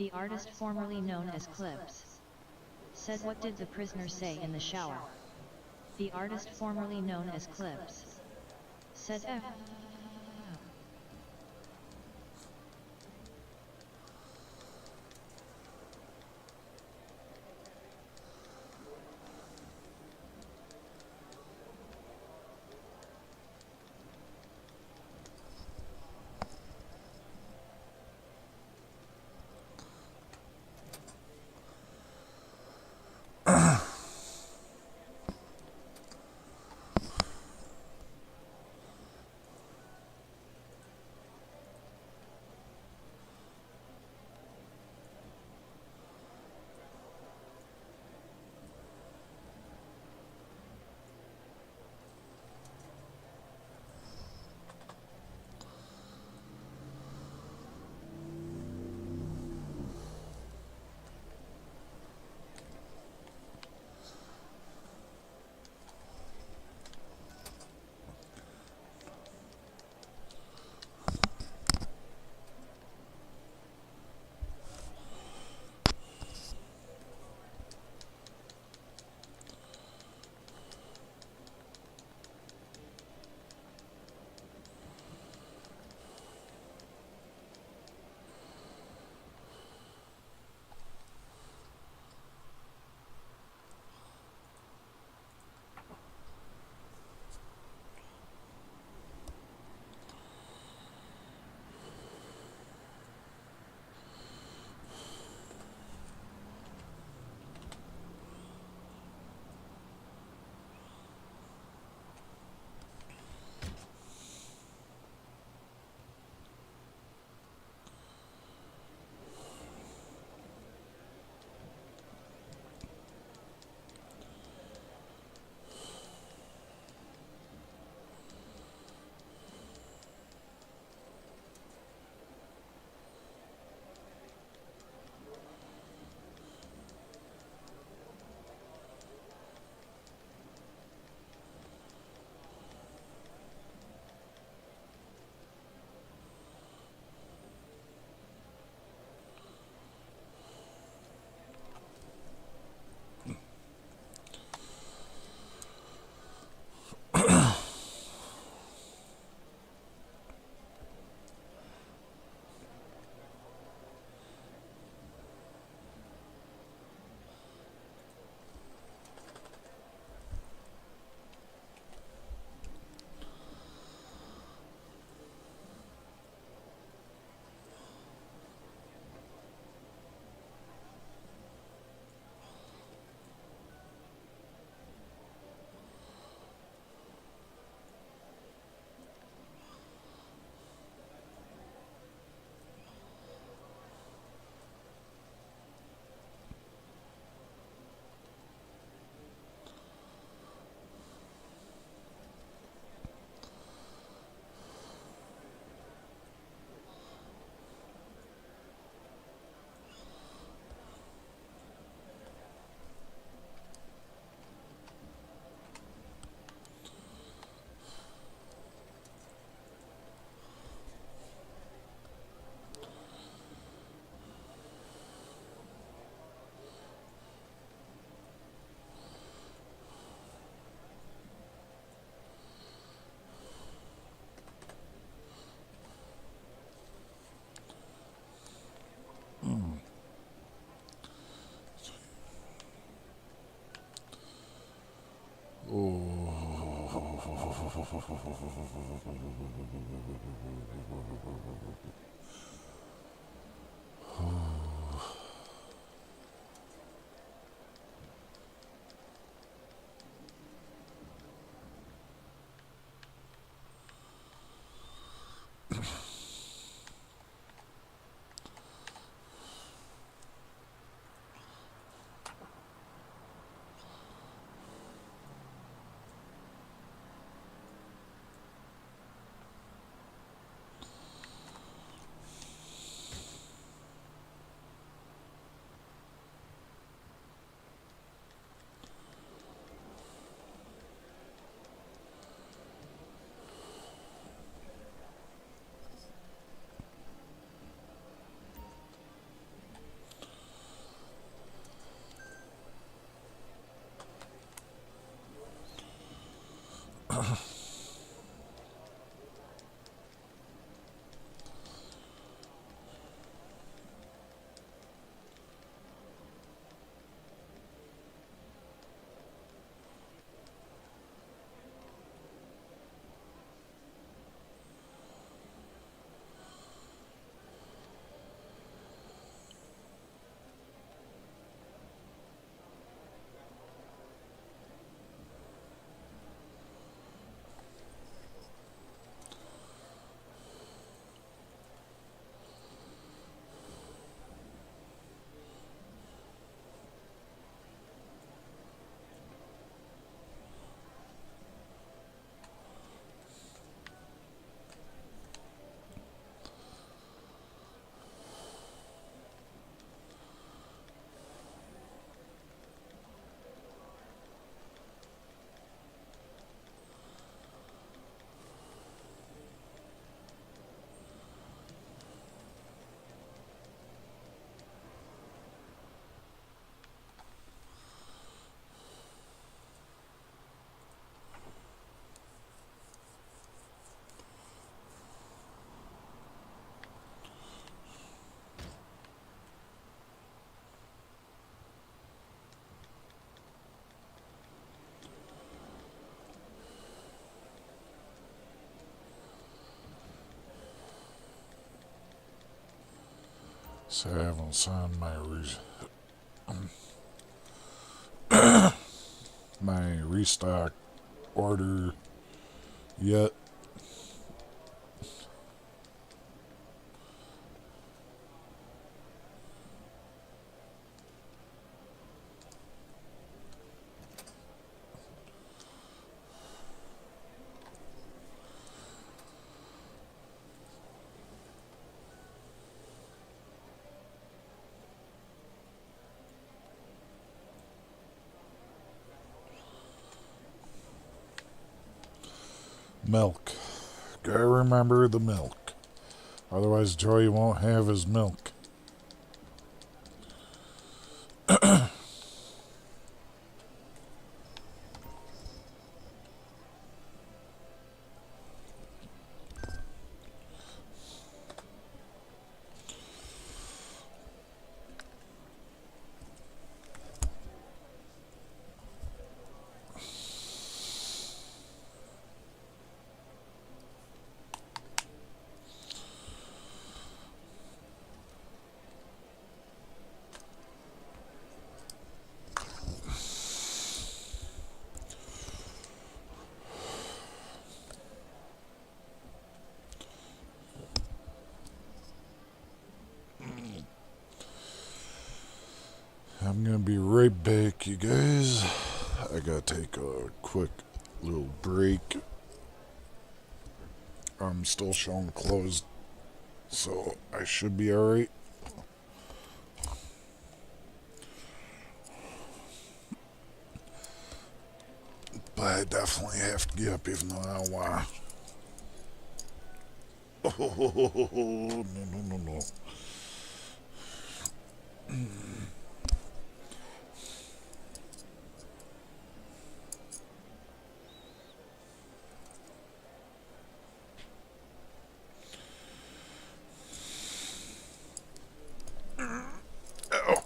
The artist formerly known as Clips said what did the prisoner say in the shower? The artist formerly known as Clips said F. So I haven't signed my restock order yet. Milk. Gotta remember the milk. Otherwise, Joey won't have his milk. I'm gonna be right back, you guys. I gotta take a quick little break. I'm still showing closed, so I should be alright. But I definitely have to get up even though I don't wanna. Oh, no. Oh.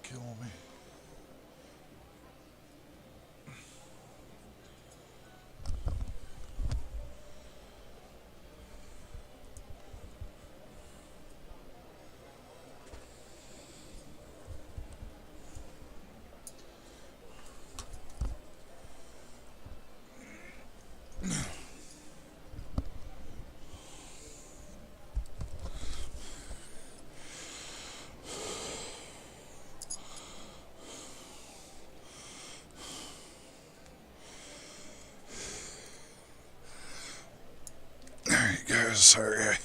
He's killing me. Alright guys, sorry I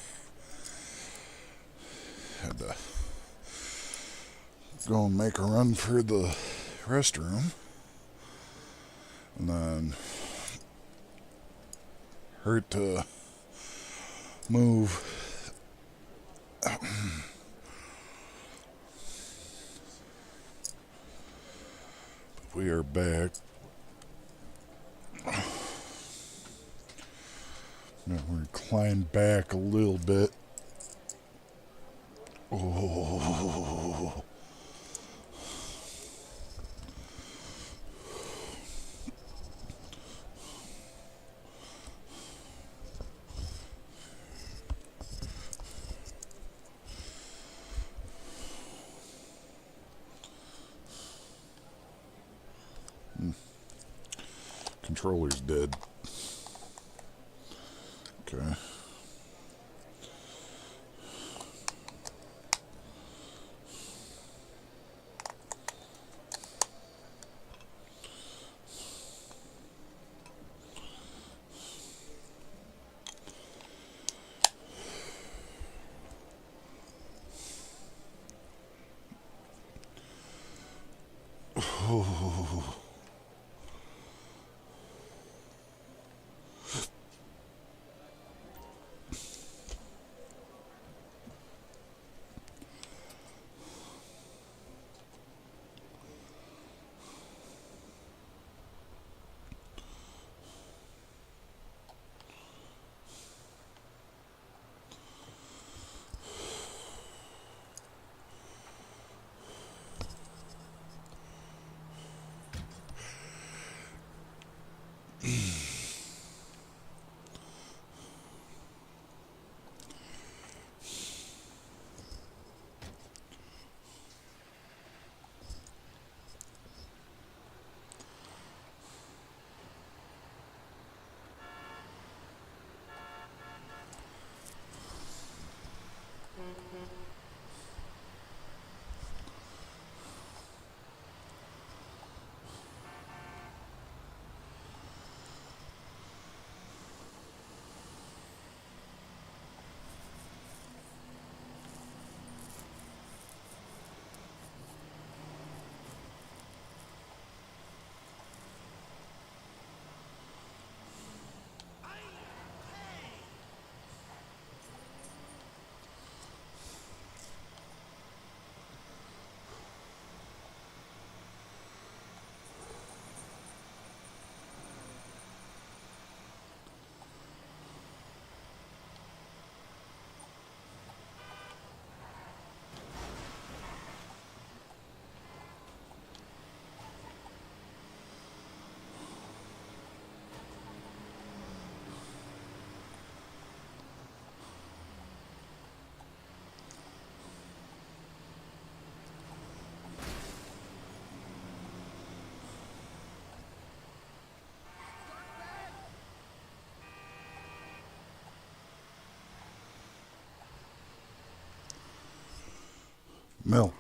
had to go and make a run for the restroom and then hurt to move. We are back. I'm gonna recline back a little bit. Oh. Controller's dead. Okay. Oh. Milk.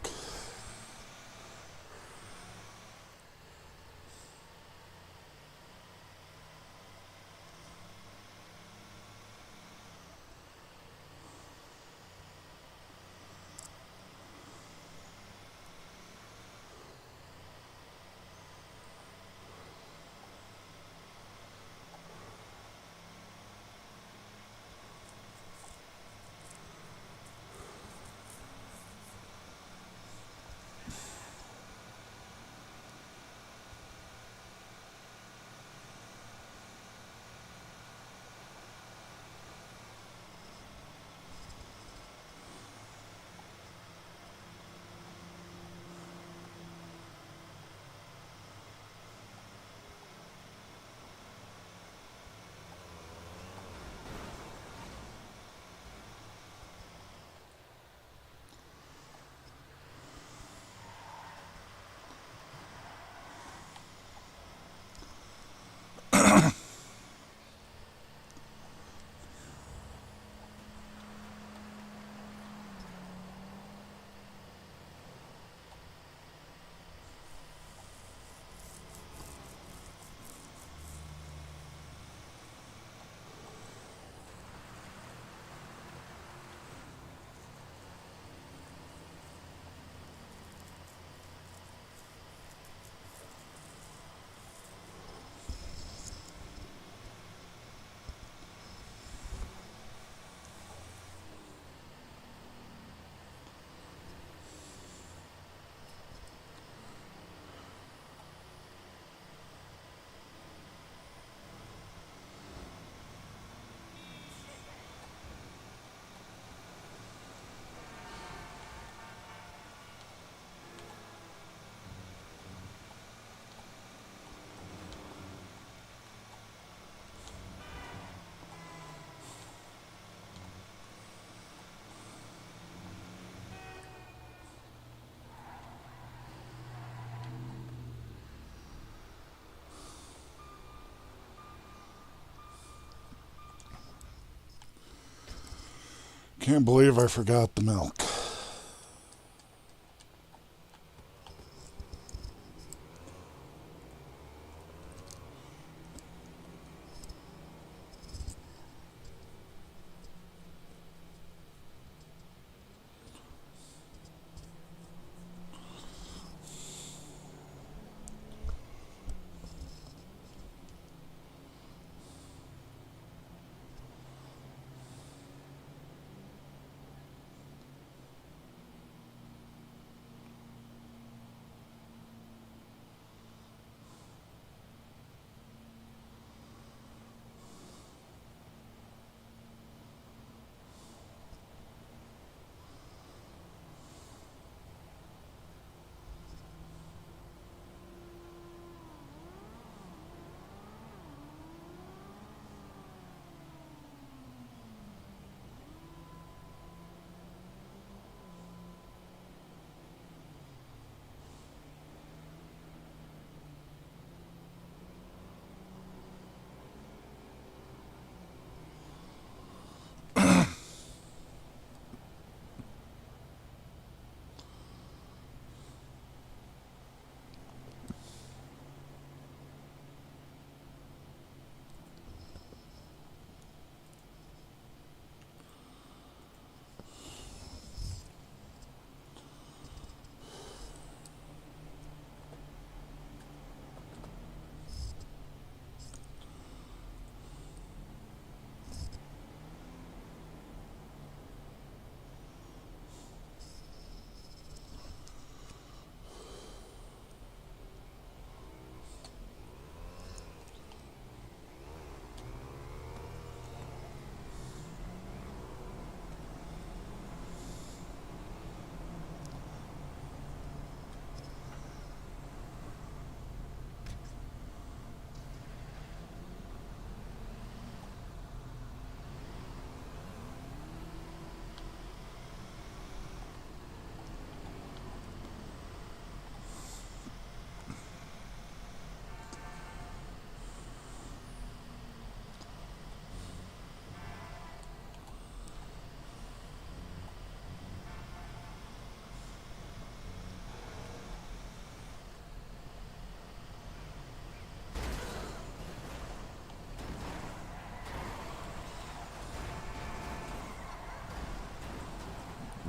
Can't believe I forgot the milk.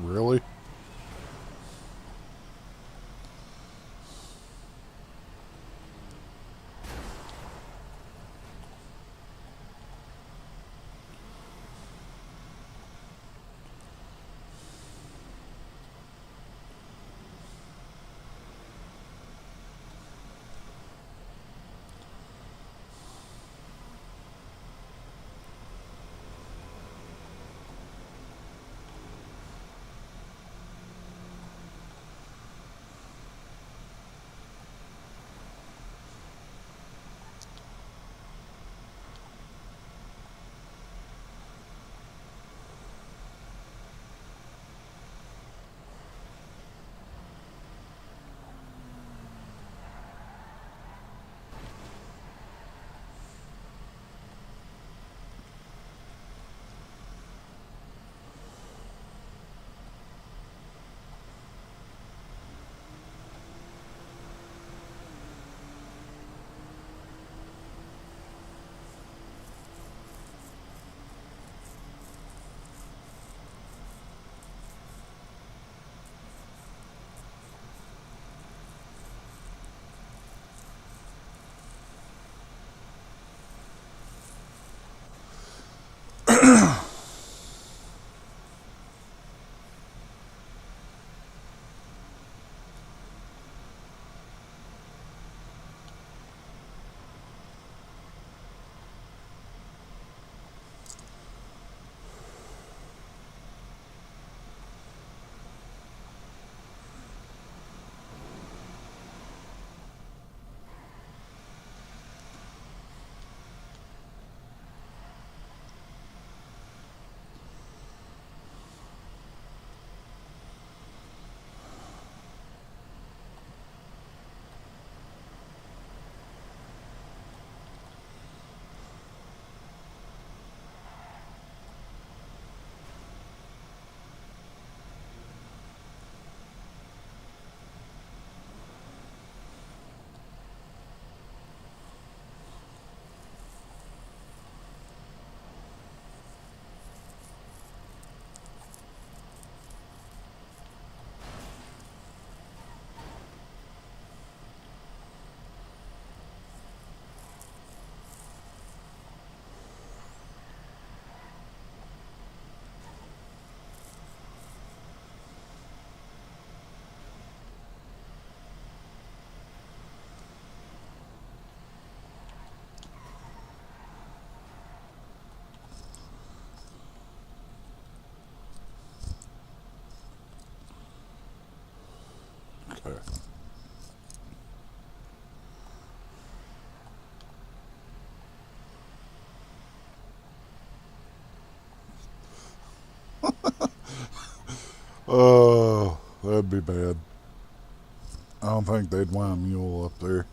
Really? That'd be bad. I don't think they'd want a mule up there.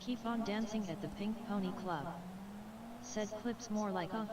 Keep on dancing at the Pink Pony Club. Said clips more like Oh.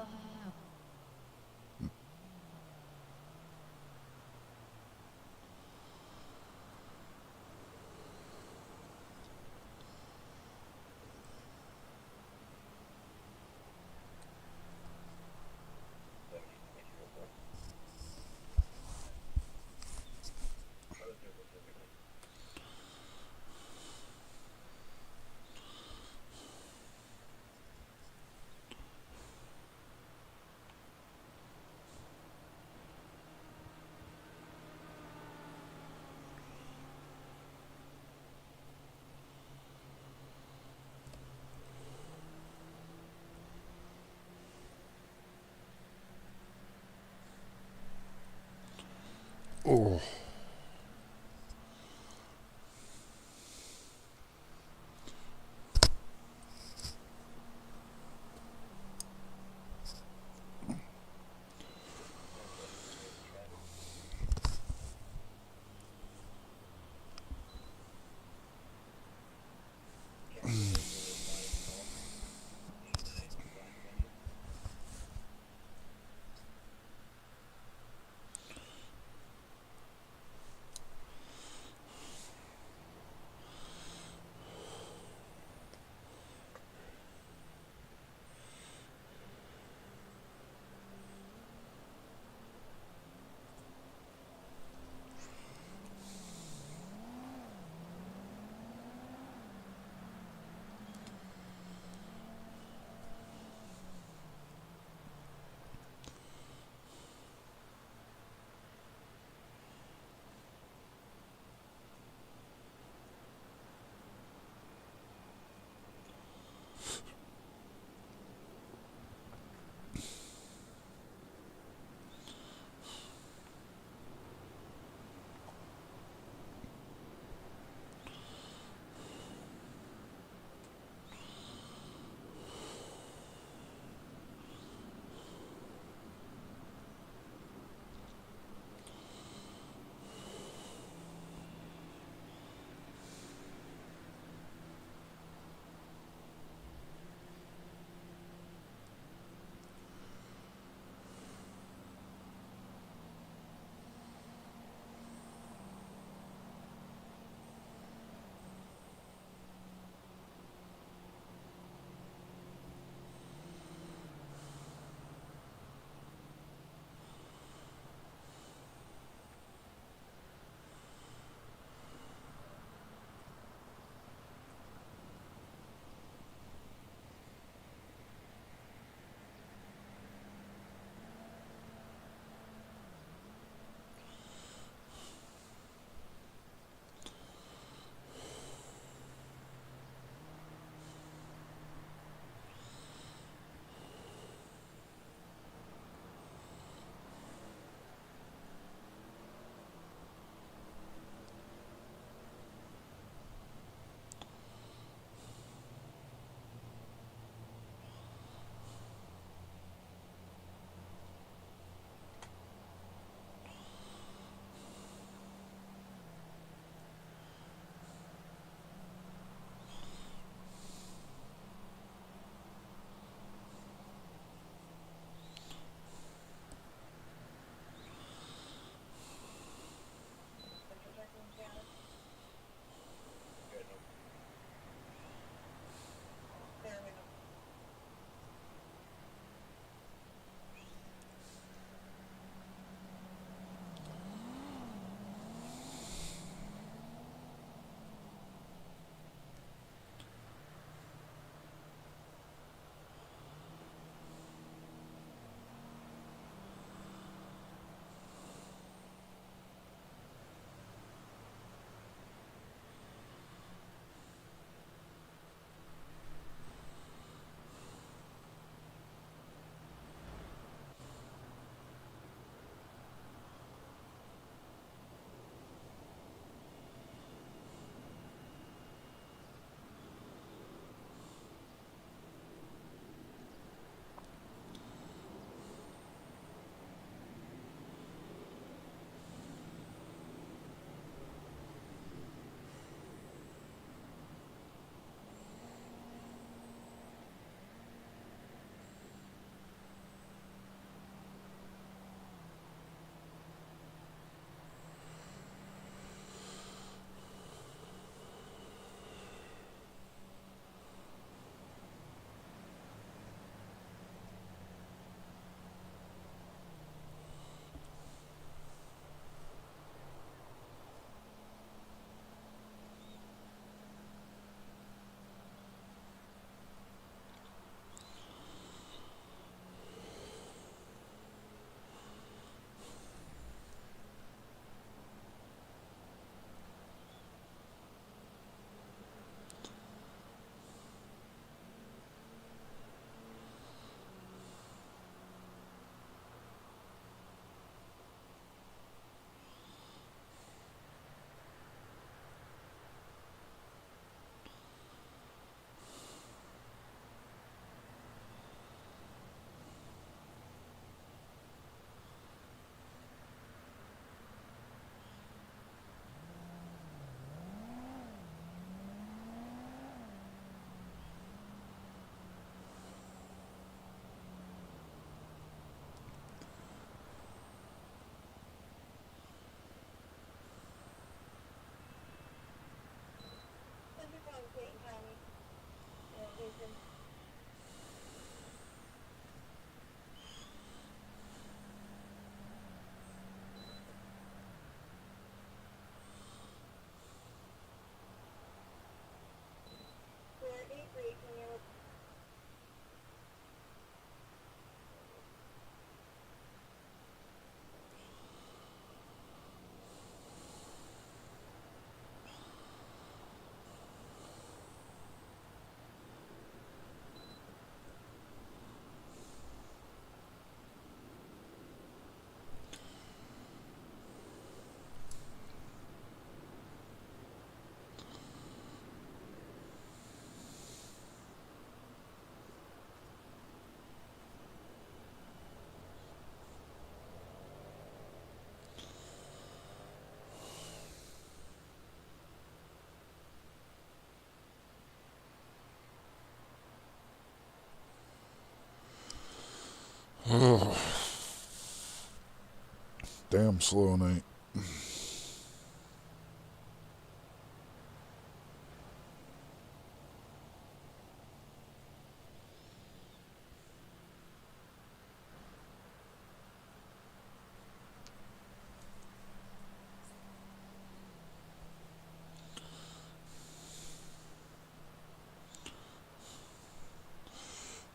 Damn slow night.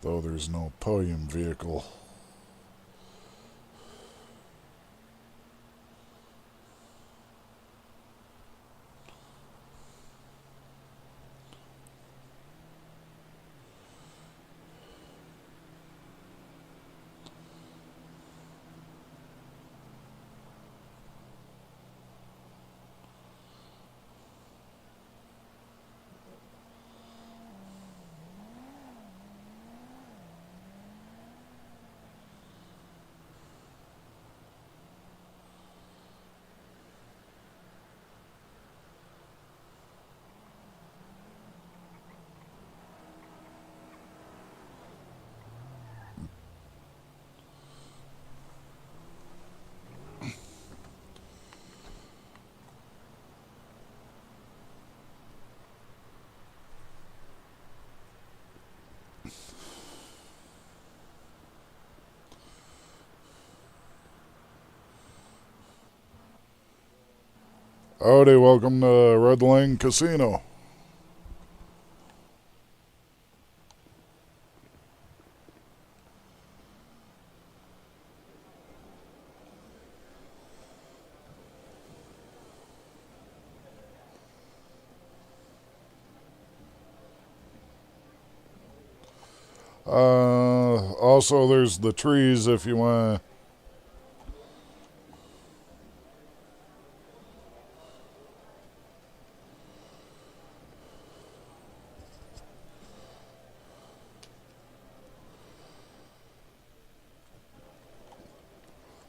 Though there's no podium vehicle. Howdy, welcome to Redline Casino. Also, there's the trees if you want.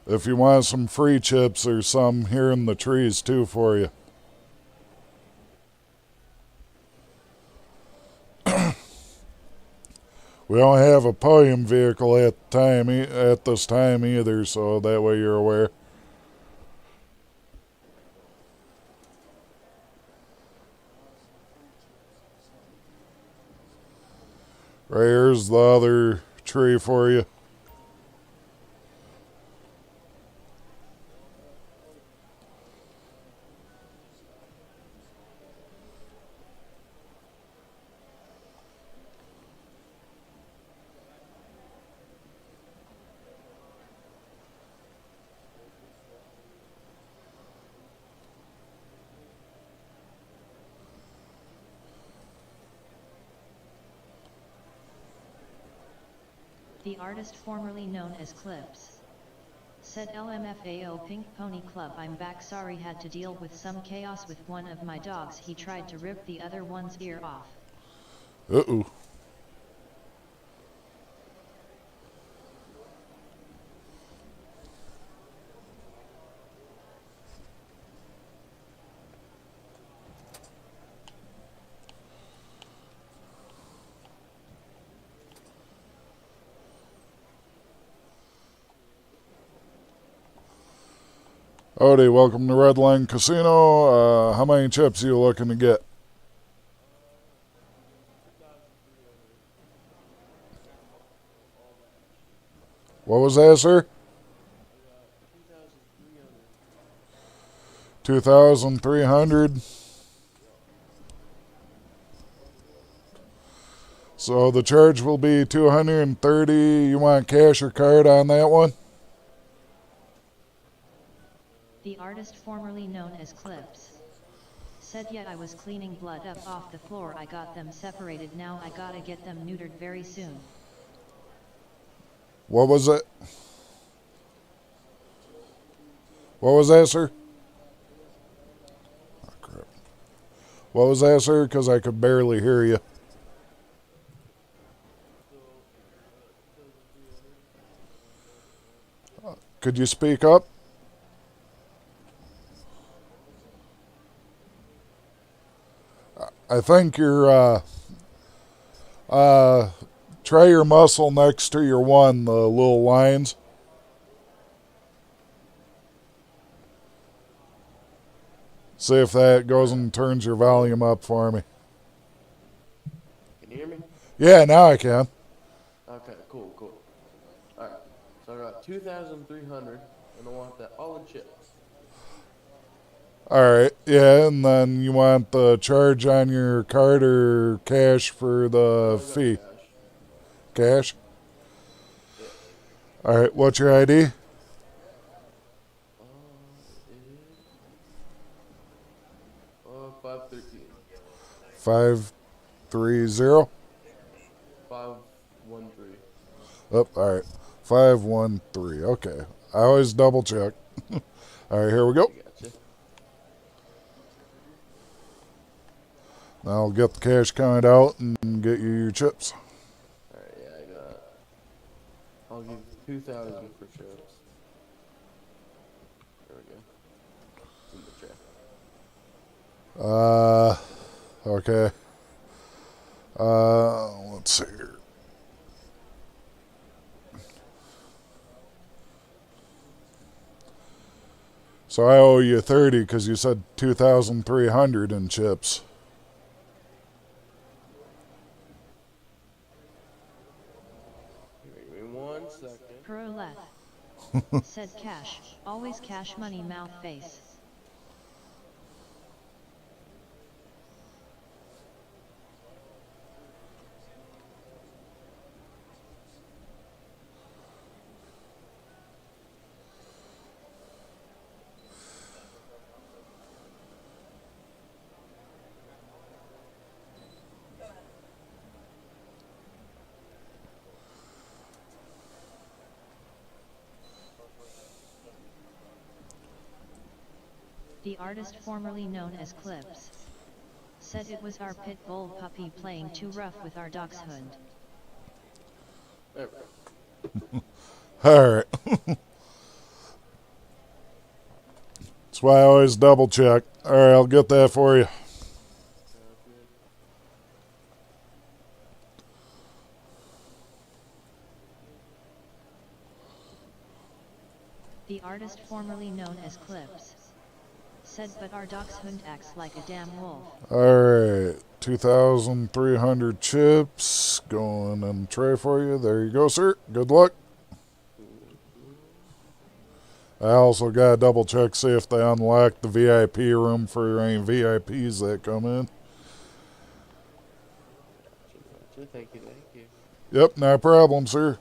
If you want some free chips, there's some here in the trees too for you. We don't have a podium vehicle at this time either, so that way you're aware. Right here's the other tree for you. The artist formerly known as Clips said, LMFAO Pink Pony Club, I'm back, sorry, had to deal with some chaos with one of my dogs. He tried to rip the other one's ear off. Uh-oh. Howdy, welcome to Redline Casino. How many chips are you looking to get? What was that, sir? 2,300. So the charge will be 230. You want cash or card on that one? The artist formerly known as Clips said, yeah, I was cleaning blood up off the floor. I got them separated. Now I gotta get them neutered very soon. What was it? What was that, sir? Oh, crap. What was that, sir? Because I could barely hear you. Could you speak up? I think you're try your muscle next to your one, the little lines. See if that goes and turns your volume up for me. Can you hear me? Yeah, now I can. Okay, cool, cool. Alright, so I got 2,300, and I want that all in chips. Alright, yeah, and then you want the charge on your card or cash for the I got fee? cash. Cash? Yeah. Alright, what's your ID? It is 513. 530? 513. Oh, alright. 513. Okay. I always double check. Alright, here we go. I gotcha. Now I'll get the cash count out and get you your chips. Alright, yeah, I got. I'll give 2,000 for chips. There we go. It's in the tray. Okay. Let's see here. So I owe you 30 because you said 2,300 in chips. Give me 1 second. Pro left. Said cash. Always cash money mouth face. The artist formerly known as Clips said it was our pit bull puppy playing too rough with our dachshund. There we go. Alright. That's why I always double check. Alright, I'll get that for you. Sounds good. The artist formerly known as Clips said but our dachshund acts like a damn wolf. Alright, 2,300 chips going in the tray for you. There you go, sir. Good luck. I also got to double check, see if they unlock the VIP room for any VIPs that come in. Gotcha. Thank you, thank you. Yep, no problem, sir.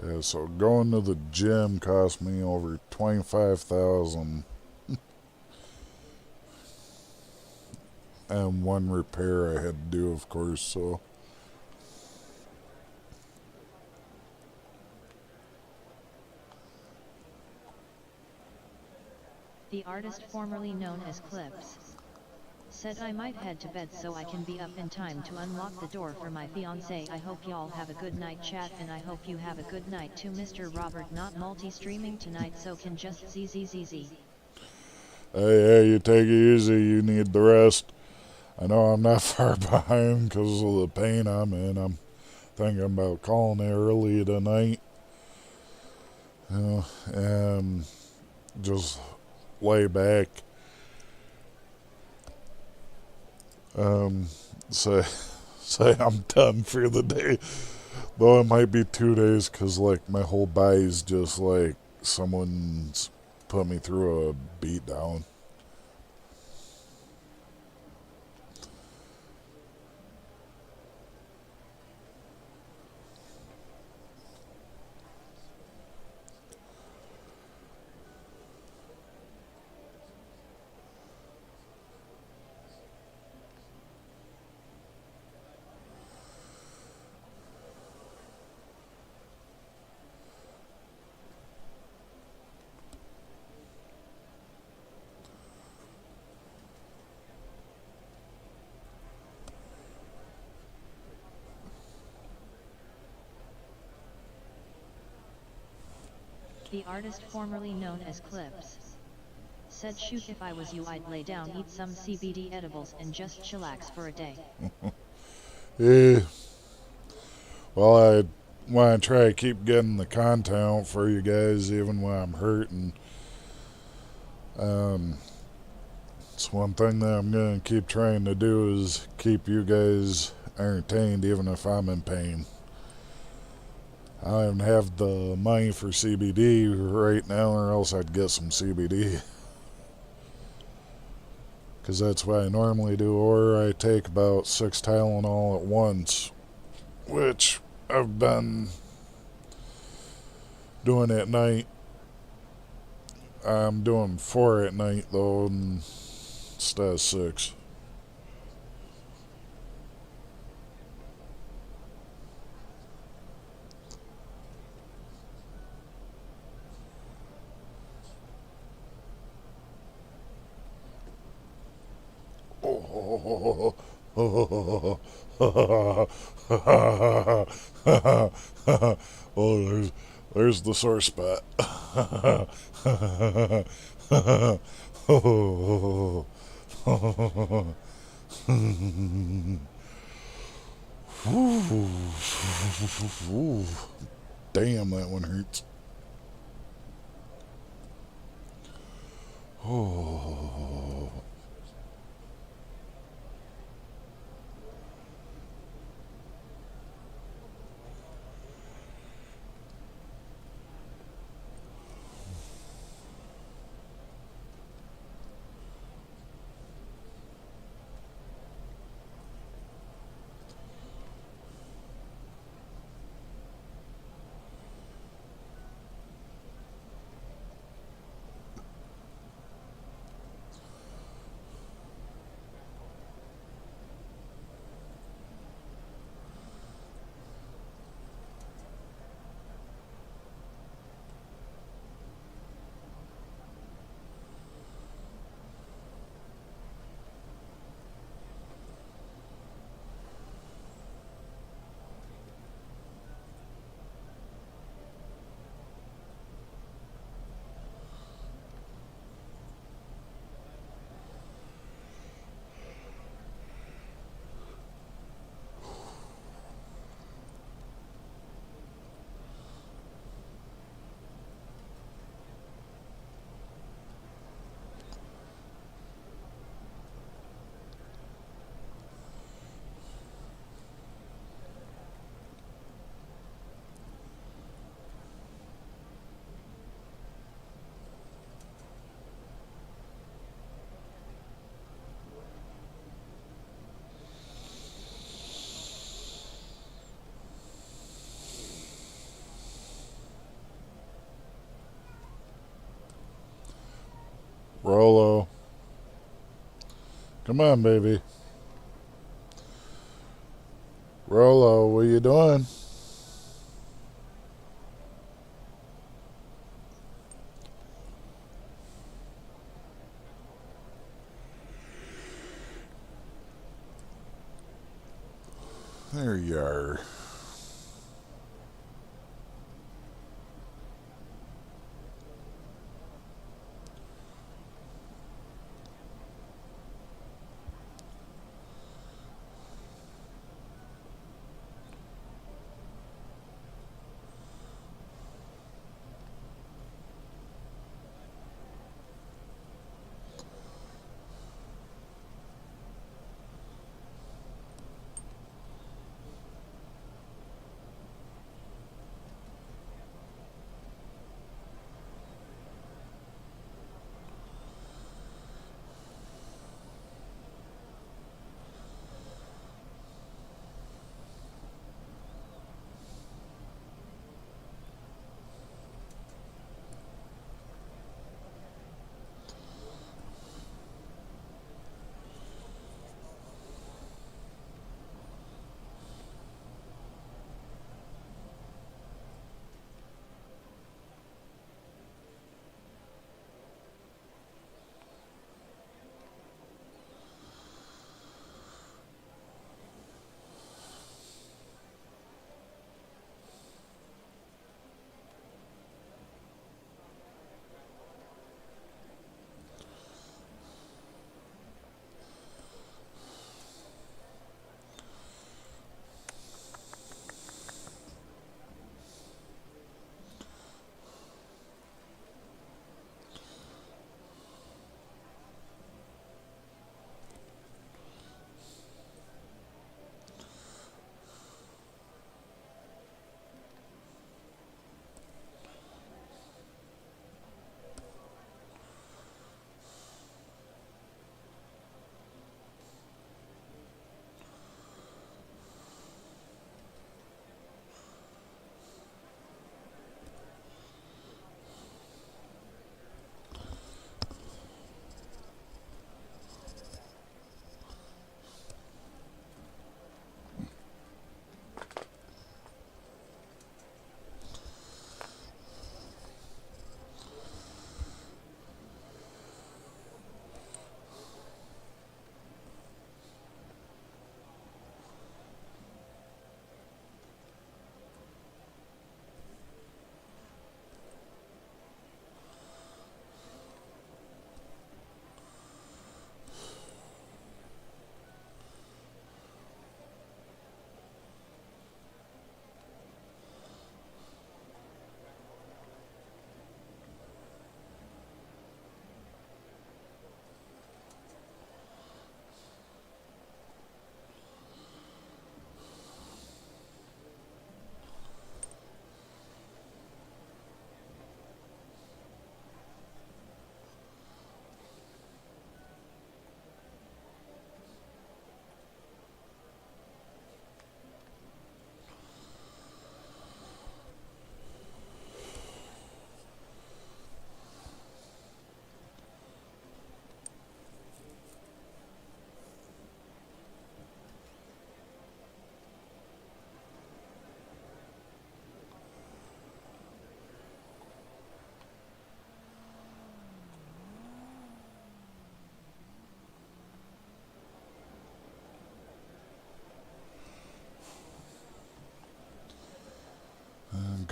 Yeah, so going to the gym cost me over 25,000, and one repair I had to do, of course. So The artist formerly known as Clips said I might head to bed so I can be up in time to unlock the door for my fiance. I hope y'all have a good night chat, and I hope you have a good night too. Mr. Robert not multi-streaming tonight so can just zzz. hey, you take it easy. You need the rest. I know I'm not far behind because of the pain I'm in. I'm thinking about calling it early tonight, and just lay back. Say I'm done for the day. Though it might be 2 days because, like, my whole body's just like someone's put me through a beat down. The artist formerly known as Clips said, shoot, if I was you I'd lay down, eat some CBD edibles and just chillax for a day. Yeah. Well, I want to try to keep getting the content for you guys even when I'm hurting. It's one thing that I'm going to keep trying to do is keep you guys entertained even if I'm in pain. I don't even have the money for CBD right now, or else I'd get some CBD. Because that's what I normally do, or I take about 6 Tylenol at once, which I've been doing at night. I'm doing 4 at night though, instead of 6. Oh, oh, there's the sore spot. Damn, that one hurts. Oh. Rolo. Come on, baby. Rolo, what are you doing? There you are.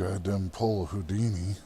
guy didn't pull a Houdini.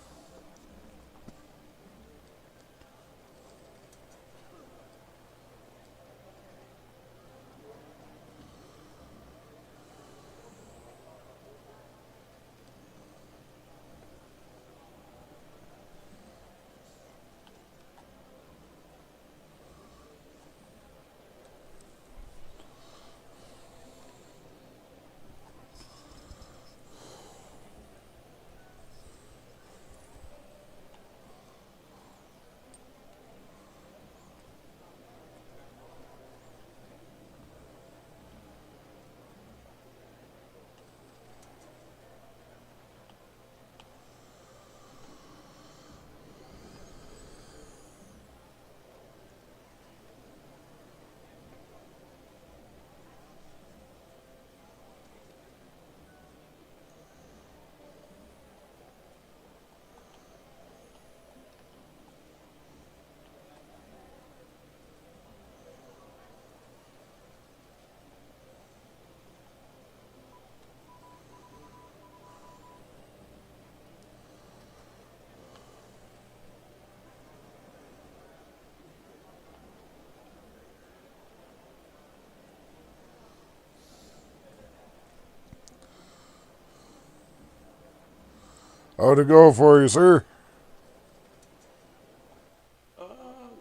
How'd it go for you, sir?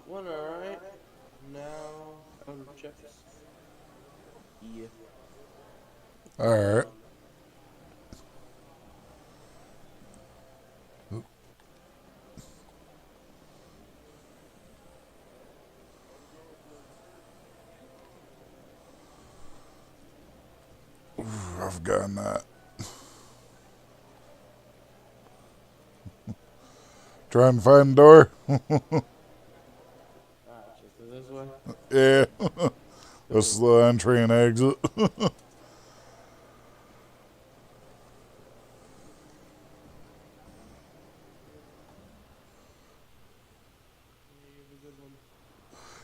Went alright. Now, out of checks. Yeah. Alright. I've gotten that. Trying to find the door? Alright, check it this way. Yeah. This is the entry and exit. You have a good one.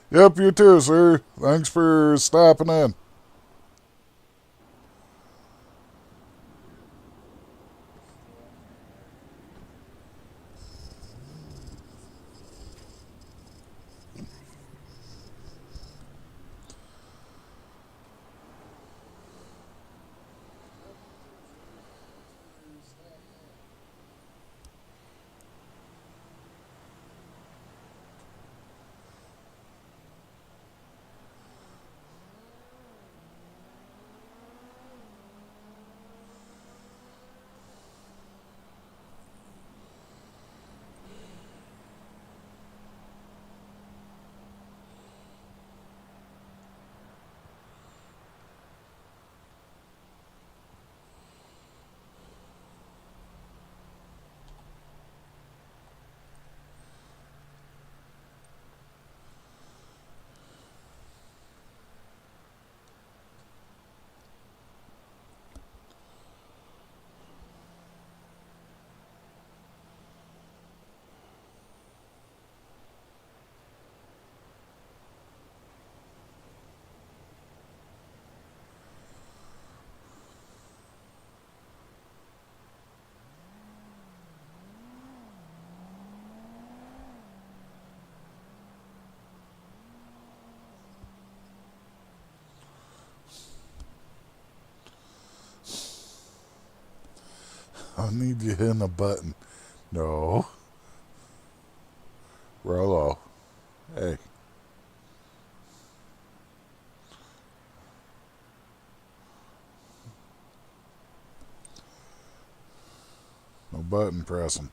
Yep, you too, sir. Thanks for stopping in. I need you hitting a button. No. Rollo. Hey. No button pressing.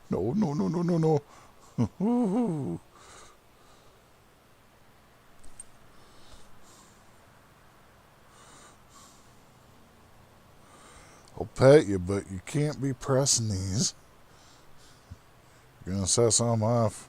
No, no, no, no, no, no. I'll pet you, but you can't be pressing these. You're gonna set some off.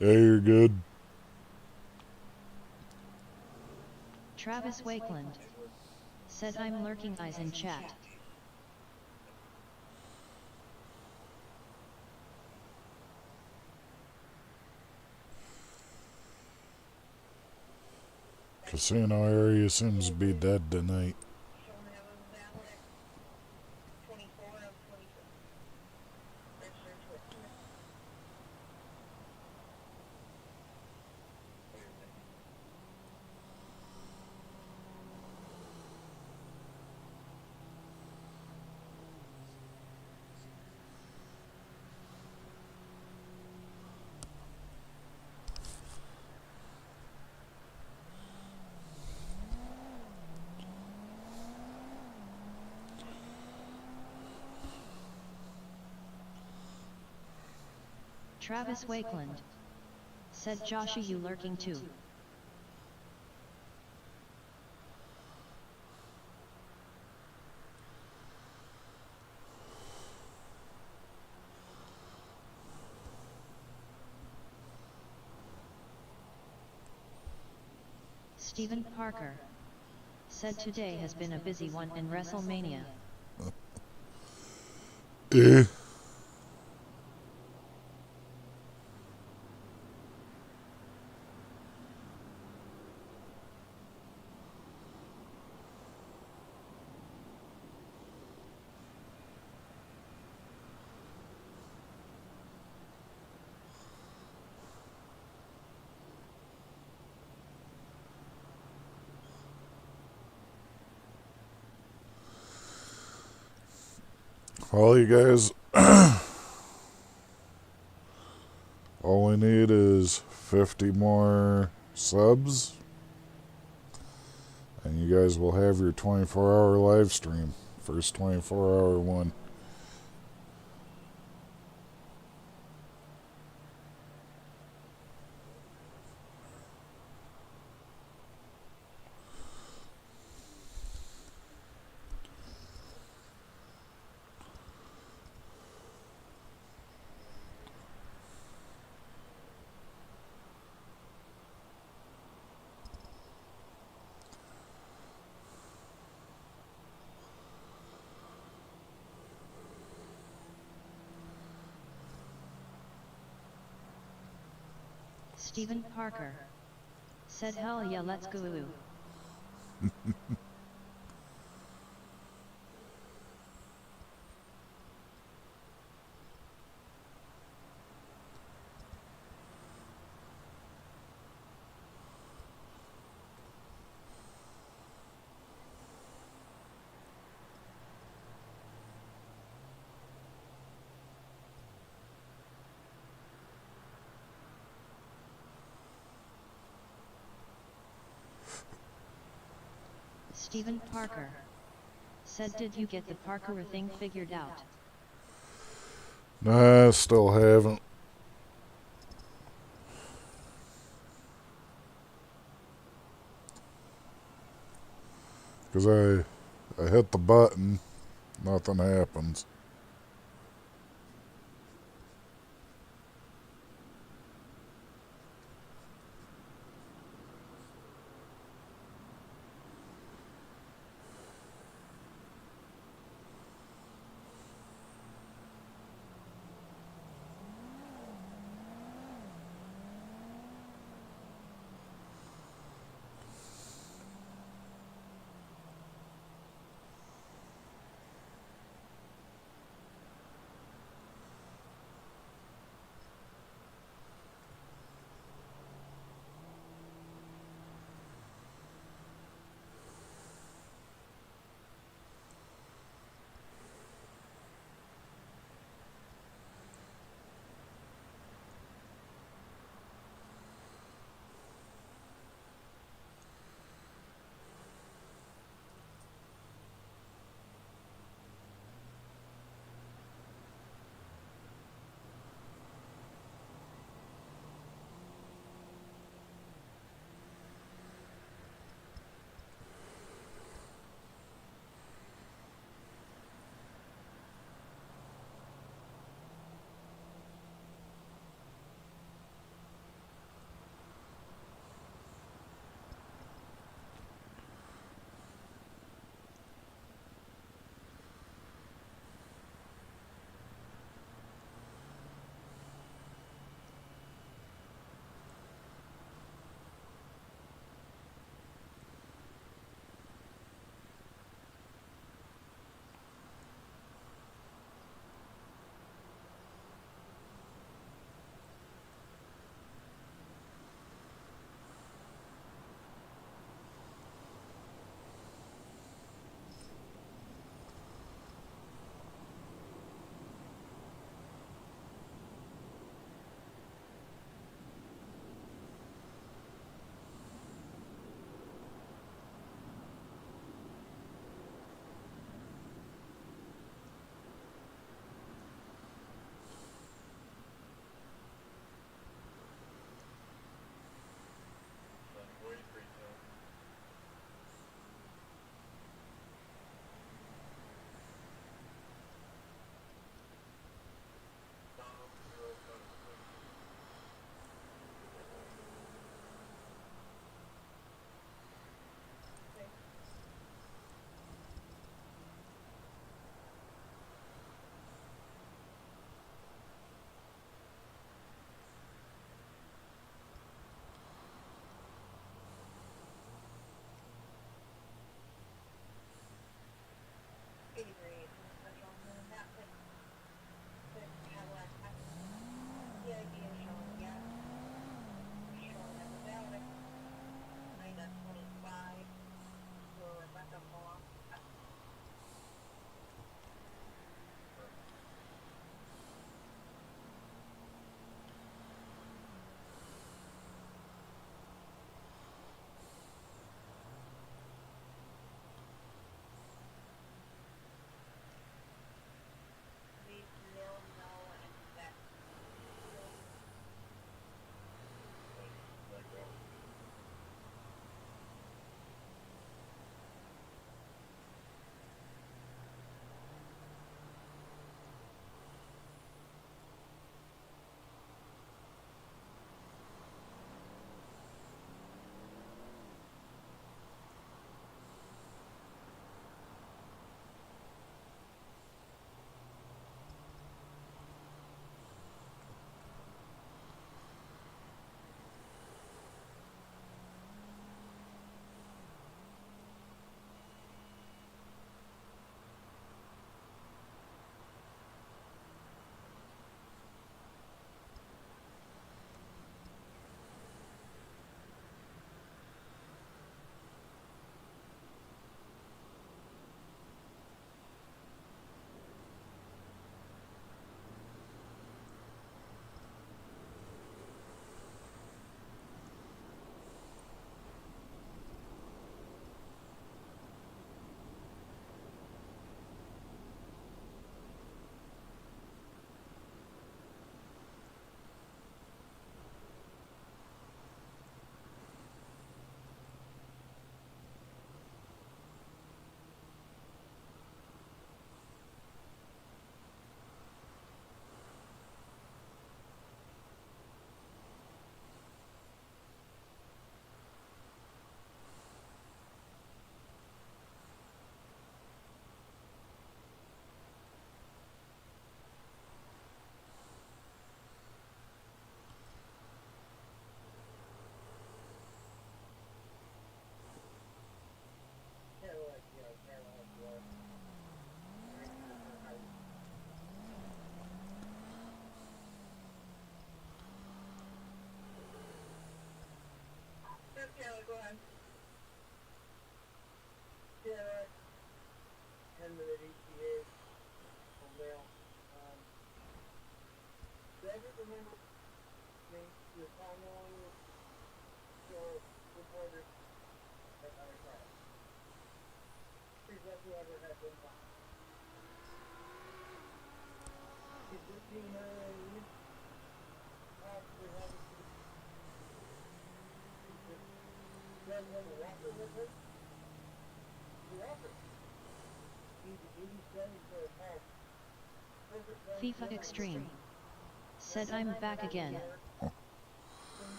Yeah, you're good. Travis Wakeland said I'm lurking eyes in chat. Casino area seems to be dead tonight. Showing that was valid at 24 of 26. Register to it. Travis Wakeland said Joshy you lurking too. Stephen Parker said today has been a busy one in WrestleMania. Eh? Well, you guys, all we need is 50 more subs, and you guys will have your 24-hour live stream. First 24-hour one. Stephen Parker said hell yeah let's go. Stephen Parker said did you get the Parker thing figured out? Nah, still haven't. Because I hit the button, nothing happens. just remember the final show reporter that I had. Please let whoever had been on. Is this being possibly having to have a walker with her? The walker. He's 87 for a pulse. FIFA Extreme. Said I'm back again.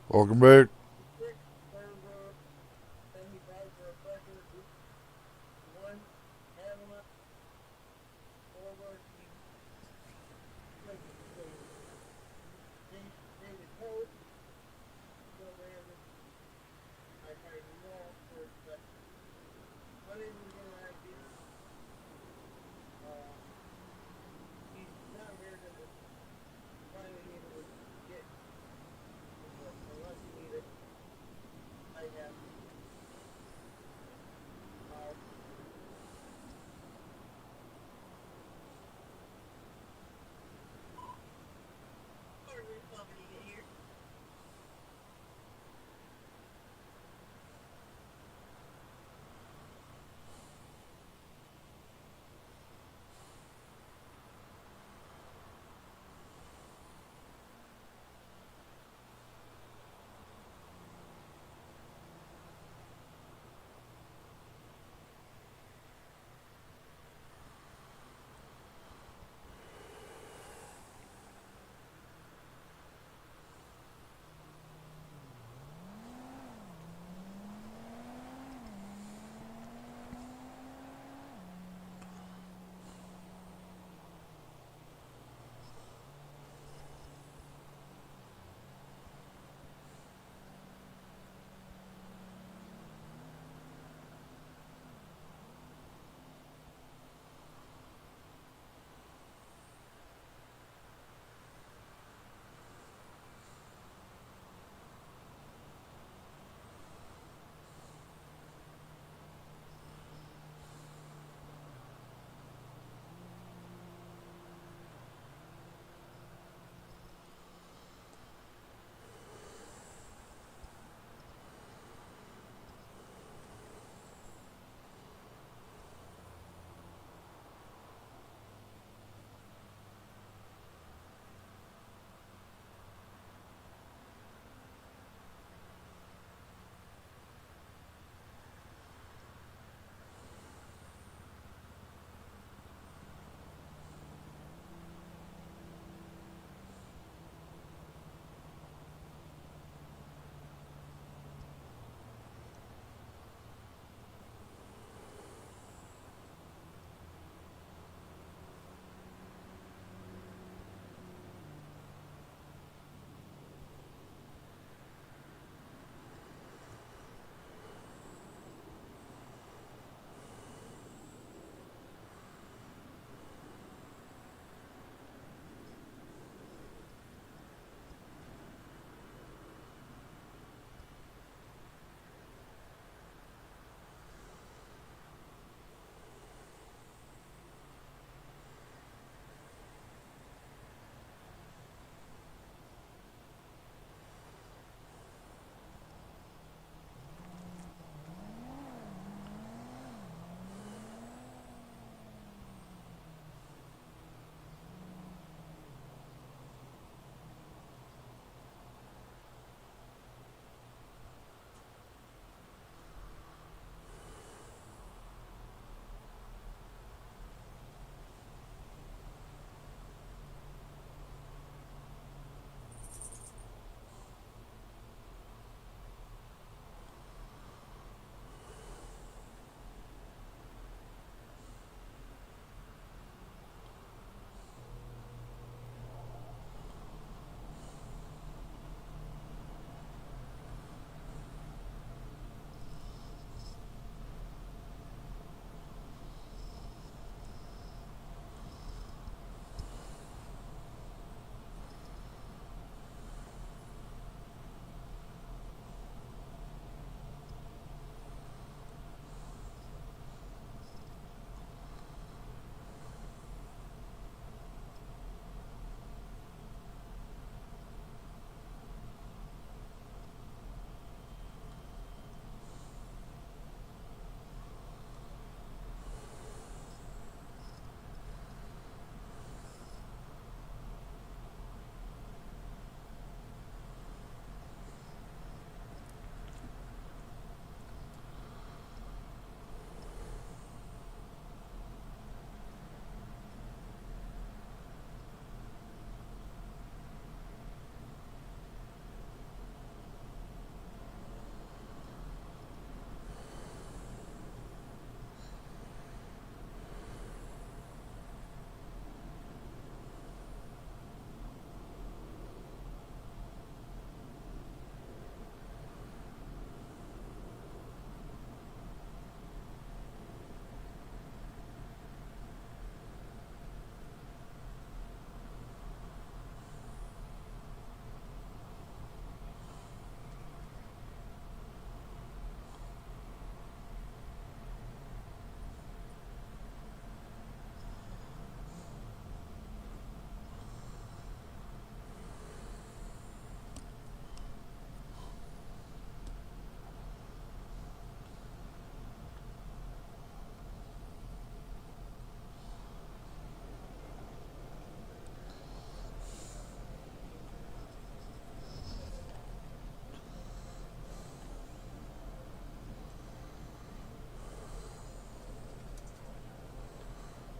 Welcome back. 6 for 75 for a pressure. 1 Pamela forward. David Pope. So Brandon. I find no for but unable to get an idea. He's not very good at finding able to get unless you need it.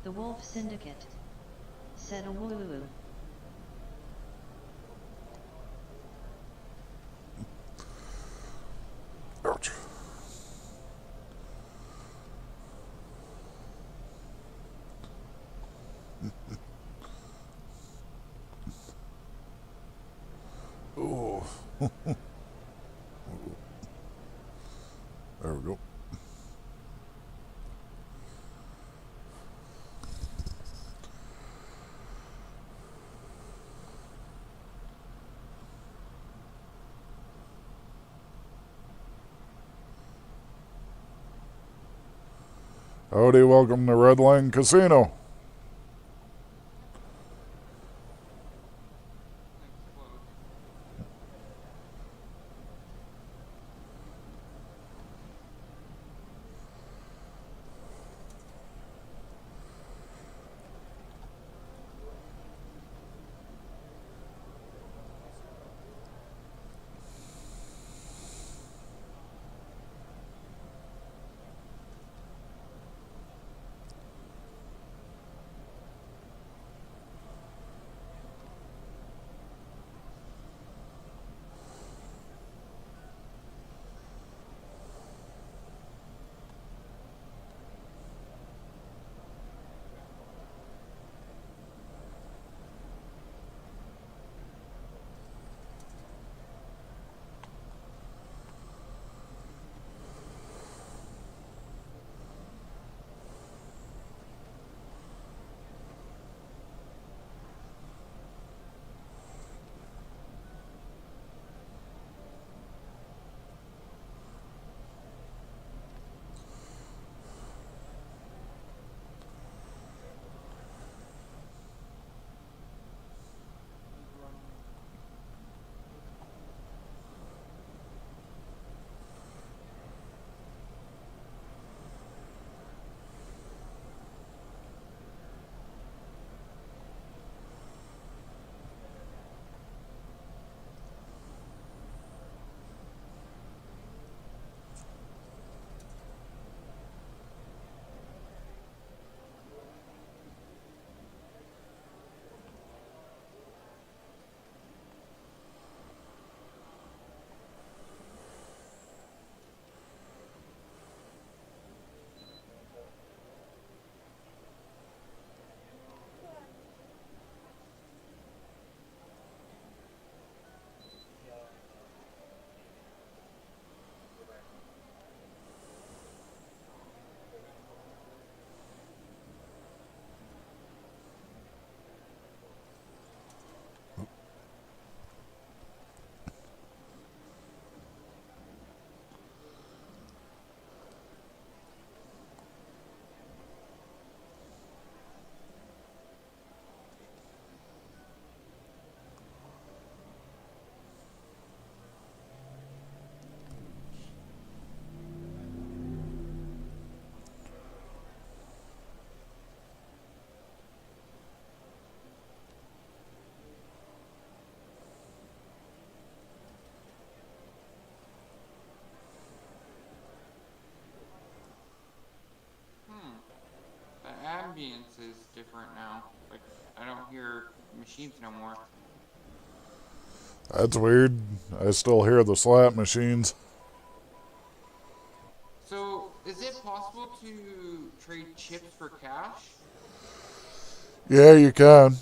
The Wolf Syndicate, said a woo. Ouch. Oh. There we go. Howdy, welcome to Redline Casino. The ambience is different now. Like, I don't hear machines no more. That's weird. I still hear the slot machines. So, is it possible to trade chips for cash? Yeah, you can.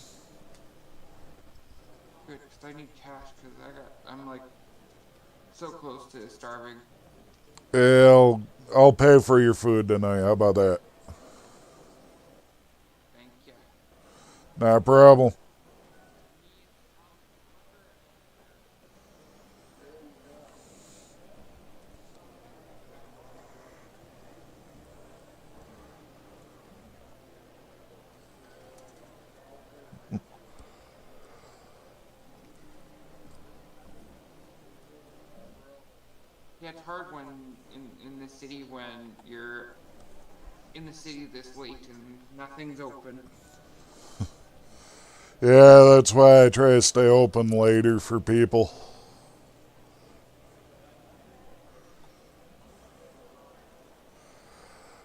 Good, because I need cash, because I'm like, so close to starving. Yeah, I'll pay for your food tonight. How about that? Thank you. Not a problem. Yeah, it's hard when in the city when you're in the city this late and nothing's open. Yeah, that's why I try to stay open later for people.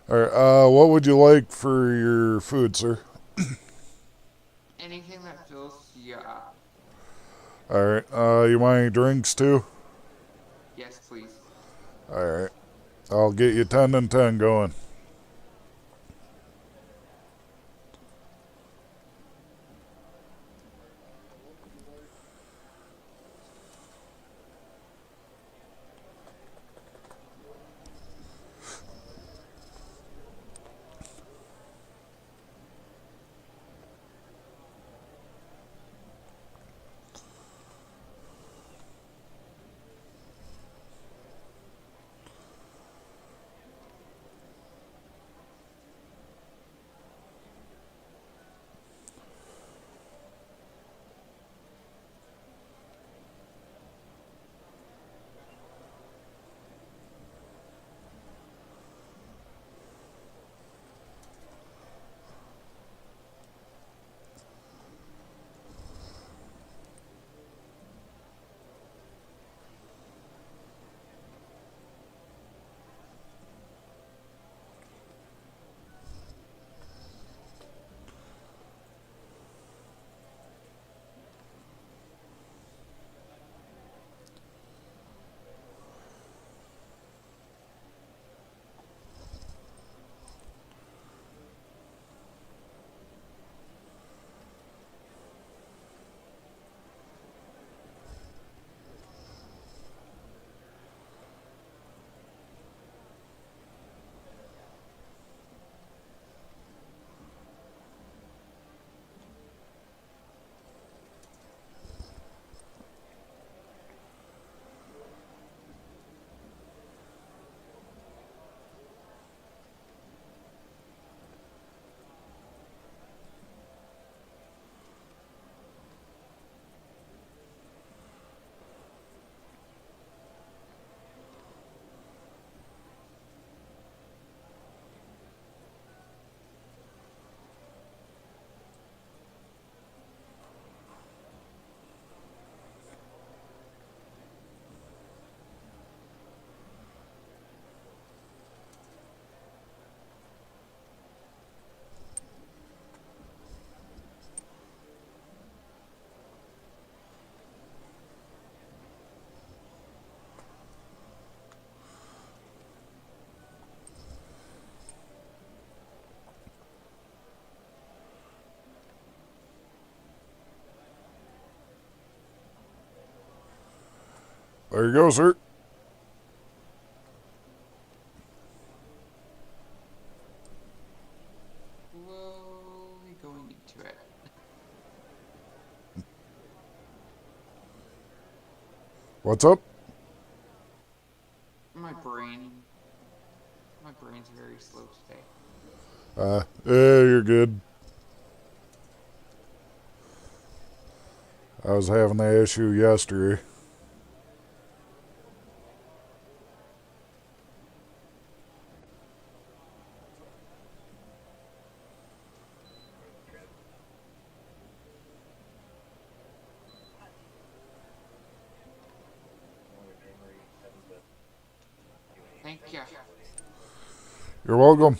All right. What would you like for your food, sir? Anything that fills you up. All right. You want any drinks too? Yes, please. All right. I'll get you 10 and 10 going. There you go, sir. Slowly going into it. What's up? My brain. My brain's very slow today. Yeah, you're good. I was having that issue yesterday. Thank you. You're welcome.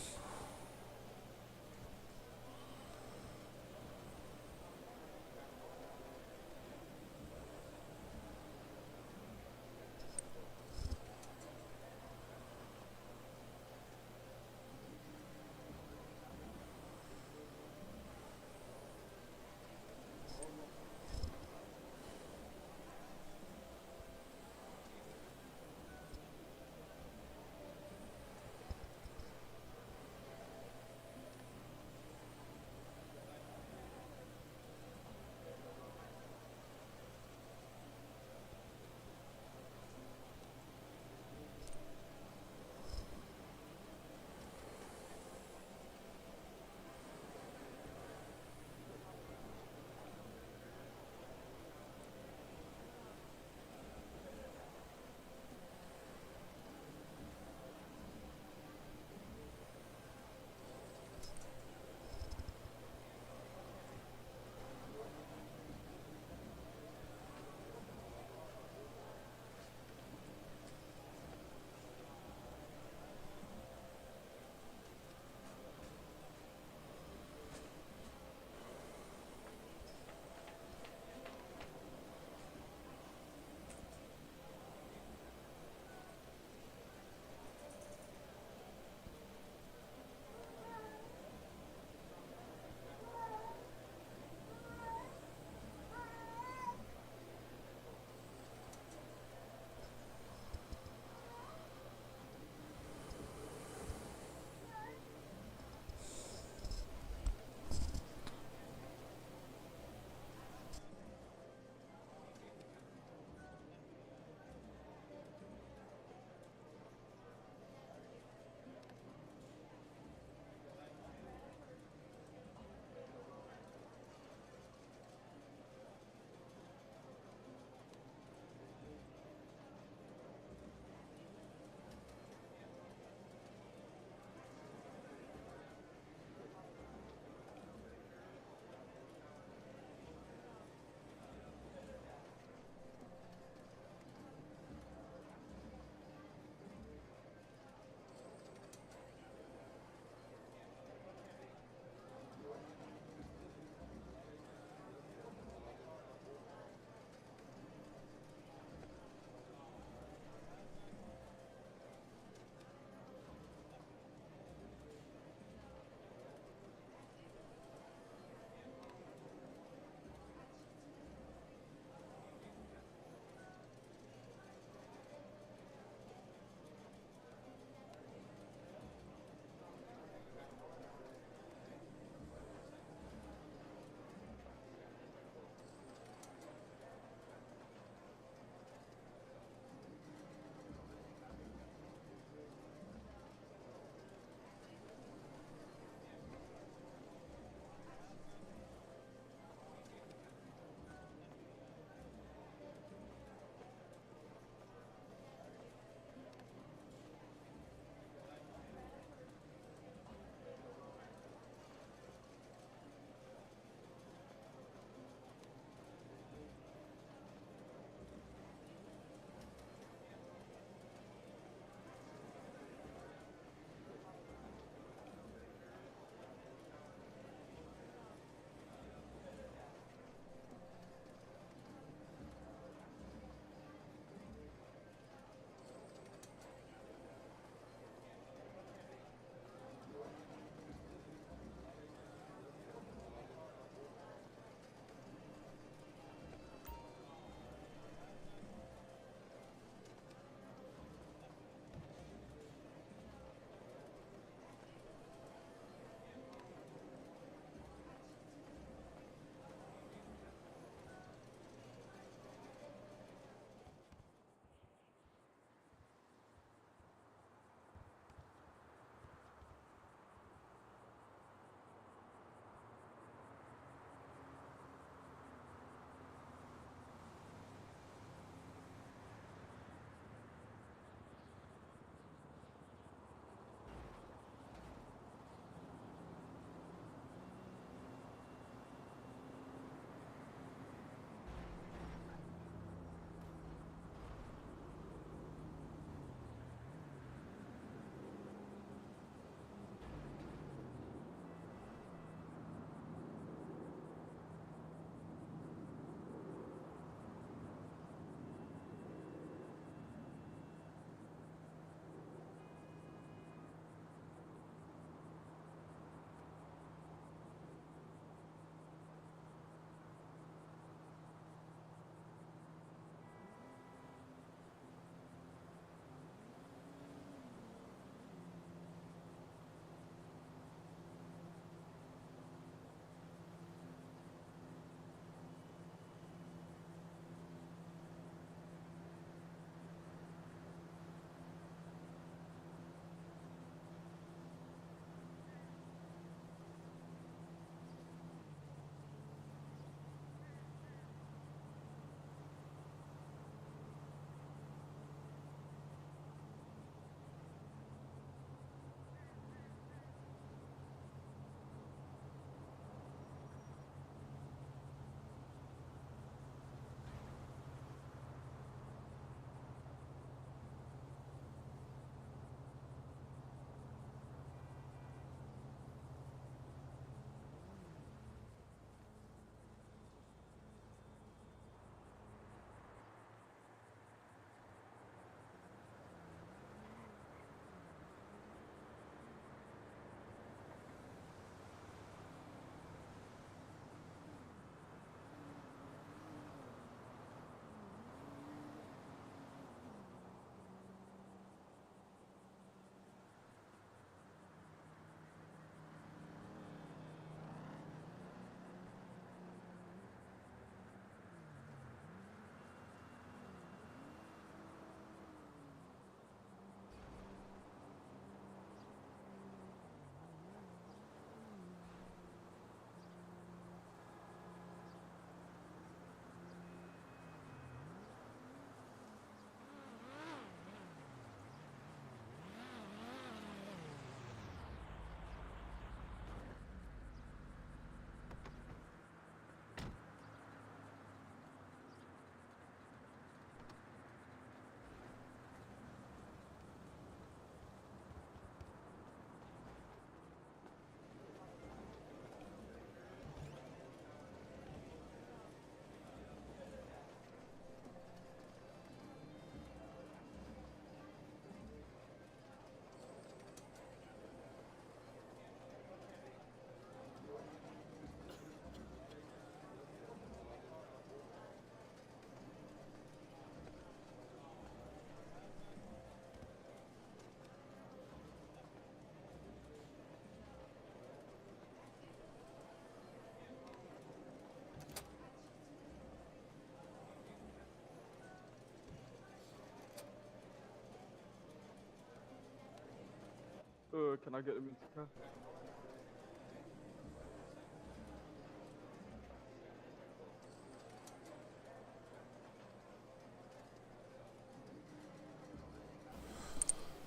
can I get them into cash?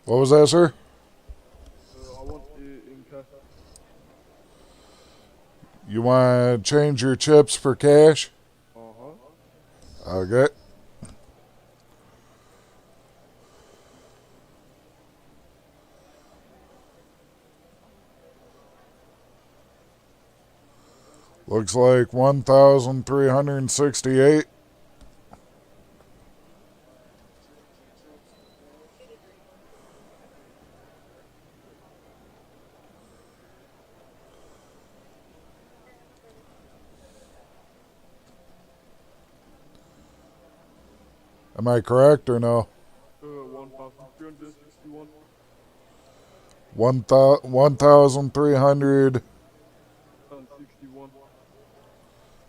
What was that, sir? I want it in cash. You want to change your chips for cash? Uh-huh. Okay. Looks like 1,368. Am I correct or no? 1,361. 1,361. And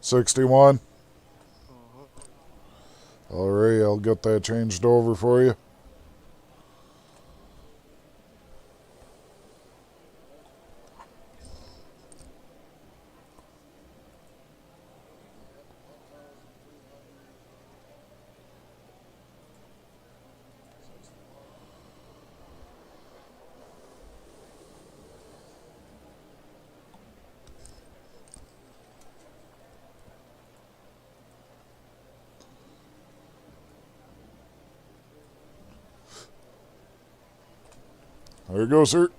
61. Uh-huh. Alright, I'll get that changed over for you. There you go, sir.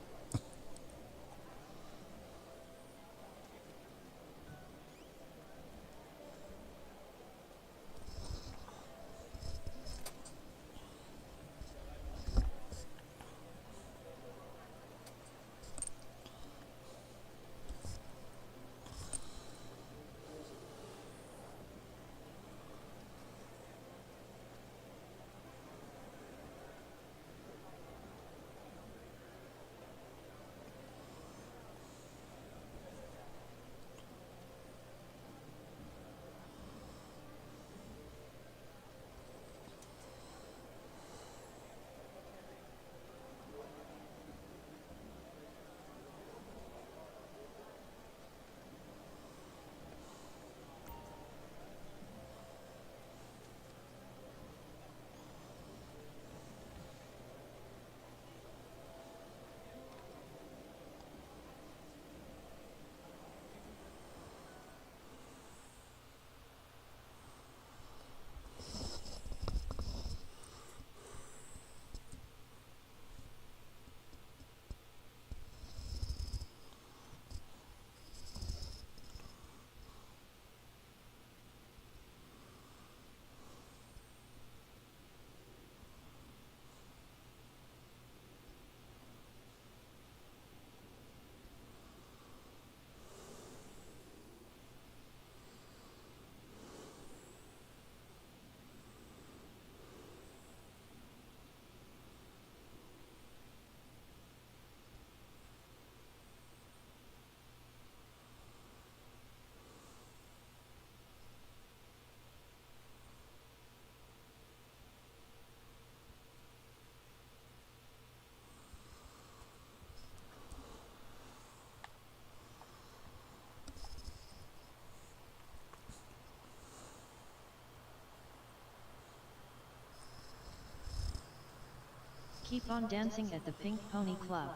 Keep on dancing at the Pink Pony Club,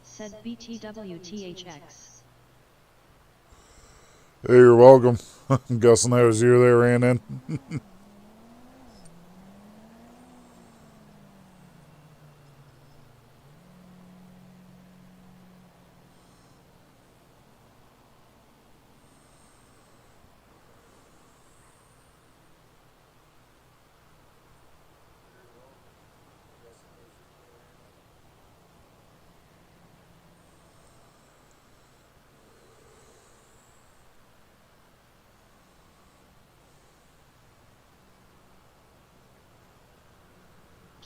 said BTWTHX. Hey, you're welcome. I'm guessing that was you that ran in.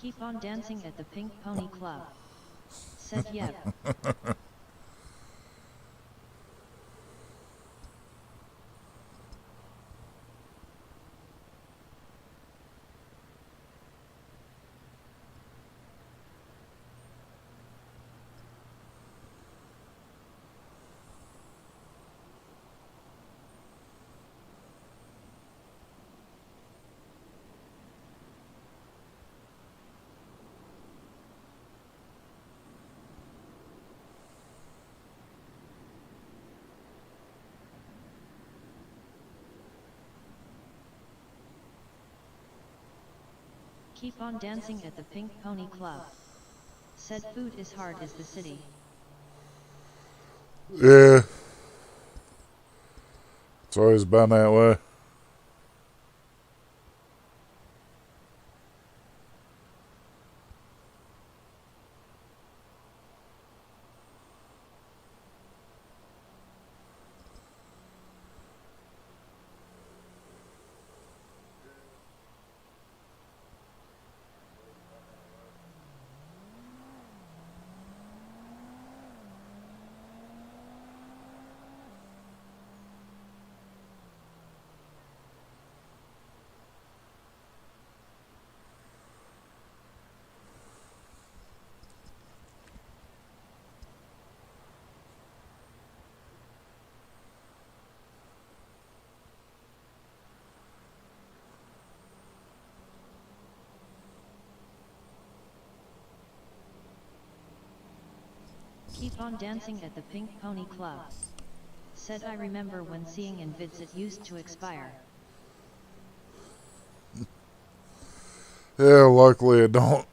Keep on dancing at the Pink Pony Club, said Yep. Keep on dancing at the Pink Pony Club. Said food is hard as the city. Yeah. It's always been that way. Keep on dancing at the Pink Pony Club. Said I remember when seeing in vids it used to expire. Yeah, luckily it don't.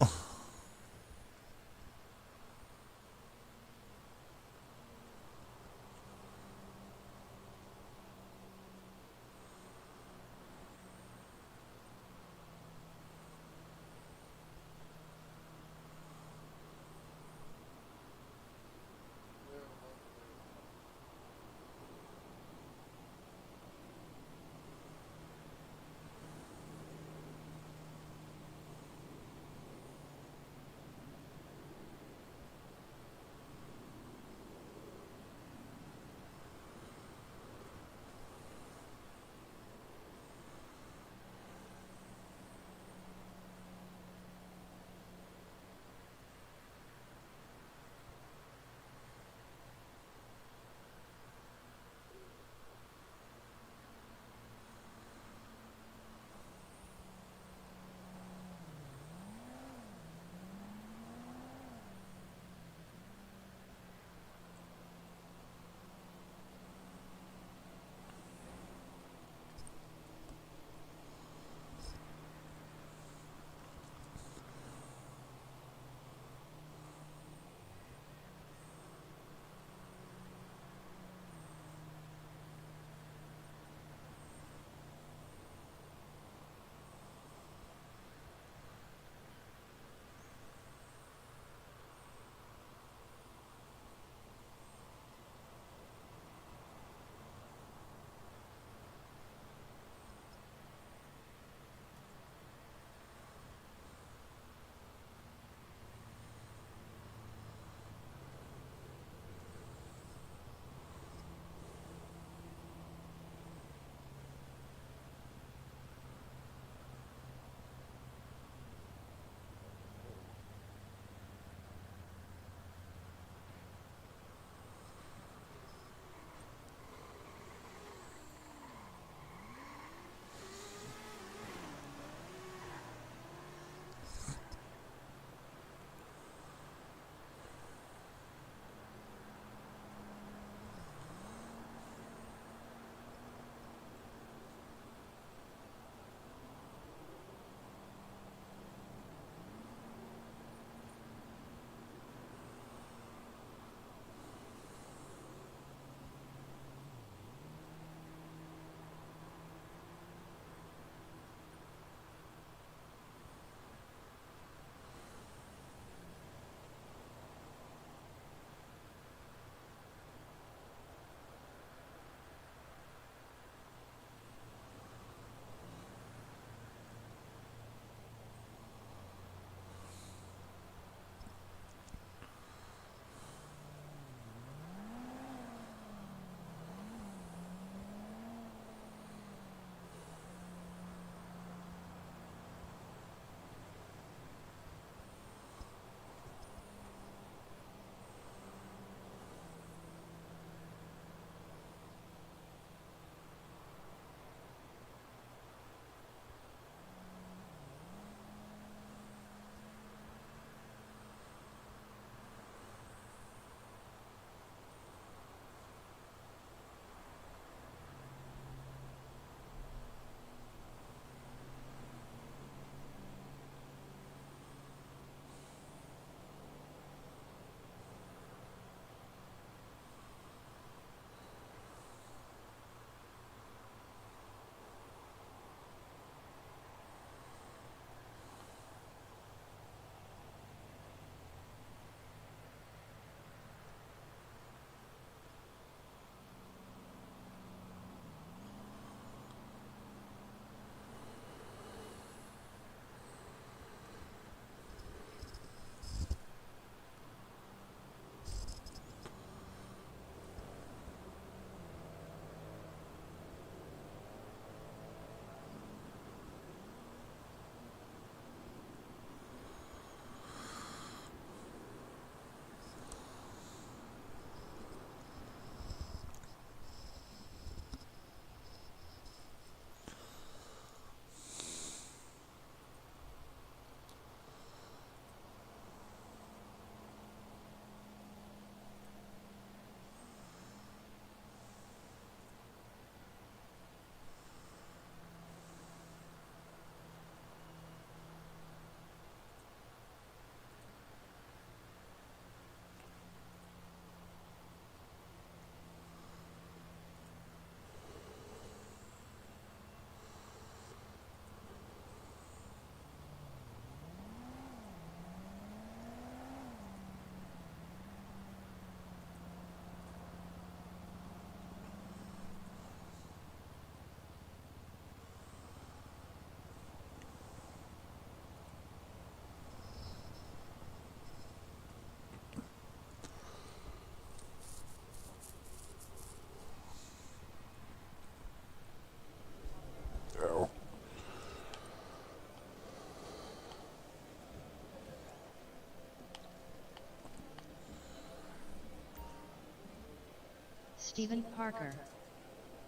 Stephen Parker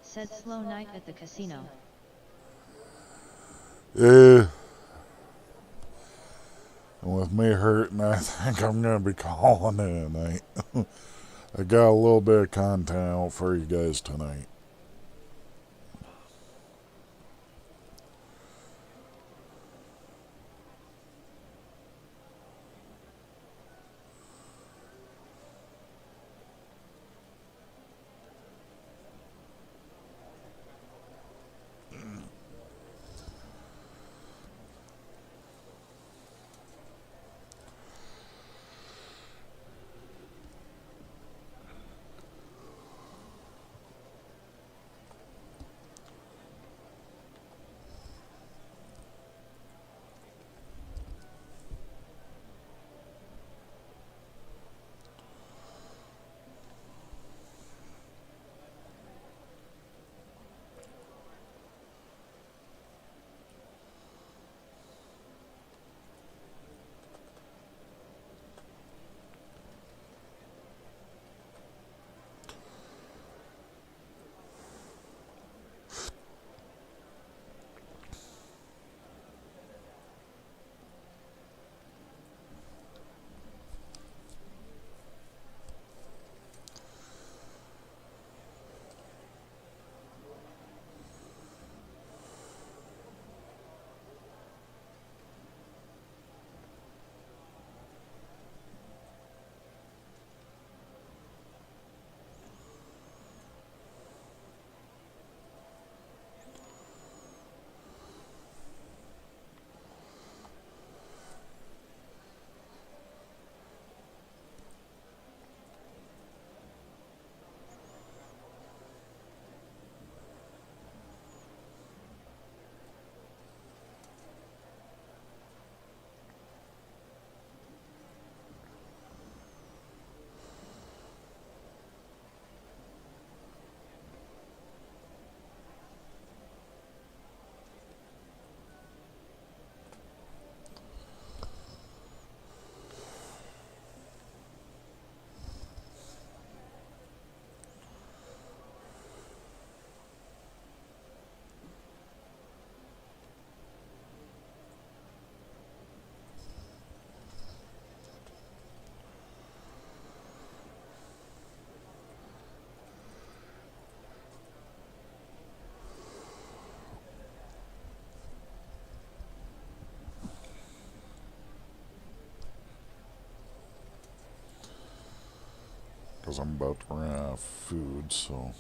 said slow night at the casino. Yeah. And with me hurting, I think I'm going to be calling it a night. I got a little bit of content out for you guys tonight. Because I'm about to run out of food, so...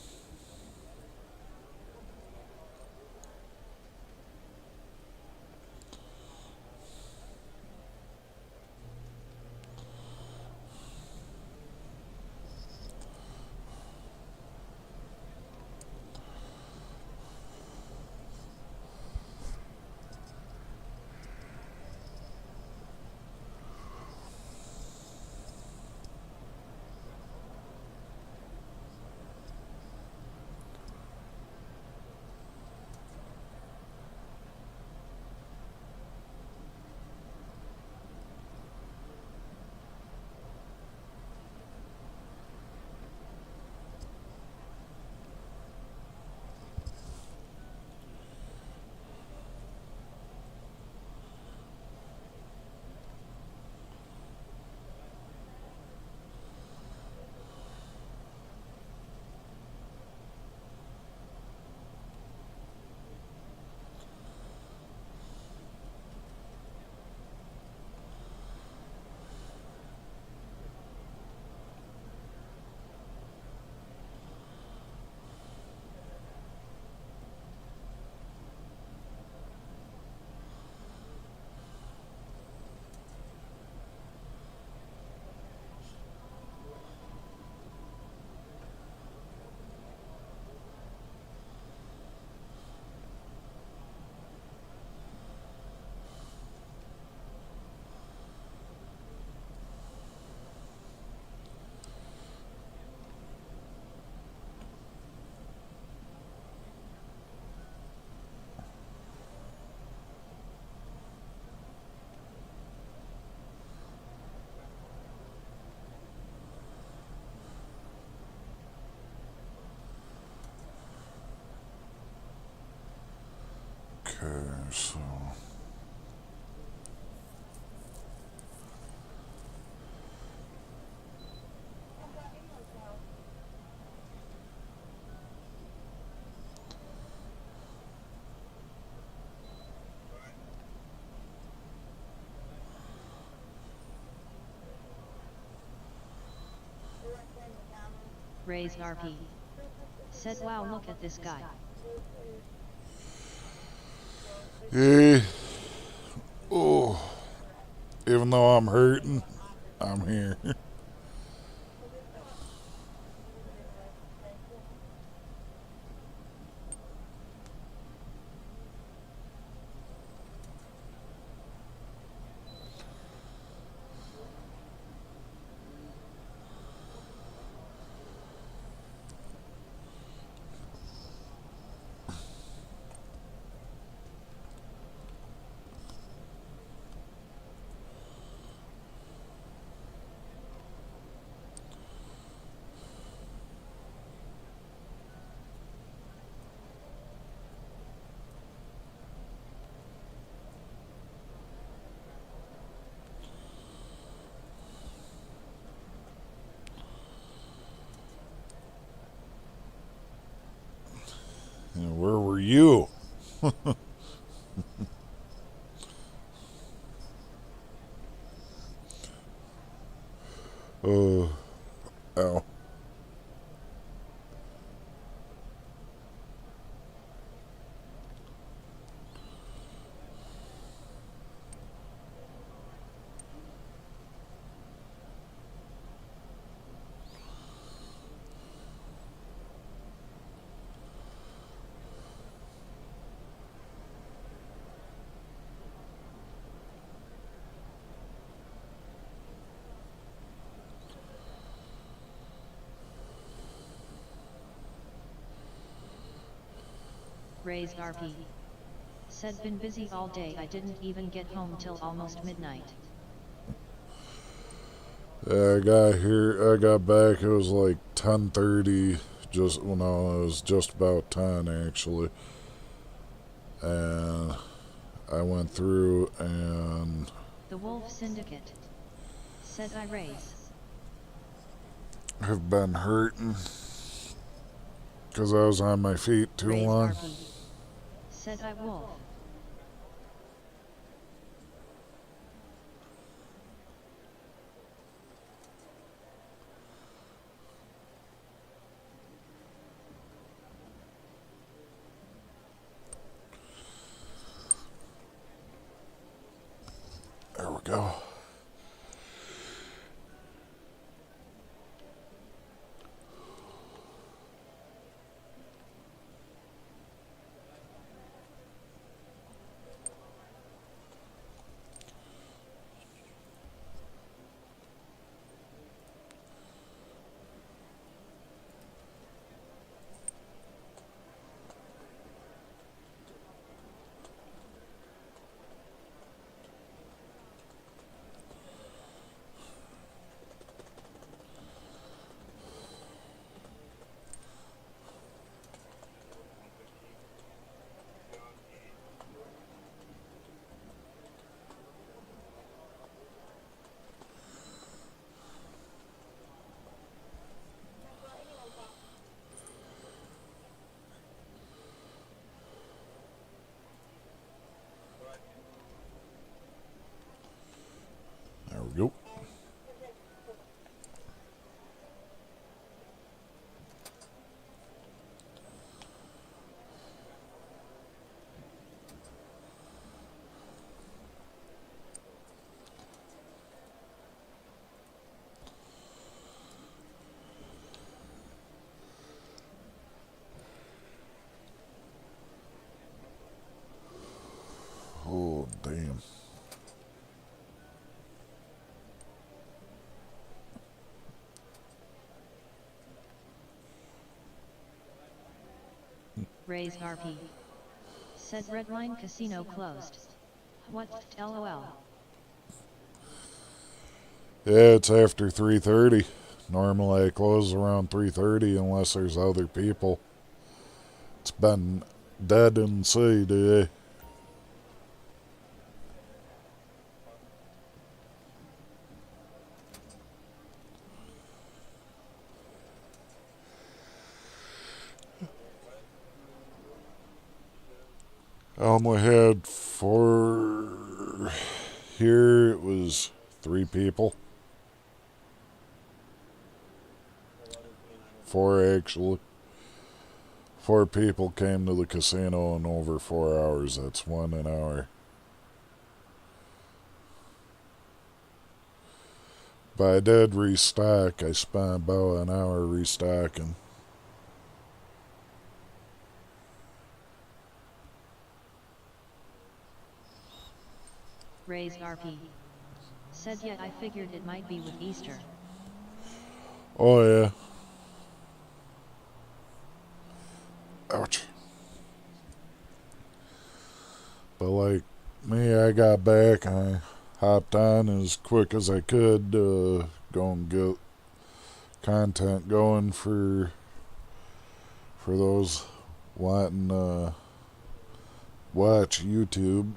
Okay, so Raised RP. Said wow, look at this guy. yeah. Oh, even though I'm hurting, I'm here. And where were you? Oh, ow. Raised RP. Said been busy all day, I didn't even get home till almost midnight. Yeah, I got back, it was like 10:30, just, well, no, it was just about 10 actually. And I went through and The Wolf Syndicate. Said I raise. have been hurting because I was on my feet too Raised long. RP. Said I wolf. There we go. There we go. Oh, damn. Raised RP. Said Redline Casino closed. What lol. Yeah, it's after 3:30. Normally I close around 3:30 unless there's other people. It's been dead in the city today. We had four. Here it was 3 people. 4 actually. 4 people came to the casino in over 4 hours. That's 1 an hour. But I did restock. I spent about an hour restocking. Raised RP. Said yeah, I figured it might be with Easter. Oh yeah. Ouch. But like me, I got back and I hopped on as quick as I could to go and get content going for those wanting to watch YouTube.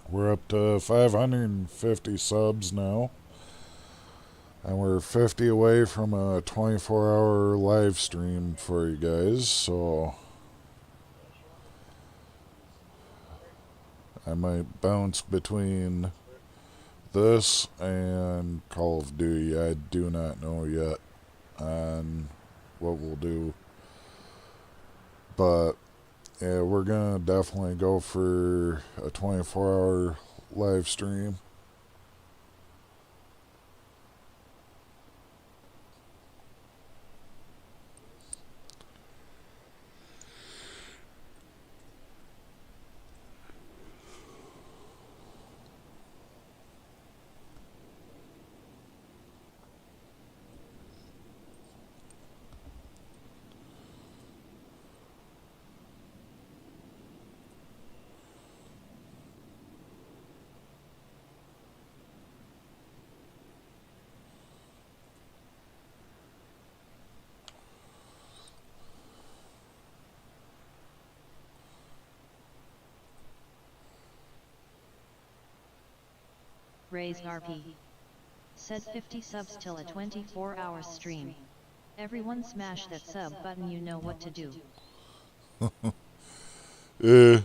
We're up to 550 subs now. And we're 50 away from a 24-hour live stream for you guys, so I might bounce between this and Call of Duty. I do not know yet on what we'll do. But yeah, we're gonna definitely go for a 24-hour live stream. Raised RP. Said 50 subs till a 24-hour stream. Everyone smash that sub button, you know what to do. Yeah.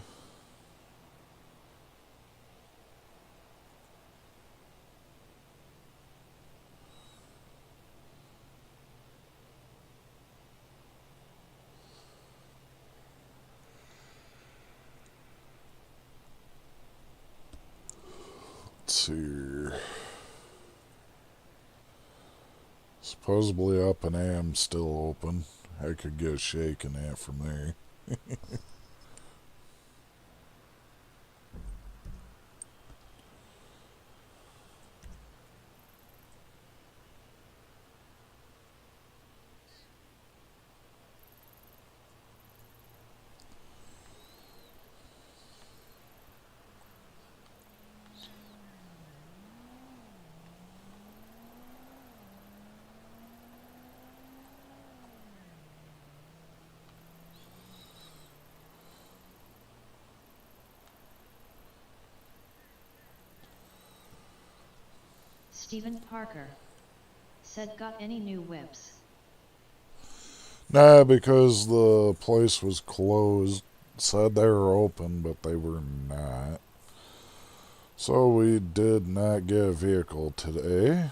Let's see here. Supposedly Up and Am's still open. I could get a shake in that from there. Stephen Parker. Said got any new whips? Nah, because the place was closed. Said they were open, but they were not. So we did not get a vehicle today.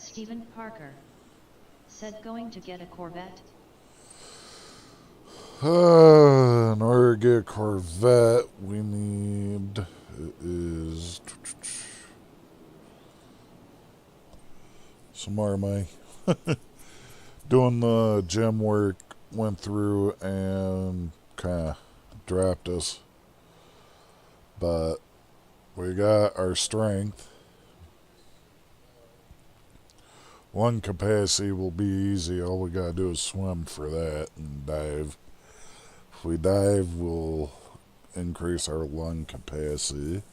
Stephen Parker. Said going to get a Corvette. In order to get a Corvette, we need is some more money. Doing the gym work went through and kind of dropped us, but we got our strength. Lung capacity will be easy. All we gotta do is swim for that and dive. If we dive, we'll increase our lung capacity.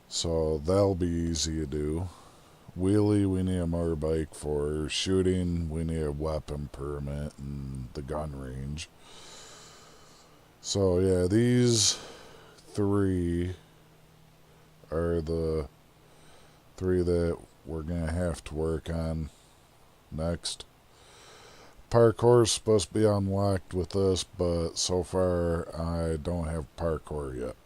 So that'll be easy to do. Wheelie, we need a motorbike for. Shooting, we need a weapon permit and the gun range. So yeah, these three are the three that we're gonna have to work on next. Parkour's supposed to be unlocked with this, but so far I don't have parkour yet.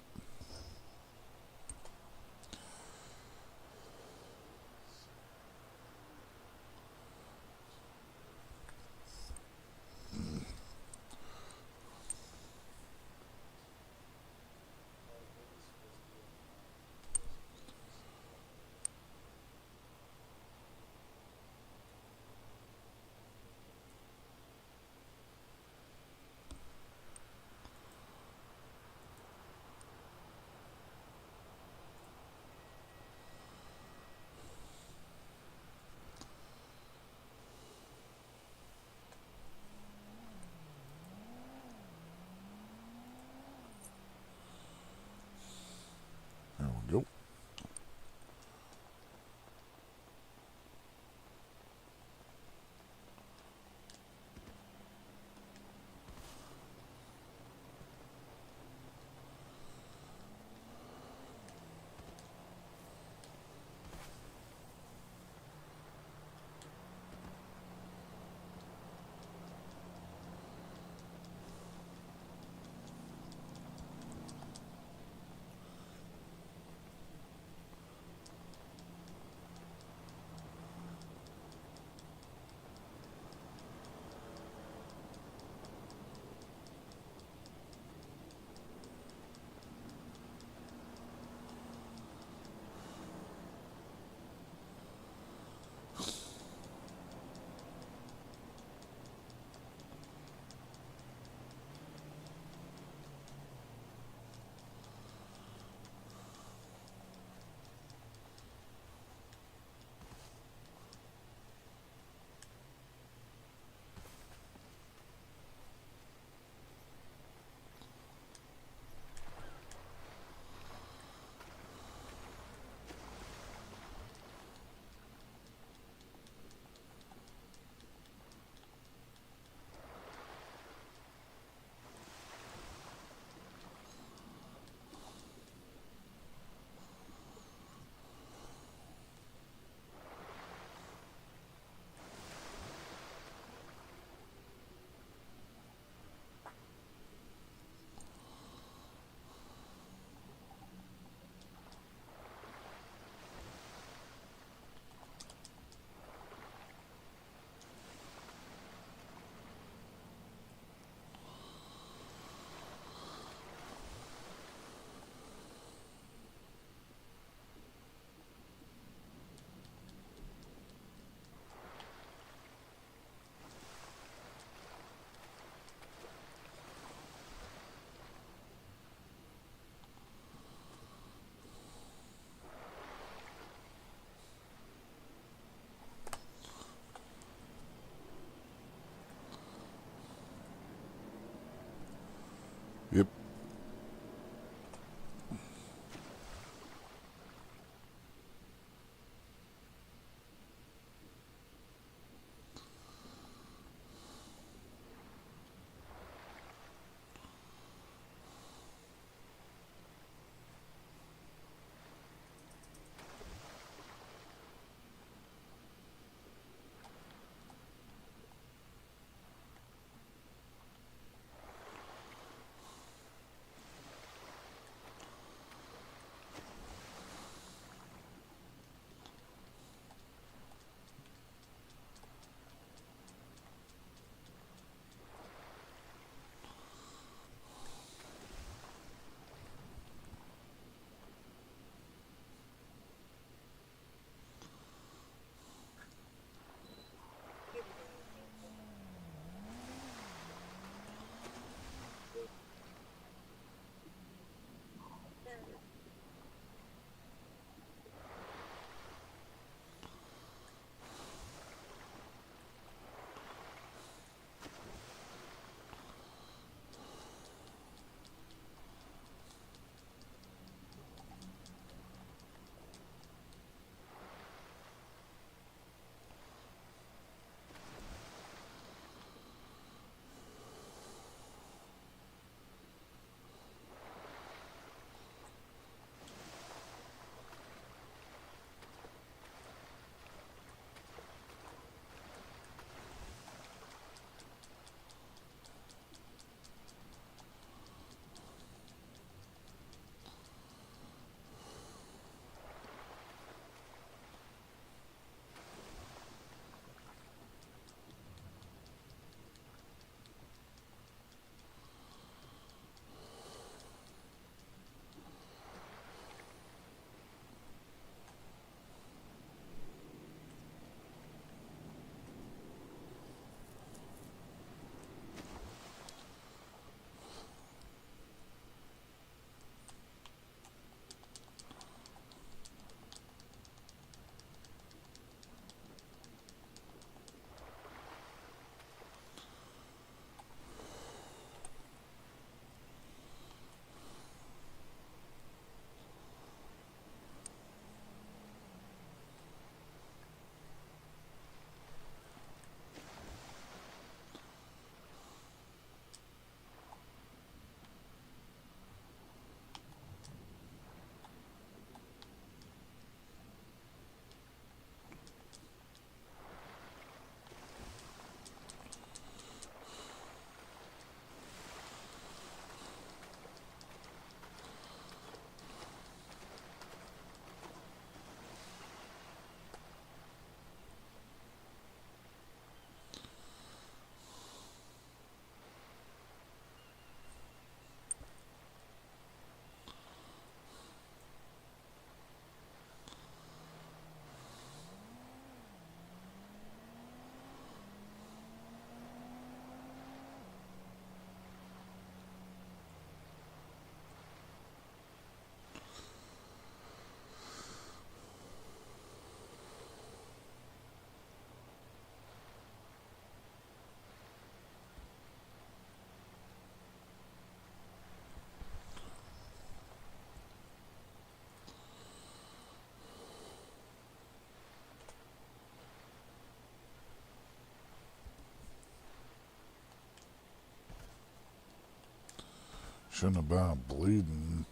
Shouldn't have been bleeding.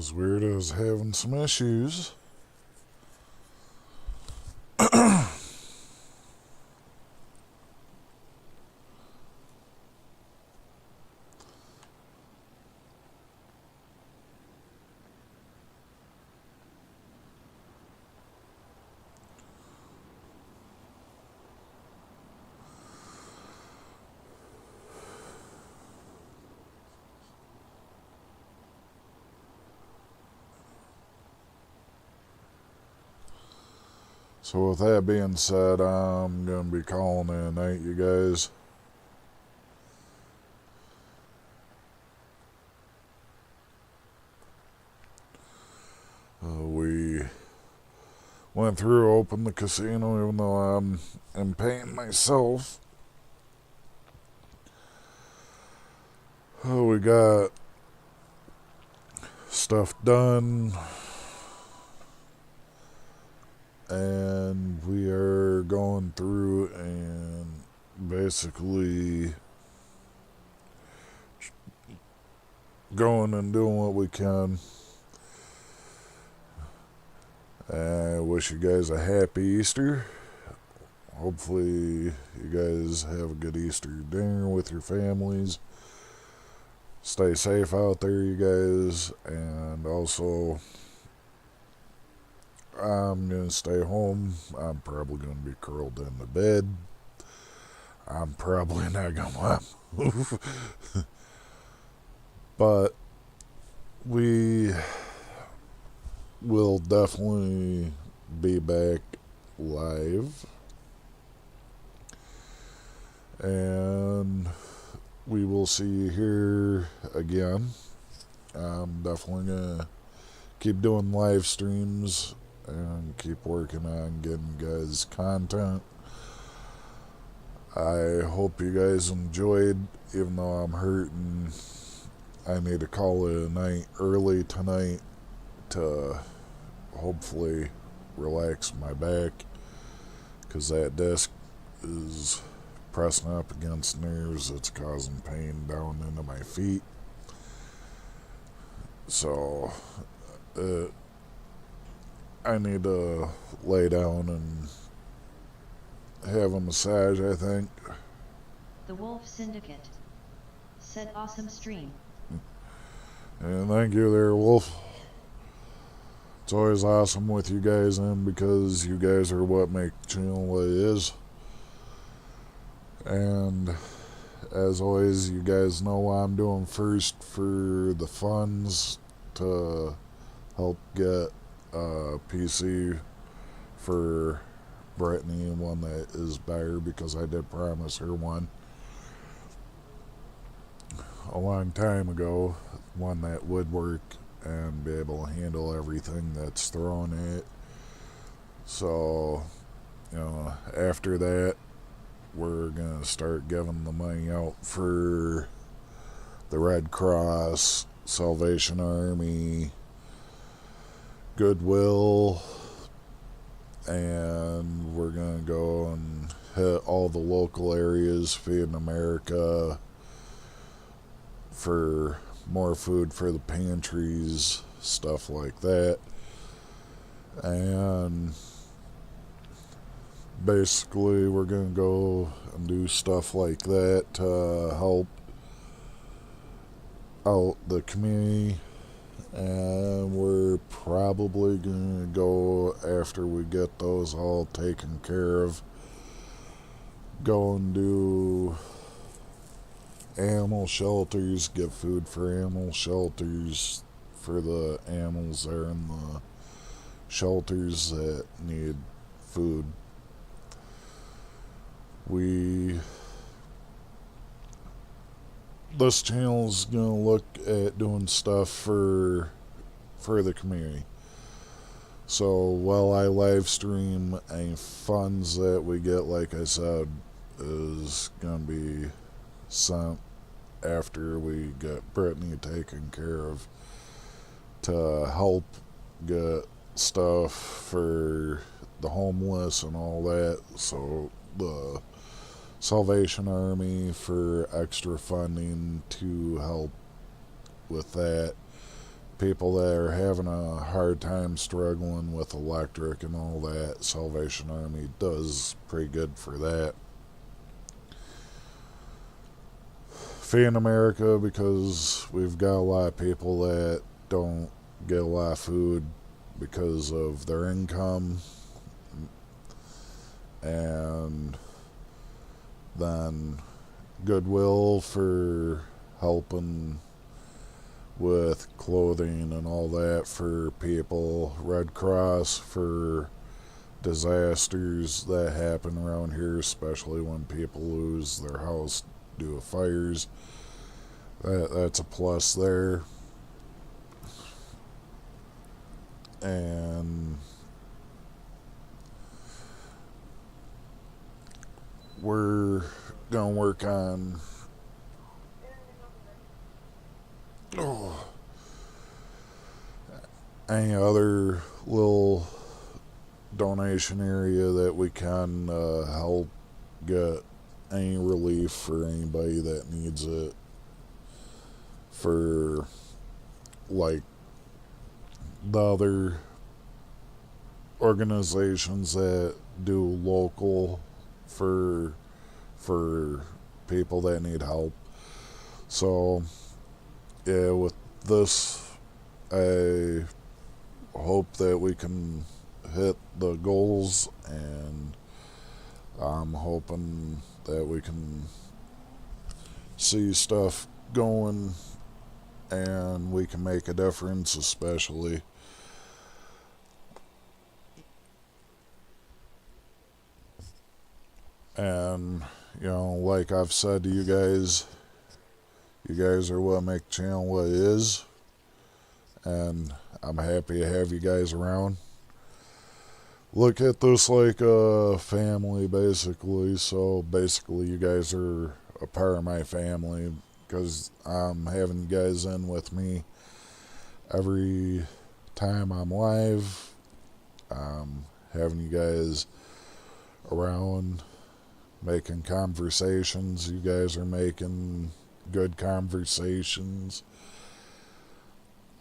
Because Weird is having some issues. So with that being said, I'm going to be calling it a night, you guys. We went through, opened the casino, even though I'm in pain myself. We got stuff done. And we are going through and basically going and doing what we can. I wish you guys a happy Easter. Hopefully you guys have a good Easter dinner with your families. Stay safe out there, you guys. And also, I'm going to stay home. I'm probably going to be curled in the bed. I'm probably not going to move. But we will definitely be back live. And we will see you here again. I'm definitely going to keep doing live streams and keep working on getting you guys content. I hope you guys enjoyed, even though I'm hurting. I need to call it a night early tonight to hopefully relax my back, because that disc is pressing up against nerves. It's causing pain down into my feet. So I need to lay down and have a massage, I think. The Wolf Syndicate said awesome stream. And thank you there, Wolf. It's always awesome with you guys in, because you guys are what make the channel what it is. And as always, you guys know what I'm doing first for the funds to help get a PC for Brittany, one that is better, because I did promise her one a long time ago, one that would work and be able to handle everything that's thrown at it. So, after that, we're gonna start giving the money out for the Red Cross, Salvation Army, Goodwill, and we're gonna go and hit all the local areas, Feeding America, for more food for the pantries, stuff like that. And basically we're gonna go and do stuff like that to help out the community. And we're probably gonna go, after we get those all taken care of, go and do animal shelters, get food for animal shelters, for the animals that are in the shelters that need food. This channel's gonna look at doing stuff for the community. So while I live stream, any funds that we get, like I said, is gonna be sent after we get Brittany taken care of, to help get stuff for the homeless and all that. So the Salvation Army for extra funding to help with that. people that are having a hard time struggling with electric and all that, Salvation Army does pretty good for that. Feeding America, because we've got a lot of people that don't get a lot of food because of their income, and then Goodwill for helping with clothing and all that for people, Red Cross for disasters that happen around here, especially when people lose their house due to fires. That's a plus there. And we're gonna work on any other little donation area that we can help get any relief for anybody that needs it, for like the other organizations that do local for people that need help. So yeah, with this I hope that we can hit the goals, and I'm hoping that we can see stuff going and we can make a difference, especially and like I've said to you guys are what make the channel what it is, and I'm happy to have you guys around. Look at this like a family, basically. So basically you guys are a part of my family, because I'm having you guys in with me every time I'm live. I'm having you guys around making conversations. You guys are making good conversations.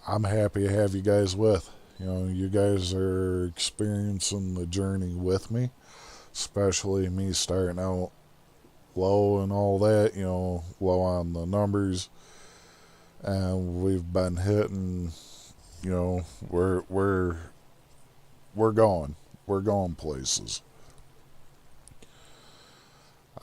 I'm happy to have you guys with. You guys are experiencing the journey with me, especially me starting out low and all that, low on the numbers, and we've been hitting, we're going places.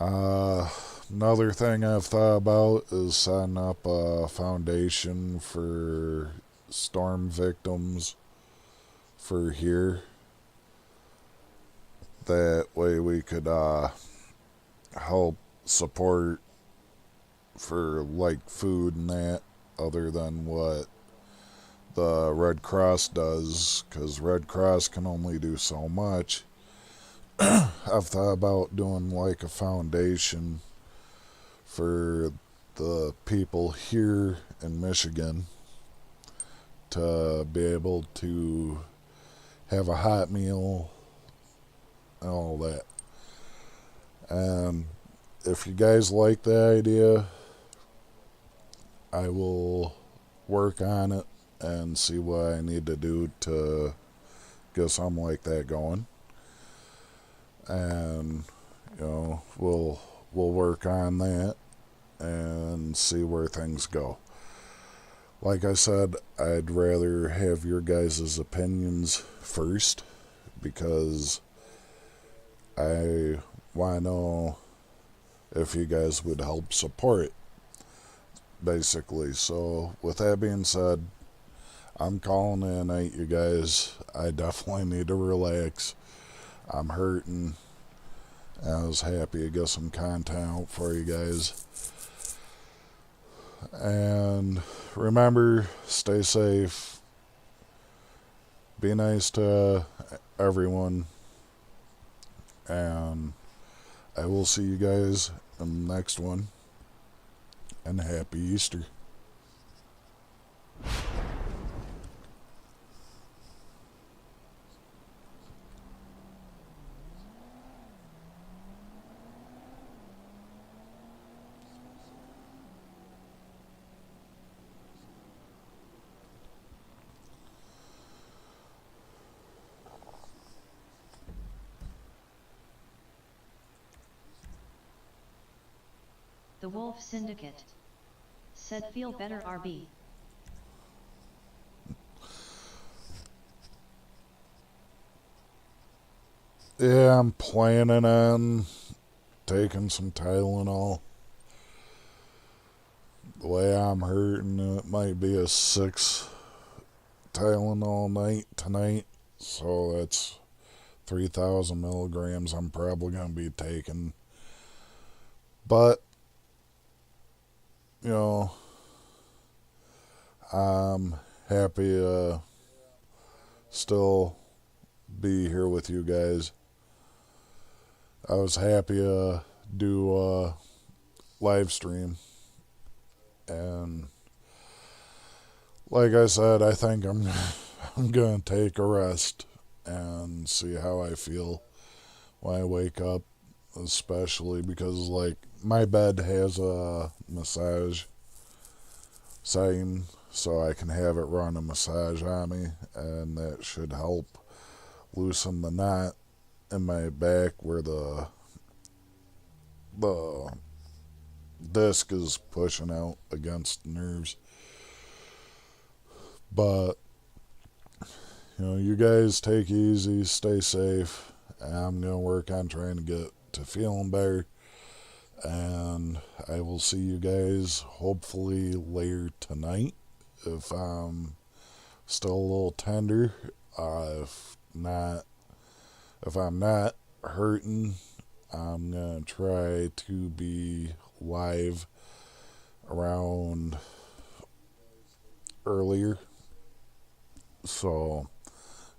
Another thing I've thought about is setting up a foundation for storm victims for here. That way we could help support for like food and that, other than what the Red Cross does, because Red Cross can only do so much. I've thought about doing like a foundation for the people here in Michigan to be able to have a hot meal and all that. And if you guys like the idea, I will work on it and see what I need to do to get something like that going. And we'll work on that and see where things go. Like I said, I'd rather have your guys' opinions first, because I want to know if you guys would help support it, basically. So with that being said, I'm calling it a night, you guys. I definitely need to relax. I'm hurting. I was happy to get some content out for you guys. And remember, stay safe. Be nice to everyone. And I will see you guys in the next one. And happy Easter. The Wolf Syndicate said feel better RB. Yeah, I'm planning on taking some Tylenol. The way I'm hurting, it might be a 6 Tylenol night tonight. So that's 3,000 milligrams I'm probably going to be taking. But, you know, I'm happy to still be here with you guys. I was happy to do a live stream. And like I said, I think I'm going to take a rest and see how I feel when I wake up, especially because like my bed has a massage setting, so I can have it run a massage on me, and that should help loosen the knot in my back where the disc is pushing out against the nerves. But you guys take it easy, stay safe. I'm gonna work on trying to get to feeling better, and I will see you guys hopefully later tonight if I'm still a little tender. If I'm not hurting, I'm gonna try to be live around earlier. So,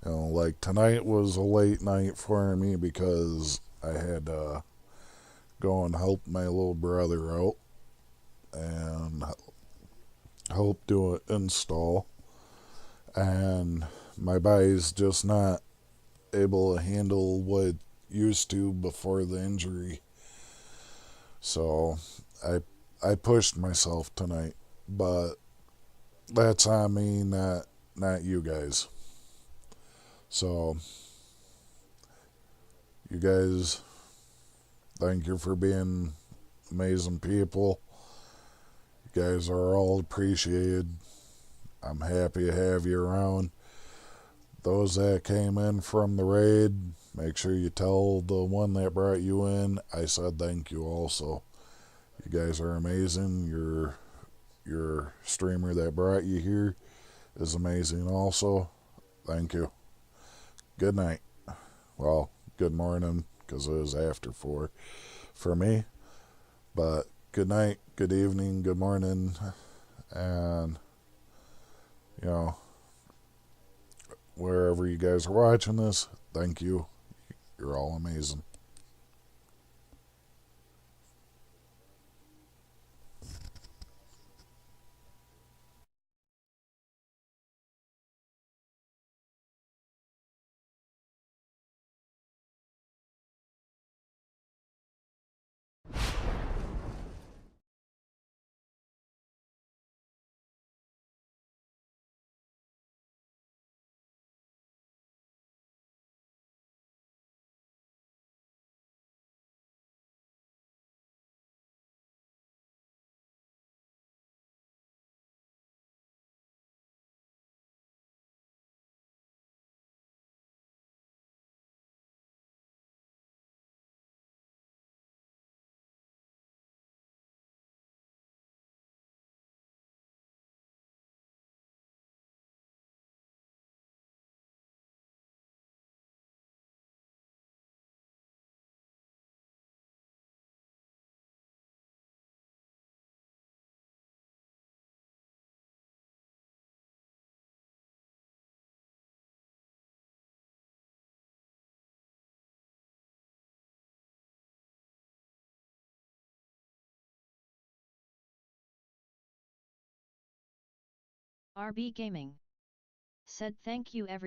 like tonight was a late night for me because I had to go and help my little brother out and help do an install. And my body's just not able to handle what it used to before the injury. So I pushed myself tonight, but that's on me, not you guys. So you guys, thank you for being amazing people. You guys are all appreciated. I'm happy to have you around. Those that came in from the raid, make sure you tell the one that brought you in I said thank you also. You guys are amazing. Your streamer that brought you here is amazing also. Thank you. Good night. Well, good morning because it was after 4 for me. But good night, good evening, good morning, and wherever you guys are watching this, thank you. You're all amazing. RB Gaming said thank you everyone.